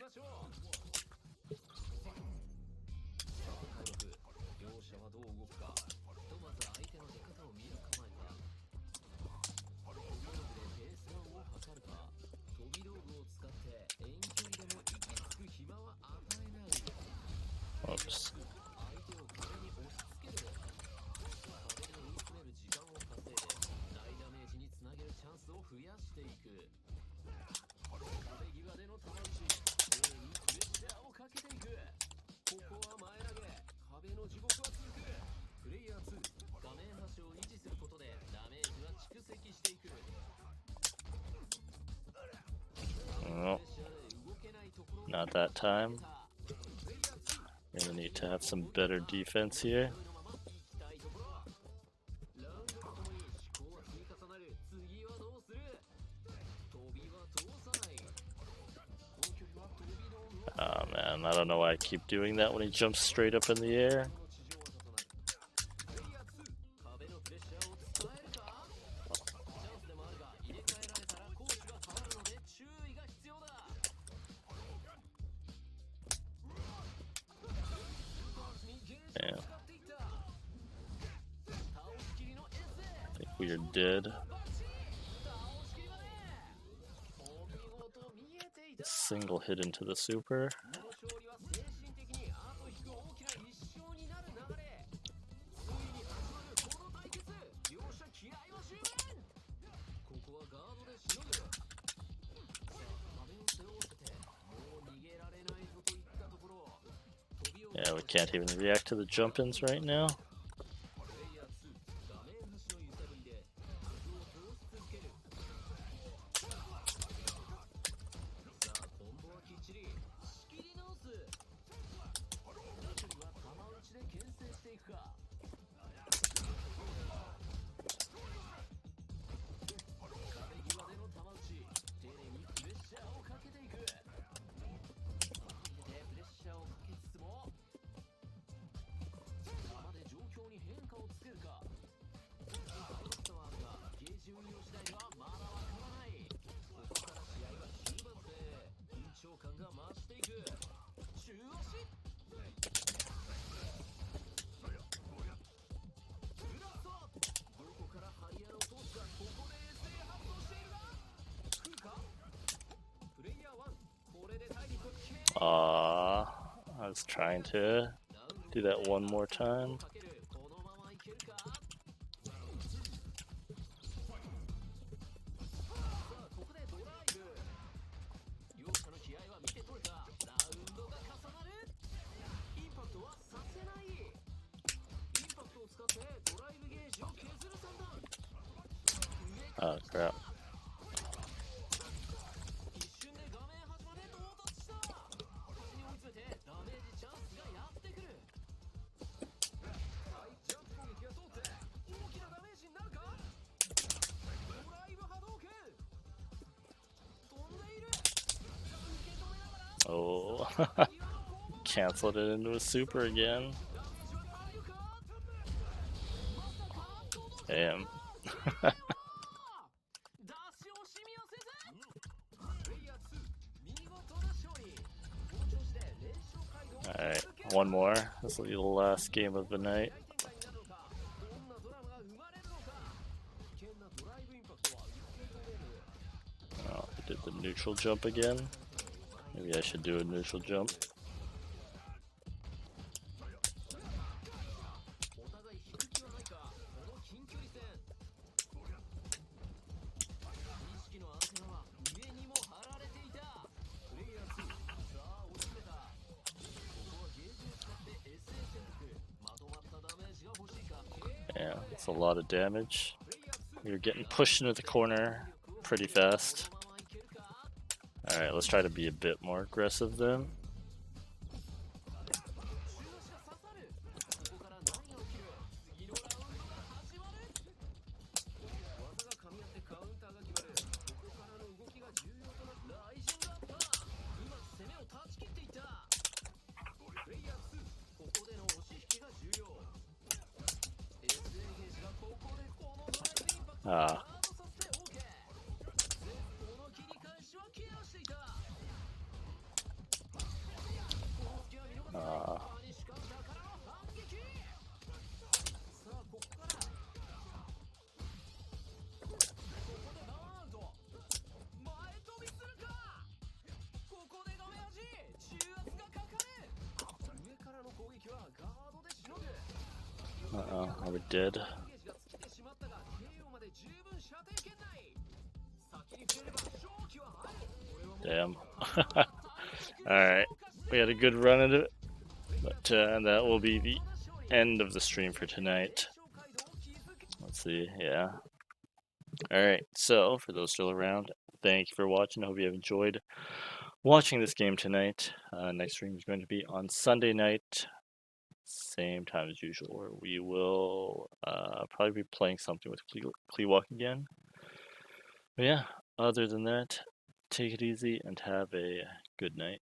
Speaker 1: 両者はどう動くか。ひとまず相手の出方を見る構えか。飛び道具でペースダウンを図るか。飛び道具を使って遠距離でも息つく暇は与えない。 Oops.
Speaker 7: 相手を壁に押し付ける。壁で追い詰める時間を稼いで大ダメージにつなげるチャンスを増やしていく。壁際での球打ち、丁寧にプレッシャーをかけていく。ここは前投げ、壁の地獄は続く。プレイヤー2、画面端を維持することでダメージは蓄積していく。
Speaker 1: Oh, not that time. We're gonna need to have some better defense here.
Speaker 7: ラウンドとともに思考は積み重なる。次はどうする。飛びは通さない。この距離は飛び道具を
Speaker 1: Oh man, I don't know why I keep doing that when he jumps straight up in the air.
Speaker 7: プレイヤー2、壁のプレッシャーを伝えるか。チャンスでもあるが入れ替えられたらコースが変わるので注意が必要だ。
Speaker 1: Yeah. I think we are dead. Single hit into the super.
Speaker 7: この勝利は精神的に後引く大きな一勝になる流れ。ついに始まるこの対決。両者気合は十分。ここはガードでしのぐ。さあ壁を背負わせてもう逃げられないぞといったところ。
Speaker 1: Yeah, we can't even react to the jump-ins right now.
Speaker 7: プレイヤー2、画面端の揺さぶりで水を通し続ける。さあコンボはきっちり仕切り直す。一人は玉打ちで牽制していくか。壁際での玉打ち、丁寧にプレッシャーをかけていく。でプレッシャーをかけつつも玉で状況に変化をつけるか。速さはあるがゲージ運用次第ではまだわからない。ここから試合は終盤戦。緊張感が増していく。中足ブラスト。どこからハリアナを通すか。ここで衛星発動しているが来るか。プレイヤー1、これで体力を軽減。
Speaker 1: I was trying to do that one more time.
Speaker 7: このままいけるか。さあここでドライブ。両者の気合は見て取れた。ラウンドが重なる。インパクトはさせない。インパクトを使ってドライブゲージを削る算段。
Speaker 1: Oh crap.
Speaker 7: 一瞬で画面端まで到達した。端に追い詰めてダメージチャンスがやってくる。はいジャンプ攻撃が通って大きなダメージになるか。ドライブ波動拳飛んでいる。受け止めながら
Speaker 1: Oh, canceled it into a super again.
Speaker 7: ダッ
Speaker 1: Damn.
Speaker 7: シュを染み寄せず。プレイヤー2、見事な勝利。この調子で連勝街道を
Speaker 1: Alright, one more. This will be the last game of the night.
Speaker 7: 大展開になるのか。どんなドラマが生まれるのか。危険なドライブインパクトは受け止める。
Speaker 1: Oh, I did the neutral jump again. Maybe I should do a neutral jump.
Speaker 7: お互い引く気はないか。この近距離戦。意識のアンテナは上にも張られていた。プレイヤー2、さあ追い詰めた。ここはゲージを使って SA 選択。まとまったダメージが欲しいか。
Speaker 1: Yeah, that's a lot of damage. We were getting pushed into the corner pretty fast. Alright, let's try to be a bit more aggressive then.
Speaker 7: 中足が刺さるここから何が起きる次のラウンドが始まる技が噛み合ってカウンターが決まるここからの動きが重要となるライジングアッパーうまく攻めを断ち切っていったプレイヤー2ここでの押し引きが重要 SA ゲージがここでこのドライブインパクトをガードさせて OK 絶好の切り返しはケアしていたこの隙は見逃さない西カウンターからの反撃さあここからここでバーンアウト前飛びするかここで画面端重圧がかかる上からの攻撃はガードでしのぐ
Speaker 1: Are we dead?
Speaker 7: ゲージが尽きてしまったが KO まで十分射程圏内先に触れれば勝機はあるこれはもう
Speaker 1: Damn. Alright, we had a good run at it, but that will be the end of the stream for tonight. Let's see, yeah. Alright, so for those still around, thank you for watching. I hope you have enjoyed watching this game tonight. Next stream is going to be on Sunday night, same time as usual, where we will probably be playing something with Kleewalk again. But yeah, other than that, take it easy and have a good night.